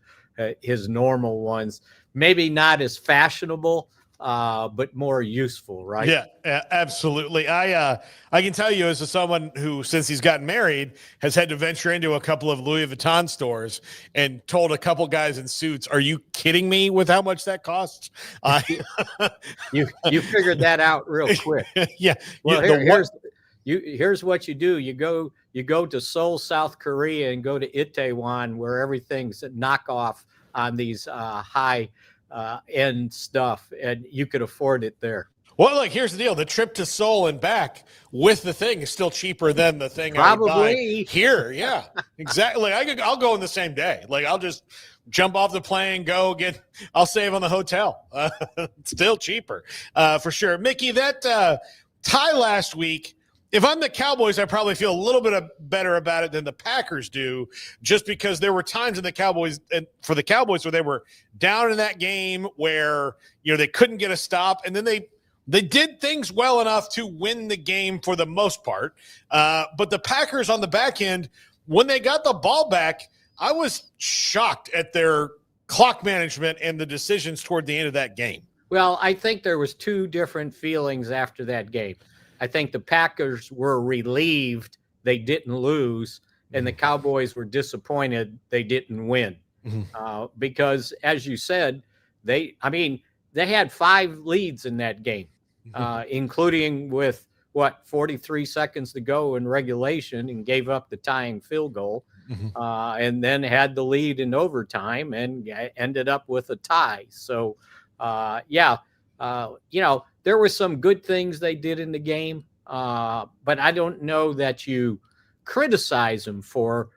his normal ones. Maybe not as fashionable, but more useful, right? Yeah, absolutely. I can tell you, as someone who, since he's gotten married, has had to venture into a couple of Louis Vuitton stores and told a couple guys in suits, "Are you kidding me with how much that costs?" You figured that out real quick. Yeah. Well, here's what you do. You go to Seoul, South Korea, and go to Itaewon, where everything's a knockoff on these high end stuff, and you could afford it there. Well, here's the deal: the trip to Seoul and back with the thing is still cheaper than the thing probably I would buy here. Yeah, exactly. I'll go in the same day. I'll just jump off the plane, I'll save on the hotel. It's still cheaper for sure. Mickey, that tie last week, if I'm the Cowboys, I probably feel a little bit better about it than the Packers do, just because there were times in the Cowboys where they were down in that game where they couldn't get a stop, and then they did things well enough to win the game for the most part. But the Packers on the back end, when they got the ball back, I was shocked at their clock management and the decisions toward the end of that game. Well, I think there was two different feelings after that game. I think the Packers were relieved they didn't lose, and the Cowboys were disappointed they didn't win. Because, as you said, they had 5 leads in that game, including with 43 seconds to go in regulation, and gave up the tying field goal, and then had the lead in overtime and ended up with a tie. So, there were some good things they did in the game, but I don't know that you criticize them for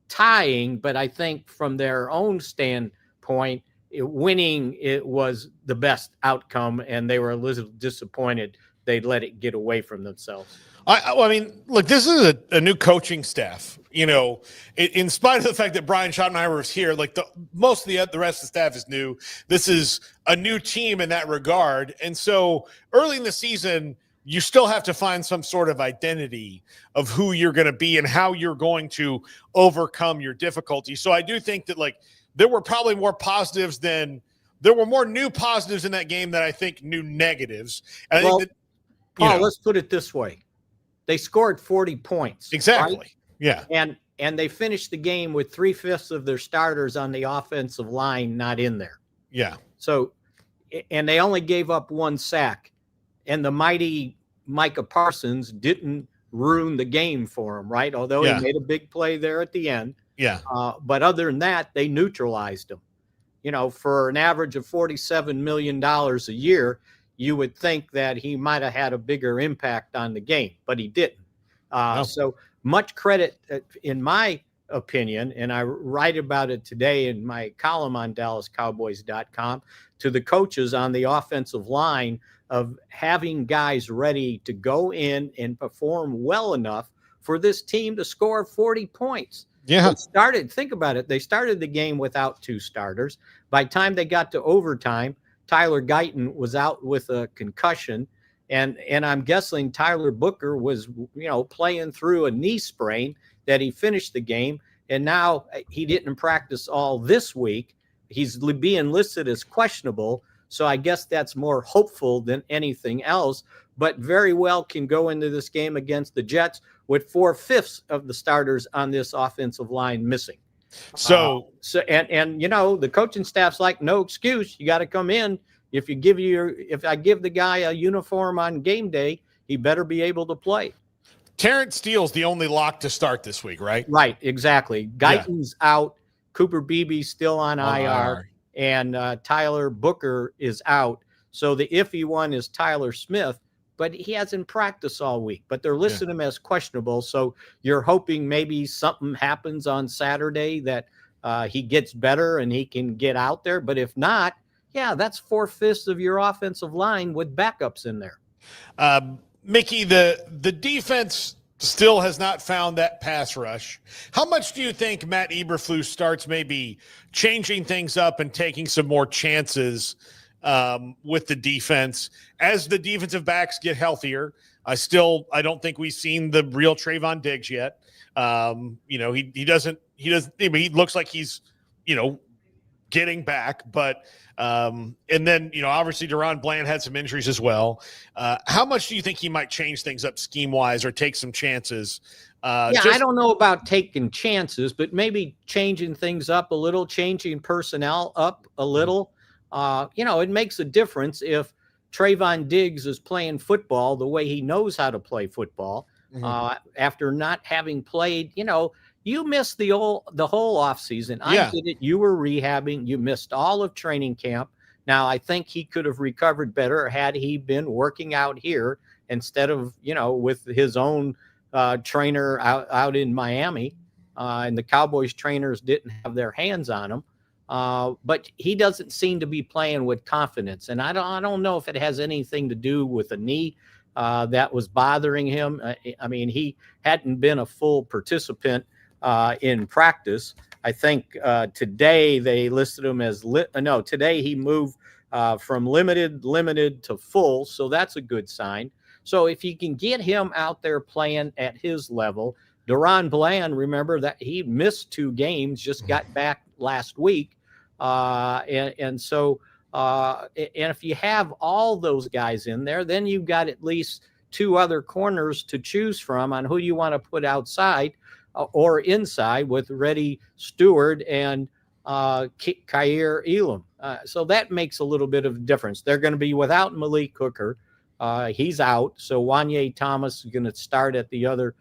tying. But I think from their own standpoint, winning it was the best outcome, and they were a little disappointed they let it get away from themselves. I mean, look, this is a new coaching staff. In spite of the fact that Brian Schottenheimer was here, most of the rest of the staff is new. This is a new team in that regard. And so early in the season, you still have to find some sort of identity of who you're going to be and how you're going to overcome your difficulties. So I do think that there were probably more positives than there were more new positives in that game than I think new negatives. And I think that, Paul, let's put it this way. They scored 40 points. Exactly. Right? Yeah. And they finished the game with 3/5 of their starters on the offensive line not in there. Yeah. So, and they only gave up 1 sack. And the mighty Micah Parsons didn't ruin the game for him, right? Although he made a big play there at the end. Yeah. But other than that, they neutralized him. For an average of $47 million a year, you would think that he might have had a bigger impact on the game, but he didn't. So much credit, in my opinion, and I write about it today in my column on DallasCowboys.com, to the coaches on the offensive line of having guys ready to go in and perform well enough for this team to score 40 points. Yeah. Think about it. They started the game without 2 starters. By the time they got to overtime, Tyler Guyton was out with a concussion, and I'm guessing Tyler Booker was, playing through a knee sprain that he finished the game, and now he didn't practice all this week. He's being listed as questionable, So I guess that's more hopeful than anything else, but very well can go into this game against the Jets with 4/5 of the starters on this offensive line missing. And the coaching staff's like, no excuse. You got to come in. If I give the guy a uniform on game day, he better be able to play. Terrence Steele's the only lock to start this week, right? Right, exactly. Guyton's out. Cooper Beebe's still on IR. And Tyler Booker is out. So the iffy one is Tyler Smith, but he hasn't practiced all week. But they're listing him as questionable. So you're hoping maybe something happens on Saturday that he gets better and he can get out there. But if not, that's 4/5 of your offensive line with backups in there. Mickey, the defense still has not found that pass rush. How much do you think Matt Eberflus starts maybe changing things up and taking some more chances with the defense as the defensive backs get healthier? I don't think we've seen the real Trayvon Diggs yet. He looks like he's, getting back, but and then obviously Deron Bland had some injuries as well. How much do you think he might change things up scheme wise or take some chances? I don't know about taking chances, but maybe changing things up a little, changing personnel up a little. It makes a difference if Trayvon Diggs is playing football the way he knows how to play football after not having played. You missed the whole offseason. I get it. You were rehabbing. You missed all of training camp. Now, I think he could have recovered better had he been working out here instead of, with his own trainer out in Miami. And the Cowboys trainers didn't have their hands on him. But he doesn't seem to be playing with confidence. And I don't know if it has anything to do with a knee that was bothering him. He hadn't been a full participant in practice. I think today they listed him as today he moved from limited to full, so that's a good sign. So if you can get him out there playing at his level, Deron Bland, remember that he missed 2 games, just got back last week, and so if you have all those guys in there, then you've got at least 2 other corners to choose from on who you want to put outside or inside with Reddy Stewart and Kaiir Elam. So that makes a little bit of a difference. They're going to be without Malik Hooker. He's out. So Wanye Thomas is going to start at the other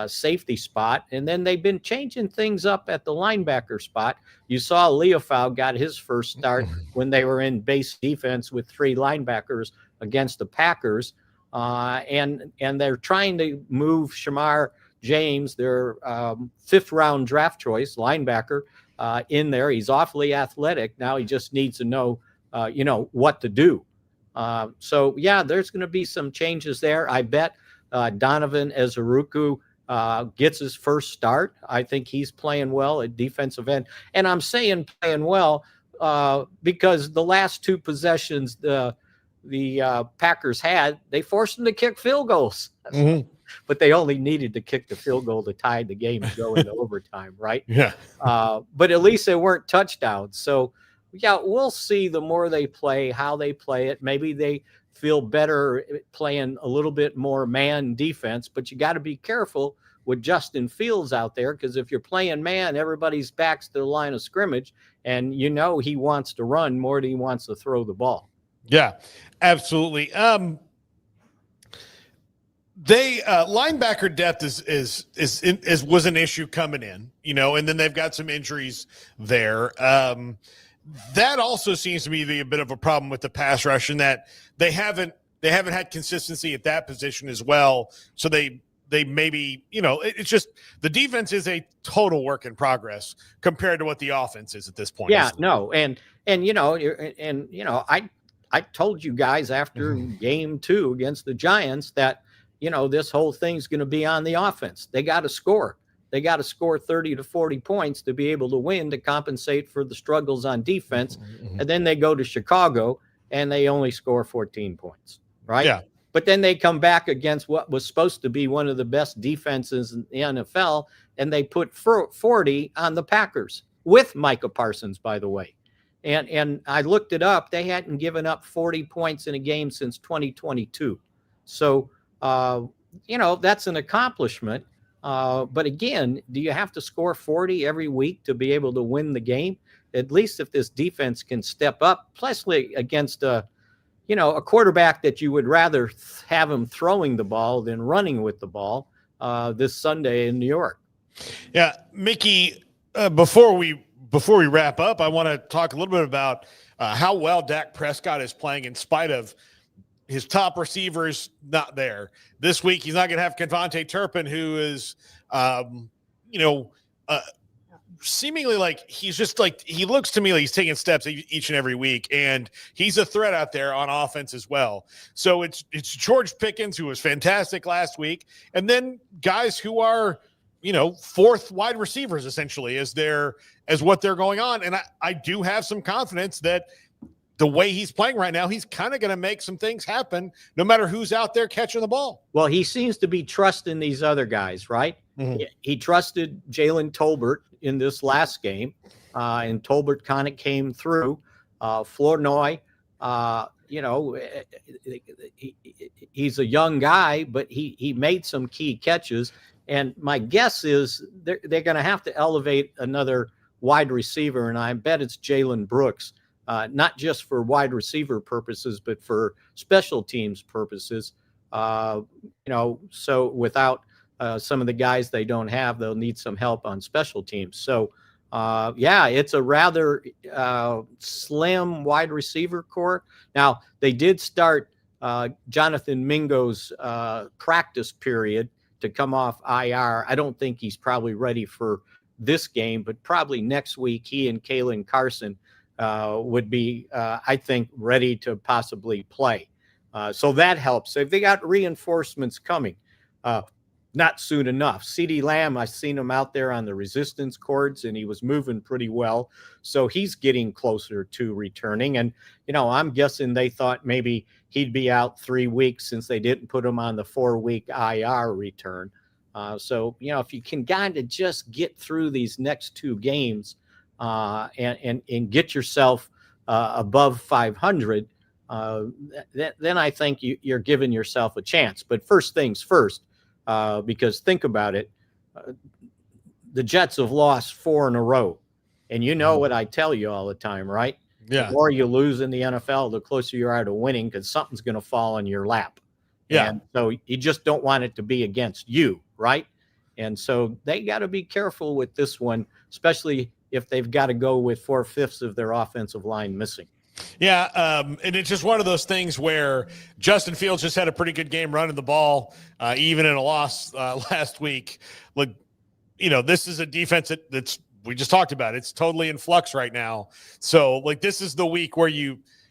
safety spot. And then they've been changing things up at the linebacker spot. You saw Leofau got his first start when they were in base defense with 3 linebackers against the Packers. And they're trying to move Shamar James, their 5th round draft choice linebacker, in there. He's awfully athletic. Now he just needs to know, what to do. There's going to be some changes there. I bet Donovan Ezeruku gets his first start. I think he's playing well at defensive end. And I'm saying playing well because the last 2 possessions the Packers had, they forced him to kick field goals. But they only needed to kick the field goal to tie the game and go into overtime, right? Yeah. But at least they weren't touchdowns. So, we'll see the more they play, how they play it. Maybe they feel better playing a little bit more man defense, but you got to be careful with Justin Fields out there because if you're playing man, everybody's backs to the line of scrimmage, and he wants to run more than he wants to throw the ball. Yeah, absolutely. They linebacker depth was an issue coming in, and then they've got some injuries there. That also seems to be a bit of a problem with the pass rush, in that they haven't had consistency at that position as well. So they maybe, it's just the defense is a total work in progress compared to what the offense is at this point. Yeah, no, and I told you guys after game 2 against the Giants that. This whole thing's going to be on the offense. They got to score. They got to score 30 to 40 points to be able to win, to compensate for the struggles on defense. And then they go to Chicago and they only score 14 points, right? Yeah. But then they come back against what was supposed to be one of the best defenses in the NFL, and they put 40 on the Packers with Micah Parsons, by the way. And I looked it up. They hadn't given up 40 points in a game since 2022. So, that's an accomplishment. But again, do you have to score 40 every week to be able to win the game? At least if this defense can step up, plus against a quarterback that you would rather have him throwing the ball than running with the ball this Sunday in New York. Yeah, Mickey, before we wrap up, I want to talk a little bit about how well Dak Prescott is playing in spite of his top receivers not there. This week, he's not going to have Devontae Turpin, who is, seemingly like he's just like, he looks to me like he's taking steps each and every week, and he's a threat out there on offense as well. So it's George Pickens, who was fantastic last week, and then guys who are, fourth wide receivers essentially as what they're going on. And I do have some confidence that the way he's playing right now, he's kind of going to make some things happen no matter who's out there catching the ball. Well, he seems to be trusting these other guys, right? Mm-hmm. He trusted Jalen Tolbert in this last game, and Tolbert kind of came through. Flournoy, he's a young guy, but he made some key catches. And my guess is they're going to have to elevate another wide receiver, and I bet it's Jalen Brooks, not just for wide receiver purposes, but for special teams purposes. So without some of the guys they don't have, they'll need some help on special teams. So, it's a rather slim wide receiver core. Now, they did start Jonathan Mingo's practice period to come off IR. I don't think he's probably ready for this game, but probably next week he and Kalen Carson would be, I think, ready to possibly play. So that helps. If they got reinforcements coming, not soon enough. CeeDee Lamb, I've seen him out there on the resistance cords, and he was moving pretty well. So he's getting closer to returning. And, I'm guessing they thought maybe he'd be out 3 weeks since they didn't put him on the 4-week IR return. So, if you can kind of just get through these next 2 games and get yourself above 500, then I think you're giving yourself a chance. But first things first, because think about it, the Jets have lost 4 in a row. And you know what I tell you all the time, right? Yeah. The more you lose in the NFL, the closer you are to winning, because something's going to fall in your lap. Yeah. And so you just don't want it to be against you, right? And so they got to be careful with this one, especially if they've got to go with 4/5 of their offensive line missing. Yeah, and it's just one of those things where Justin Fields just had a pretty good game running the ball, even in a loss last week. Look, this is a defense that's we just talked about. It's totally in flux right now. So, this is the week where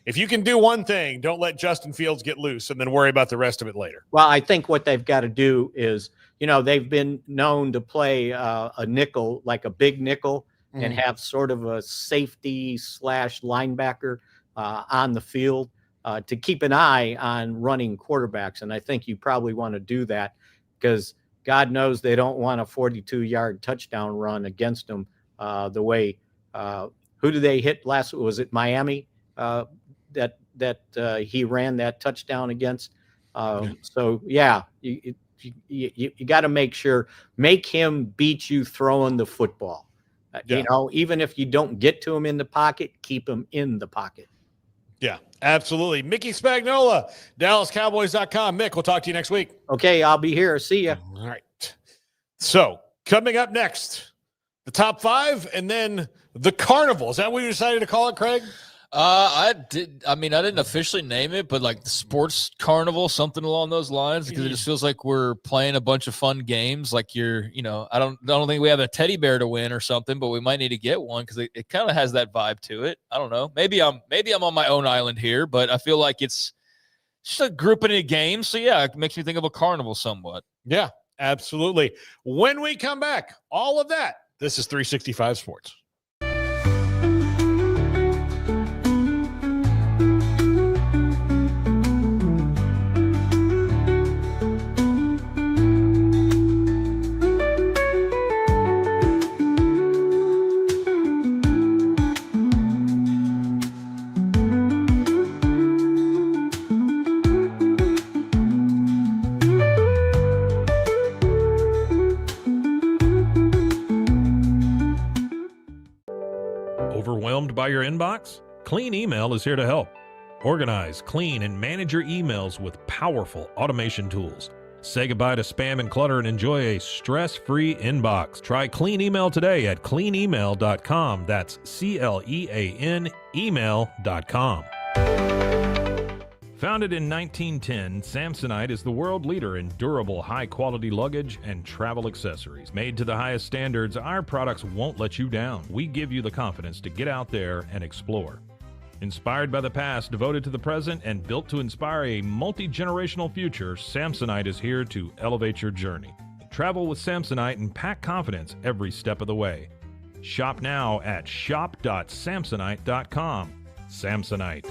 if you can do one thing, don't let Justin Fields get loose and then worry about the rest of it later. Well, I think what they've got to do is, they've been known to play a nickel, like a big nickel, and have sort of a safety / linebacker on the field to keep an eye on running quarterbacks. And I think you probably want to do that because God knows they don't want a 42-yard touchdown run against them the way who did they hit last? Was it Miami that he ran that touchdown against? So, yeah, you got to make him beat you throwing the football. Even if you don't get to him in the pocket, keep him in the pocket. Yeah, absolutely. Mickey Spagnola, DallasCowboys.com. Mick, we'll talk to you next week. Okay, I'll be here. See ya. All right. So coming up next, the top 5 and then the Carnival. Is that what you decided to call it, Craig? I didn't officially name it, but like the sports carnival, something along those lines, because it just feels like we're playing a bunch of fun games. Like I don't think we have a teddy bear to win or something, but we might need to get one because it kind of has that vibe to it. I don't know. Maybe I'm on my own island here, but I feel like it's just a grouping of games. So yeah, it makes me think of a carnival somewhat. Yeah, absolutely. When we come back, all of that. This is 365 Sports. by your inbox? Clean Email is here to help. Organize, clean, and manage your emails with powerful automation tools. Say goodbye to spam and clutter and enjoy a stress-free inbox. Try Clean Email today at cleanemail.com. That's CLEAN email.com. Founded in 1910, Samsonite is the world leader in durable, high-quality luggage and travel accessories. Made to the highest standards, our products won't let you down. We give you the confidence to get out there and explore. Inspired by the past, devoted to the present, and built to inspire a multi-generational future, Samsonite is here to elevate your journey. Travel with Samsonite and pack confidence every step of the way. Shop now at shop.samsonite.com. Samsonite.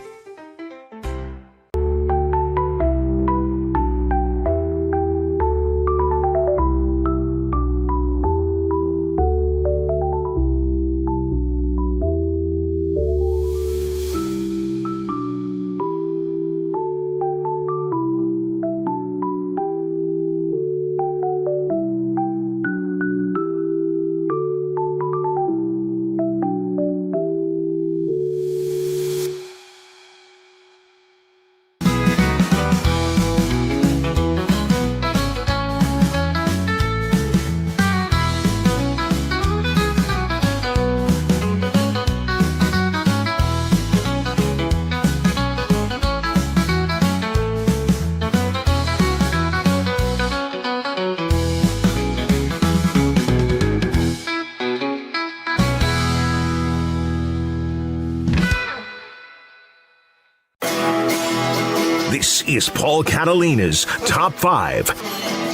This is Paul Catalina's Top 5.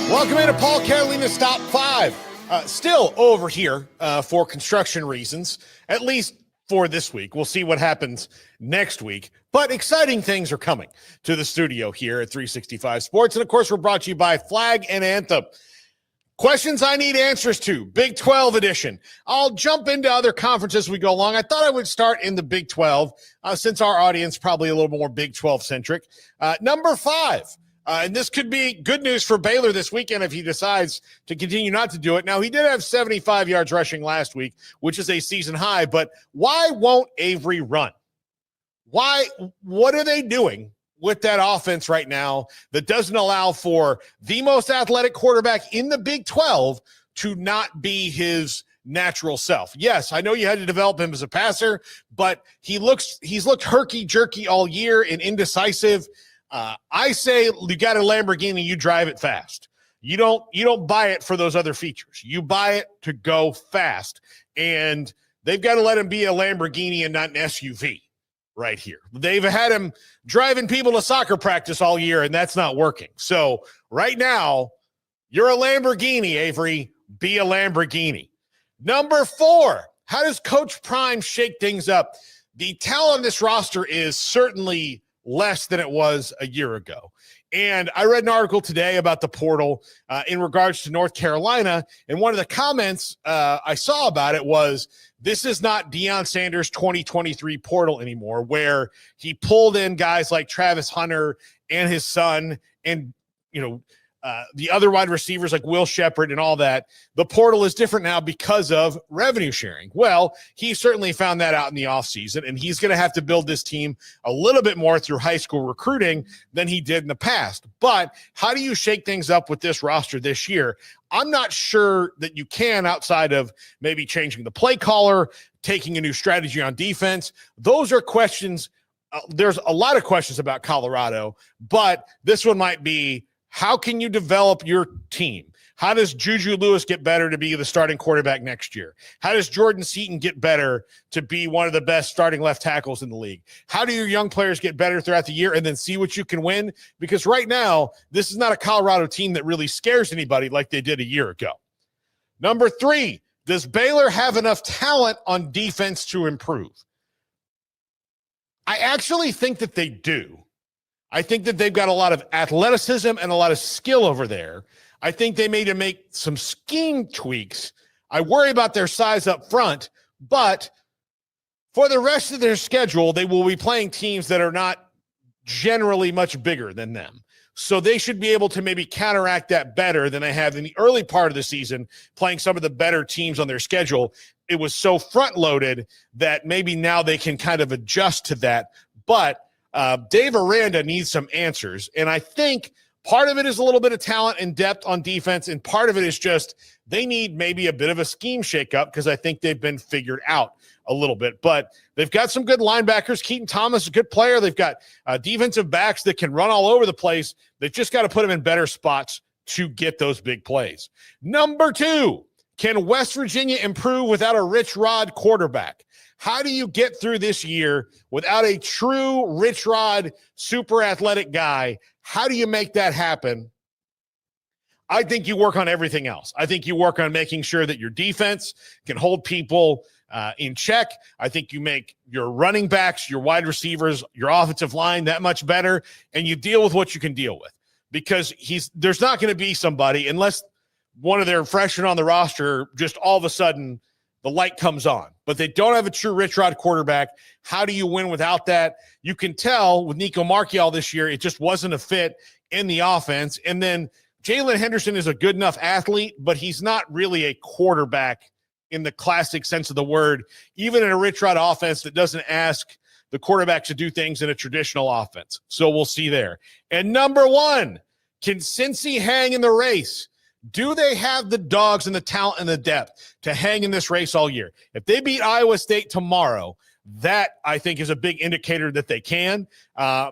Welcome into Paul Catalina's Top 5. Still over here for construction reasons, at least for this week. We'll see what happens next week. But exciting things are coming to the studio here at 365 Sports. And, of course, we're brought to you by Flag and Anthem. Questions I need answers to, Big 12 edition. I'll jump into other conferences as we go along. I thought I would start in the Big 12 since our audience probably a little more Big 12 centric. Number 5, and this could be good news for Baylor this weekend if he decides to continue not to do it. Now, he did have 75 yards rushing last week, which is a season high, but why won't Avery run? Why? What are they doing with that offense right now that doesn't allow for the most athletic quarterback in the Big 12 to not be his natural self? Yes, I know you had to develop him as a passer, but he's looked herky-jerky all year and indecisive. I say you got a Lamborghini, you drive it fast. You don't buy it for those other features. You buy it to go fast, and they've got to let him be a Lamborghini and not an SUV. Right here. They've had him driving people to soccer practice all year, and that's not working. So right now, you're a Lamborghini, Avery. Be a Lamborghini. Number 4, how does Coach Prime shake things up? The talent on this roster is certainly less than it was a year ago. And I read an article today about the portal in regards to North Carolina, and one of the comments I saw about it was, this is not Deion Sanders' 2023 portal anymore, where he pulled in guys like Travis Hunter and his son and, the other wide receivers like Will Shepherd and all that. The portal is different now because of revenue sharing. Well, he certainly found that out in the offseason, and he's going to have to build this team a little bit more through high school recruiting than he did in the past. But how do you shake things up with this roster this year? I'm not sure that you can, outside of maybe changing the play caller, taking a new strategy on defense. Those are questions. There's a lot of questions about Colorado, but this one might be, how can you develop your team? How does Juju Lewis get better to be the starting quarterback next year? How does Jordan Seaton get better to be one of the best starting left tackles in the league? How do your young players get better throughout the year and then see what you can win? Because right now, this is not a Colorado team that really scares anybody like they did a year ago. Number 3, does Baylor have enough talent on defense to improve? I actually think that they do. I think that they've got a lot of athleticism and a lot of skill over there. I think they may to make some scheme tweaks. I worry about their size up front, but for the rest of their schedule, they will be playing teams that are not generally much bigger than them. So they should be able to maybe counteract that better than they have in the early part of the season, playing some of the better teams on their schedule. it was so front loaded that maybe now they can kind of adjust to that. But Dave Aranda needs some answers. And I think part of it is a little bit of talent and depth on defense, and part of it is just they need maybe a bit of a scheme shakeup because I think they've been figured out a little bit. But they've got some good linebackers. Keaton Thomas is a good player. They've got defensive backs that can run all over the place. They've just got to put them in better spots to get those big plays. Number 2, can West Virginia improve without a Rich Rod quarterback? How do you get through this year without a true Rich Rod super athletic guy? How do you make that happen? I think you work on everything else. I think you work on making sure that your defense can hold people in check. I think you make your running backs, your wide receivers, your offensive line that much better, and you deal with what you can deal with. Because there's not going to be somebody, unless one of their freshmen on the roster just all of a sudden the light comes on. But they don't have a true Rich Rod quarterback. How do you win without that? You can tell with Nico Marchiol this year, it just wasn't a fit in the offense. And then Jalen Henderson is a good enough athlete, but he's not really a quarterback in the classic sense of the word, even in a Rich Rod offense that doesn't ask the quarterback to do things in a traditional offense. So we'll see there. And number 1, can Cincy hang in the race? Do they have the dogs and the talent and the depth to hang in this race all year? If they beat Iowa State tomorrow, that I think is a big indicator that they can,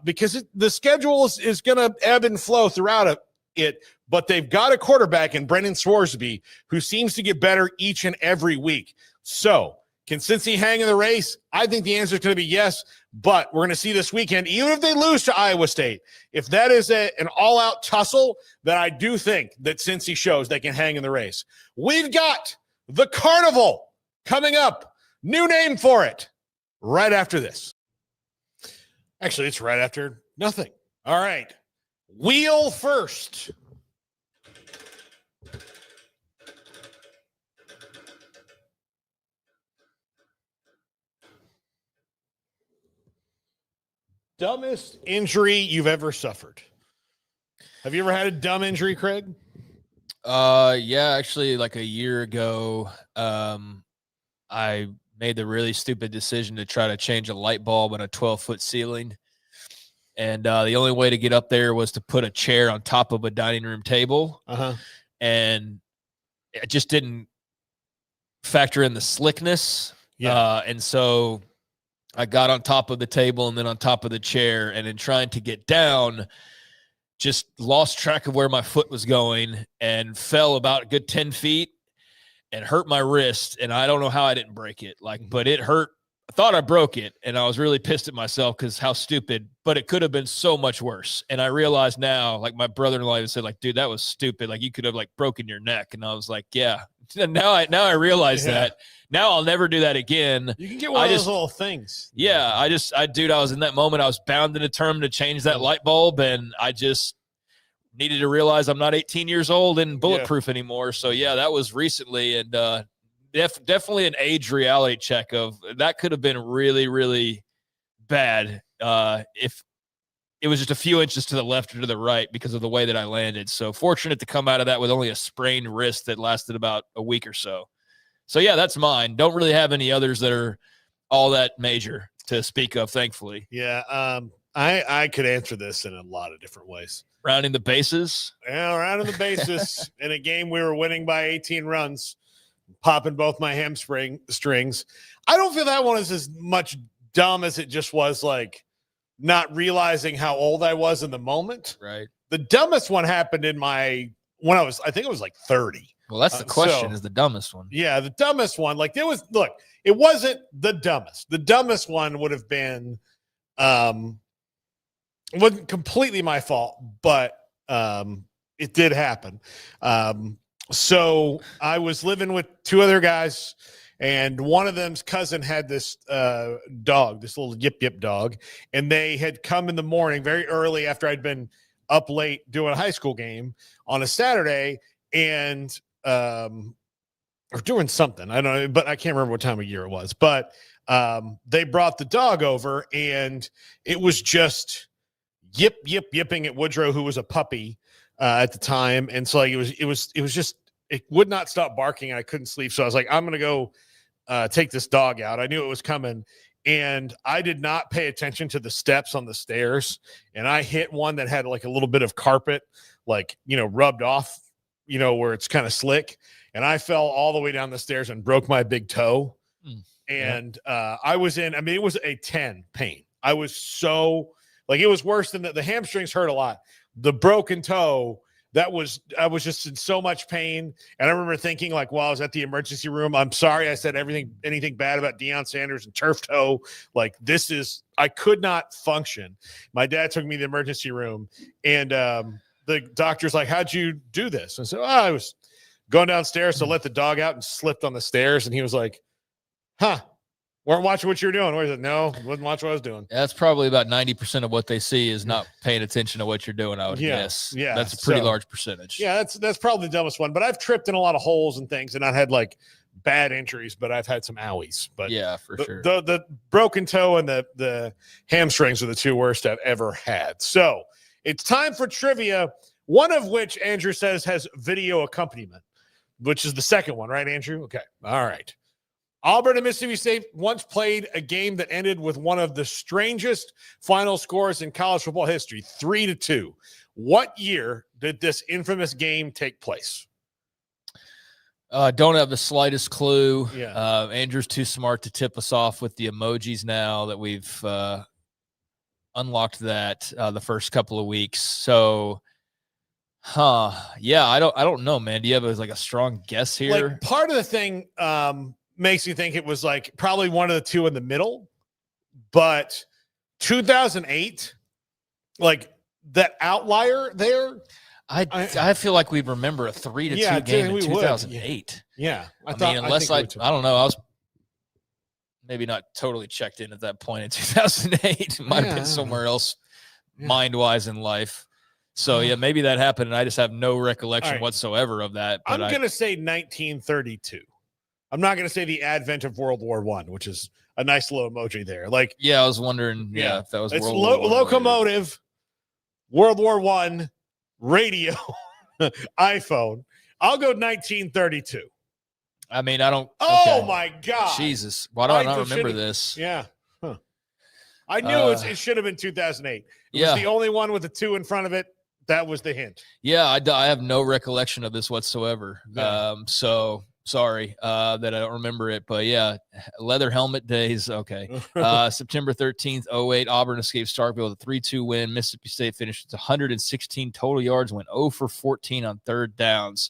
because the schedule is going to ebb and flow throughout it, but they've got a quarterback in Brendan Swarsby who seems to get better each and every week. So can Cincy hang in the race? I think the answer is going to be yes, but we're going to see this weekend, even if they lose to Iowa State, if that is an all-out tussle, then I do think that Cincy shows they can hang in the race. We've got the Carnival coming up. New name for it right after this. Actually, it's right after nothing. All right. Wheel first. Dumbest injury you've ever suffered. Have you ever had a dumb injury, Craig? Yeah, actually, like a year ago, I made the really stupid decision to try to change a light bulb on a 12-foot ceiling. And the only way to get up there was to put a chair on top of a dining room table. And it just didn't factor in the slickness. And so I got on top of the table and then on top of the chair, and in trying to get down, just lost track of where my foot was going and fell about a good 10 feet and hurt my wrist. And I don't know how I didn't break it, but it hurt. I thought I broke it, and I was really pissed at myself because how stupid, but it could have been so much worse. And I realized now, like my brother-in-law said, like, dude, that was stupid. Like you could have like broken your neck. And I was like, yeah. Now I realize that. Now I'll never do that again. You can get one of those little things. Yeah. I was in that moment. I was bound and determined to change that light bulb, and I just needed to realize I'm not 18 years old and bulletproof anymore. So yeah, that was recently, and definitely an age reality check of that could have been really, really bad if it was just a few inches to the left or to the right because of the way that I landed. So fortunate to come out of that with only a sprained wrist that lasted about a week or so. So yeah, that's mine. Don't really have any others that are all that major to speak of, thankfully. Yeah, I could answer this in a lot of different ways. Rounding the bases? Yeah, rounding the bases in a game we were winning by 18 runs, popping both my hamstring strings. I don't feel that one is as much dumb as it just was like not realizing how old I was in the moment. Right. The dumbest one happened I think it was like 30. Well, that's the question, is the dumbest one. Yeah, the dumbest one. Like it wasn't the dumbest. The dumbest one would have been it wasn't completely my fault, but it did happen. So I was living with two other guys, and one of them's cousin had this dog, this little yip yip dog, and they had come in the morning very early after I'd been up late doing a high school game on a Saturday, and or doing something. I don't know, but I can't remember what time of year it was. But they brought the dog over, and it was just yipping at Woodrow, who was a puppy at the time. And so like it was just, it would not stop barking. I couldn't sleep. So I was like, I'm going to go take this dog out. I knew it was coming, and I did not pay attention to the steps on the stairs, and I hit one that had like a little bit of carpet, like, rubbed off, where it's kind of slick, and I fell all the way down the stairs and broke my big toe. And I was in, it was a 10 pain. I was so, it was worse than the hamstrings hurt a lot. The broken toe, I was just in so much pain. And I remember thinking, while I was at the emergency room, I'm sorry I said anything bad about Deion Sanders and turf toe. I could not function. My dad took me to the emergency room, and the doctor's like, how'd you do this? I said, I was going downstairs to let the dog out and slipped on the stairs. And he was like, weren't watching what you were doing. Where is it? No, wasn't watching what I was doing. That's probably about 90% of what they see is not paying attention to what you're doing, I would guess. Yeah. That's a pretty large percentage. Yeah, that's probably the dumbest one. But I've tripped in a lot of holes and things, and I've had bad injuries, but I've had some owies. But yeah, for sure. The broken toe and the hamstrings are the two worst I've ever had. So it's time for trivia, one of which Andrew says has video accompaniment, which is the second one, right, Andrew? Okay. All right. Auburn and Mississippi State once played a game that ended with one of the strangest final scores in college football history, 3-2. What year did this infamous game take place? Don't have the slightest clue. Yeah. Andrew's too smart to tip us off with the emojis now that we've unlocked that the first couple of weeks. So, yeah, I don't know, man. Do you have a strong guess here? Part of the thing makes you think it was probably one of the two in the middle, but 2008, that outlier there. I feel like we remember a 3-2 game in 2008. Yeah. I don't know. I was maybe not totally checked in at that point in 2008. It might have been somewhere else mind-wise in life. So, yeah, maybe that happened, and I just have no recollection whatsoever of that. But I'm going to say 1932. I'm not going to say the advent of World War I, which is a nice little emoji there. Yeah, I was wondering, if that was it's World War I. Locomotive, World War I, radio, iPhone. I'll go 1932. I don't. Oh, okay. my God. Jesus. Why do I not remember this? Yeah. Huh. I knew it should have been 2008. It was the only one with the 2 in front of it. That was the hint. Yeah, I have no recollection of this whatsoever. Yeah. So sorry that I don't remember it. But, yeah, leather helmet days. Okay. September 13th, 08, Auburn escaped Starkville with a 3-2 win. Mississippi State finished with 116 total yards, went 0 for 14 on third downs.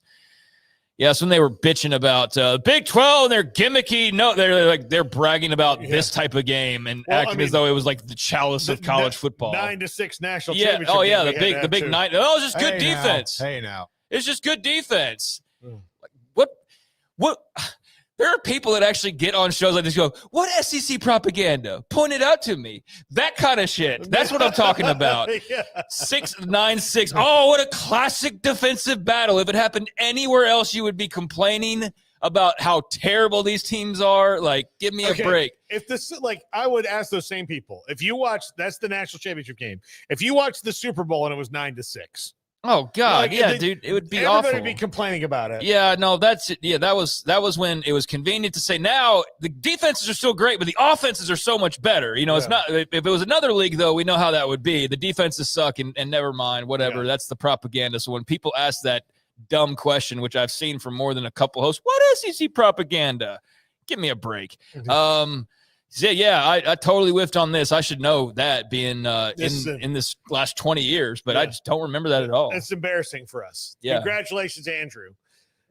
Yeah, that's when they were bitching about Big 12 and they're gimmicky. No, they're bragging about this type of game and acting as though it was the challenge of college football. 9-6 national championship. Oh yeah, the big 9. Oh, it's just good defense. Hey now, it's just good defense. What? There are people that actually get on shows like this and go, what SEC propaganda? Point it out to me. That kind of shit. That's what I'm talking about. 6-9-6. Oh, what a classic defensive battle. If it happened anywhere else, you would be complaining about how terrible these teams are. Give me a break. If this, I would ask those same people. If you watch, that's the national championship game. If you watch the Super Bowl and it was 9-6. Oh God, dude, it would be awful. Everybody would be complaining about it. Yeah, no, that's it. Yeah, that was when it was convenient to say. Now the defenses are still great, but the offenses are so much better. It's not. If it was another league, though, we know how that would be. The defenses suck, and never mind, whatever. Yeah. That's the propaganda. So when people ask that dumb question, which I've seen from more than a couple hosts, what SEC propaganda? Give me a break. I totally whiffed on this. I should know that being in this last 20 years, but I just don't remember that at all. It's embarrassing for us. Yeah. Congratulations, Andrew.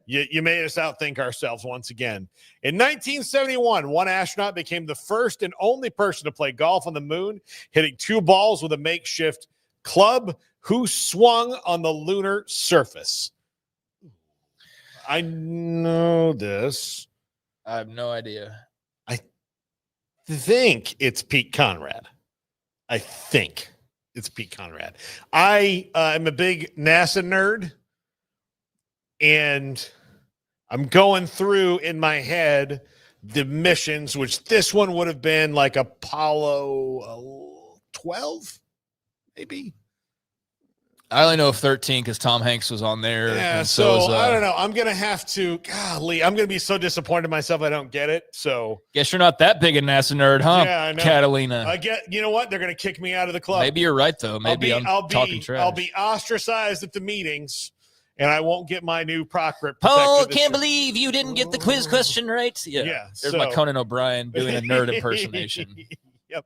You made us outthink ourselves once again. In 1971, one astronaut became the first and only person to play golf on the moon, hitting 2 balls with a makeshift club. Who swung on the lunar surface? I know this. I have no idea. Think it's Pete Conrad. I think it's Pete Conrad. I am a big NASA nerd, and I'm going through in my head the missions, which this one would have been Apollo 12, maybe. I only know of 13 because Tom Hanks was on there. Yeah, and so was, I don't know. I'm gonna have to. Golly, I'm gonna be so disappointed in myself. I don't get it. So guess you're not that big a NASA nerd, huh? yeah, I know. Catalina. I get. You know what? They're gonna kick me out of the club. Maybe you're right though. Maybe I'm talking trash. I'll be ostracized at the meetings, and I won't get my new proctorate. Paul, can't believe you didn't get the quiz question right. Yeah. There's so- my Conan O'Brien doing a nerd impersonation. Yep.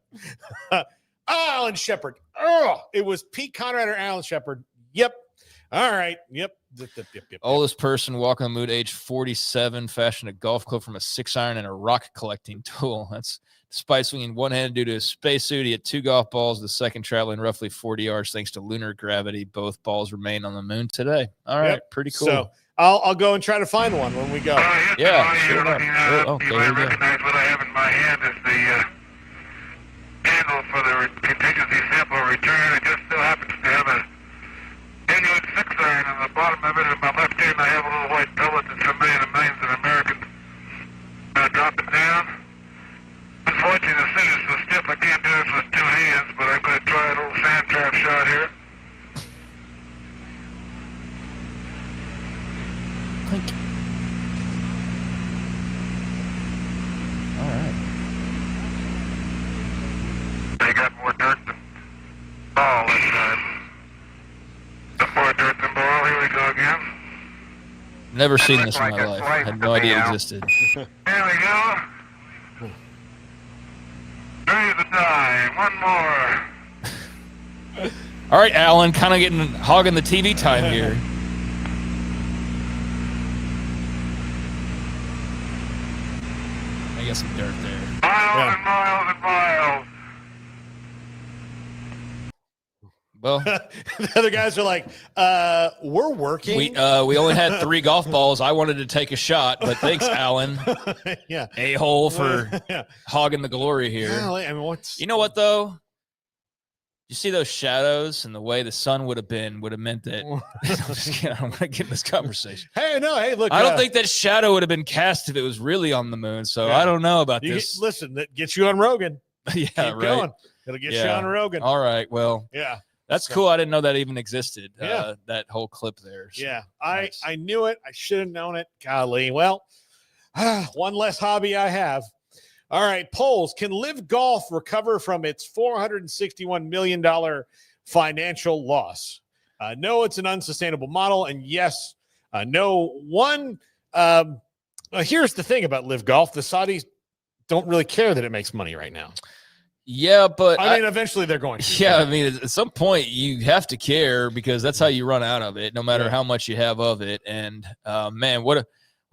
Alan Shepard. Oh, it was Pete Conrad or Alan Shepard. Yep. All right. Yep. Oldest person walking the moon, age 47, fashioned a golf club from a 6-iron and a rock collecting tool. That's despite swinging one-handed due to a spacesuit. He had 2 golf balls, the second traveling roughly 40 yards thanks to lunar gravity. Both balls remain on the moon today. All right. Pretty cool. So I'll go and try to find one when we go. Yeah. Sure enough. Okay, here we go. Recognize what I have in my hand is the handle for the contingency sample return. It just still happens to have a genuine 6-iron on the bottom of it. In my left hand, I have a little white pellet that's familiar to millions of Americans. Drop it down. Unfortunately, the suit is so stiff I can't do this with 2 hands, but I'm going to try a little sand trap shot here. All right. They got more dirt than ball this time. More dirt than ball. Here we go again. Never seen this in my life. I had no idea it existed. Here we go. Ready to die. One more. All right, Alan, kind of hogging the TV time here. I got some dirt there. Miles and miles and miles. Well, the other guys are like, we're working. We only had 3 golf balls. I wanted to take a shot, but thanks, Alan. Yeah. A-hole for hogging the glory here. Yeah, I mean, You know what, though? You see those shadows and the way the sun would have meant that. I'm just kidding. I don't want to get in this conversation. Hey, look. I don't think that shadow would have been cast if it was really on the moon. So Yeah. I don't know about this. Listen, that gets you on Rogan. Yeah, Keep right. going. It'll get you on Rogan. All right. Well, Yeah. that's cool. I didn't know that even existed. Yeah. That whole clip there. So. Yeah, I knew it. I should have known it. Golly. Well, one less hobby I have. All right, polls. Can Live Golf recover from its $461 million financial loss? No, it's an unsustainable model. And yes, no. Here's the thing about Live Golf. The Saudis don't really care that it makes money right now. Yeah, but I mean, eventually they're going to. Yeah, I mean, at some point you have to care because that's how you run out of it, no matter how much you have of it. And man, what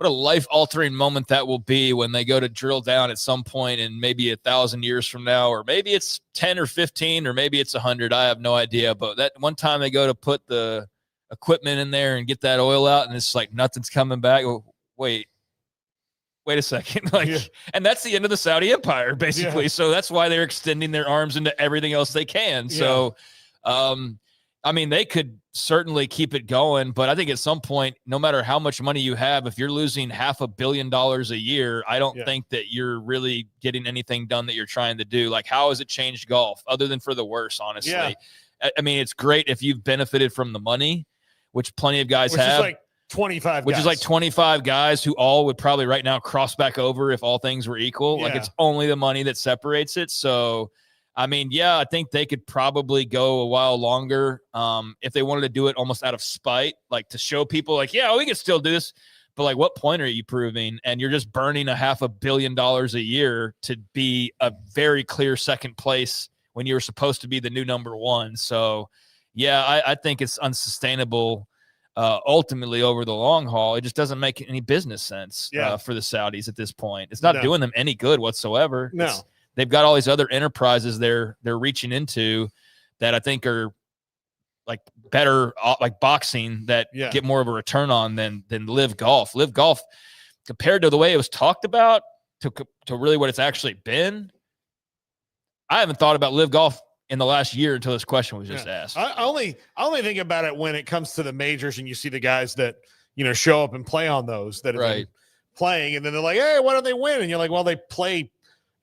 a life-altering moment that will be when they go to drill down at some point in maybe 1,000 years from now, or maybe it's 10 or 15, or maybe it's 100. I have no idea. But that one time they go to put the equipment in there and get that oil out, and it's like nothing's coming back. Oh, wait a second. And that's the end of the Saudi empire, basically. Yeah. So that's why they're extending their arms into everything else they can. So, I mean, they could certainly keep it going, but I think at some point, no matter how much money you have, if you're losing $500 million a year, I don't think that you're really getting anything done that you're trying to do. Like, how has it changed golf other than for the worse, honestly? Yeah. I mean, it's great if you've benefited from the money, which plenty of guys Which have. is like 25 Which guys. is like 25 guys who all would probably right now cross back over if all things were equal. Like, Yeah. it's only the money that separates it. So, I mean, yeah, I think they could probably go a while longer if they wanted to do it almost out of spite, like to show people like, yeah, we can still do this. But like, what point are you proving? And you're just burning $500 million a year to be a very clear second place when you were supposed to be the new number one. So, yeah, I think it's unsustainable. Ultimately, over the long haul, it just doesn't make any business sense for the Saudis at this point. It's not doing them any good whatsoever. No. They've got all these other enterprises they're reaching into that I think are like better, like boxing, that get more of a return on than Live Golf. Live Golf, compared to the way it was talked about to really what it's actually been, I haven't thought about Live Golf in the last year until this question was just asked. I only think about it when it comes to the majors and you see the guys that, show up and play on those that have been playing, and then they're like, hey, why don't they win? And you're like, well, they play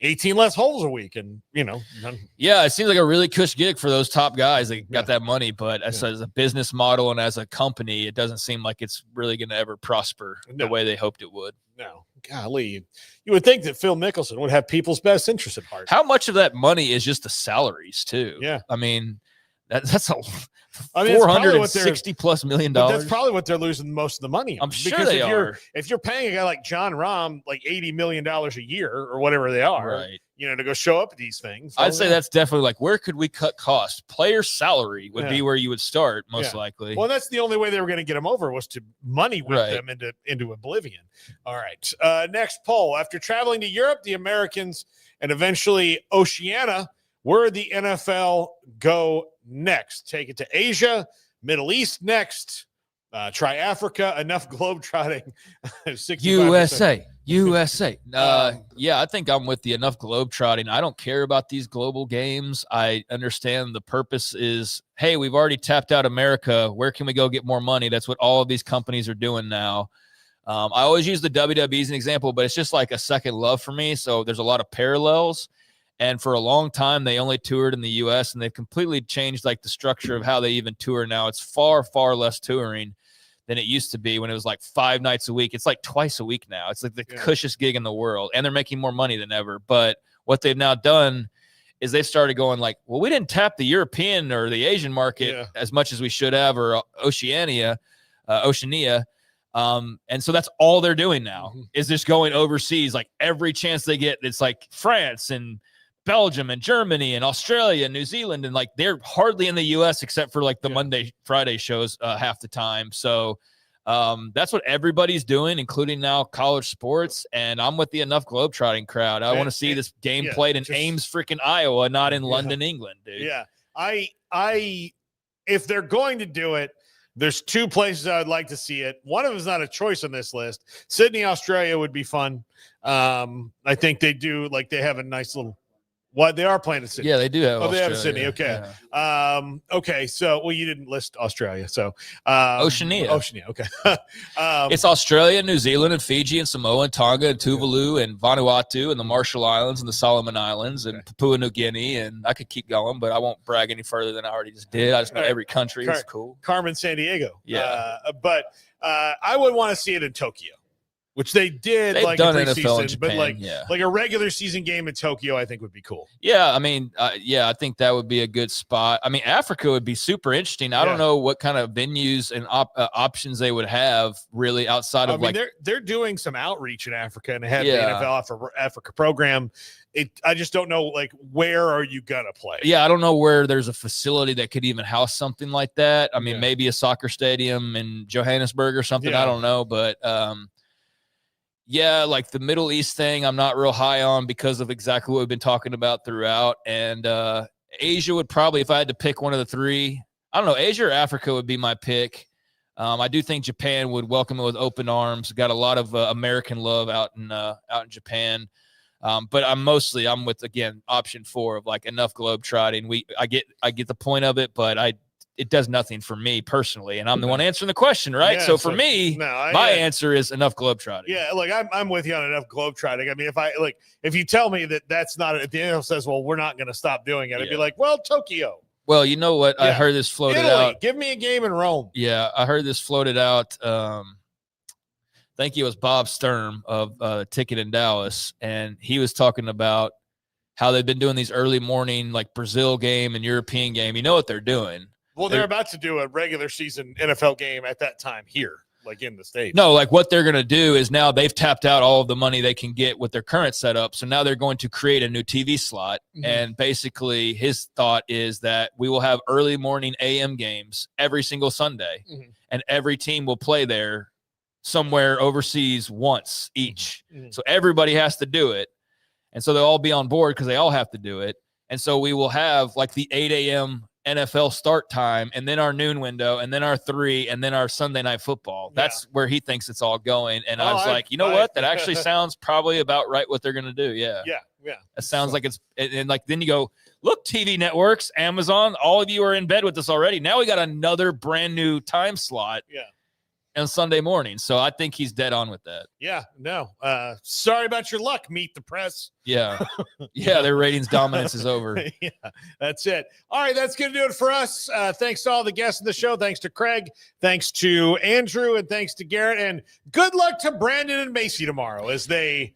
18 less holes a week, and yeah, it seems like a really cush gig for those top guys that got that money. But as a business model and as a company, it doesn't seem like it's really going to ever prosper the way they hoped it would. No, golly, you would think that Phil Mickelson would have people's best interest at heart. How much of that money is just the salaries too? Yeah, I mean that's a $460+ million. That's probably what they're losing most of the money on. I'm sure they are. If you're paying a guy like John Rahm like $80 million a year or whatever they are, right, to go show up at these things, I'd say that's definitely like, where could we cut costs? Player salary would be where you would start most likely. Well, that's the only way they were going to get them over, was to money whip them into oblivion. All right, next poll. After traveling to Europe, the Americans, and eventually Oceania, where the NFL go next? Take it to Asia, Middle East next. Try Africa. Enough globetrotting. USA. Yeah, I think I'm with the enough globetrotting. I don't care about these global games. I understand the purpose is, hey, we've already tapped out America. Where can we go get more money? That's what all of these companies are doing now. I always use the WWE as an example, but it's just like a second love for me. So there's a lot of parallels. And for a long time, they only toured in the U.S., and they've completely changed like the structure of how they even tour now. It's far, far less touring than it used to be when it was like 5 nights a week. It's like twice a week now. It's like the cushest gig in the world, and they're making more money than ever. But what they've now done is they started going like, well, we didn't tap the European or the Asian market as much as we should have, or Oceania. And so that's all they're doing now is just going overseas. Like every chance they get, it's like France and Belgium and Germany and Australia and New Zealand, and like they're hardly in the US except for like the Monday, Friday shows half the time. So that's what everybody's doing, including now college sports. And I'm with the enough globetrotting crowd. I want to see this game played in Ames, freaking Iowa, not in London, England, dude. Yeah. If they're going to do it, there's 2 places I would like to see it. One of them is not a choice on this list. Sydney, Australia would be fun. I think they do, like they have a nice little. What, they are playing in Sydney? Yeah, they do have. They have Sydney. Okay. Yeah. Okay. So, you didn't list Australia. So, Oceania. Okay. It's Australia, New Zealand, and Fiji, and Samoa, and Tonga, and Tuvalu, and Vanuatu, and the Marshall Islands, and the Solomon Islands, and Papua New Guinea, and I could keep going, but I won't brag any further than I already just did. I just know every country. It's cool. Carmen, San Diego. Yeah. But I would want to see it in Tokyo, which they did. They've like done in NFL in preseason, but Japan, like a regular season game in Tokyo, I think would be cool. Yeah, I mean, I think that would be a good spot. I mean, Africa would be super interesting. I don't know what kind of venues and options they would have really outside of they're doing some outreach in Africa, and they have the NFL Africa program. I just don't know, like, where are you gonna play? Yeah, I don't know where there's a facility that could even house something like that. I mean, maybe a soccer stadium in Johannesburg or something. Yeah. I don't know, but yeah, like the Middle East thing, I'm not real high on because of exactly what we've been talking about throughout. And Asia would probably, if I had to pick one of the 3, I don't know, Asia or Africa would be my pick. I do think Japan would welcome it with open arms. Got a lot of American love out in Japan. But I'm with, again, option 4 of like enough globetrotting. I get the point of it, but it does nothing for me personally, and I'm the one answering the question, right? Yeah, so for me, my answer is enough globetrotting. Yeah, like I'm with you on enough globetrotting. I mean, if you tell me that that's not, if the NFL says, well, we're not going to stop doing it, I'd be like, well, Tokyo. Well, you know what? I heard this floated out. Give me a game in Rome. Yeah, I heard this floated out. I think it was Bob Sturm of Ticket in Dallas, and he was talking about how they've been doing these early morning like Brazil game and European game. You know what they're doing? Well, they're about to do a regular season NFL game at that time here, like in the States. No, like what they're going to do is now they've tapped out all of the money they can get with their current setup. So now they're going to create a new TV slot. Mm-hmm. And basically his thought is that we will have early morning AM games every single Sunday. Mm-hmm. And every team will play there somewhere overseas once each. Mm-hmm. So everybody has to do it. And so they'll all be on board because they all have to do it. And so we will have like the 8 a.m. NFL start time, and then our noon window, and then our 3, and then our Sunday night football. That's where he thinks it's all going. And I was like, you know what? That actually sounds probably about right what they're going to do. Yeah. That sounds like it's, and like, then you go, look, TV networks, Amazon, all of you are in bed with us already. Now we got another brand new time slot. Yeah. on Sunday morning. So I think he's dead on with that. Yeah, no. Sorry about your luck, Meet the Press. Yeah. Yeah, their ratings dominance is over. Yeah, that's it. All right, that's going to do it for us. Thanks to all the guests of the show. Thanks to Craig. Thanks to Andrew. And thanks to Garrett. And good luck to Brandon and Macy tomorrow as they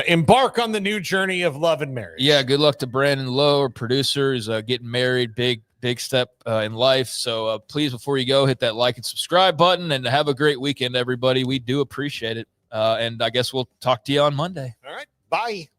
embark on the new journey of love and marriage. Yeah, good luck to Brandon Lowe, our producer, who's getting married. Big step in life. So please, before you go, hit that like and subscribe button and have a great weekend, everybody. We do appreciate it. And I guess we'll talk to you on Monday. All right. Bye.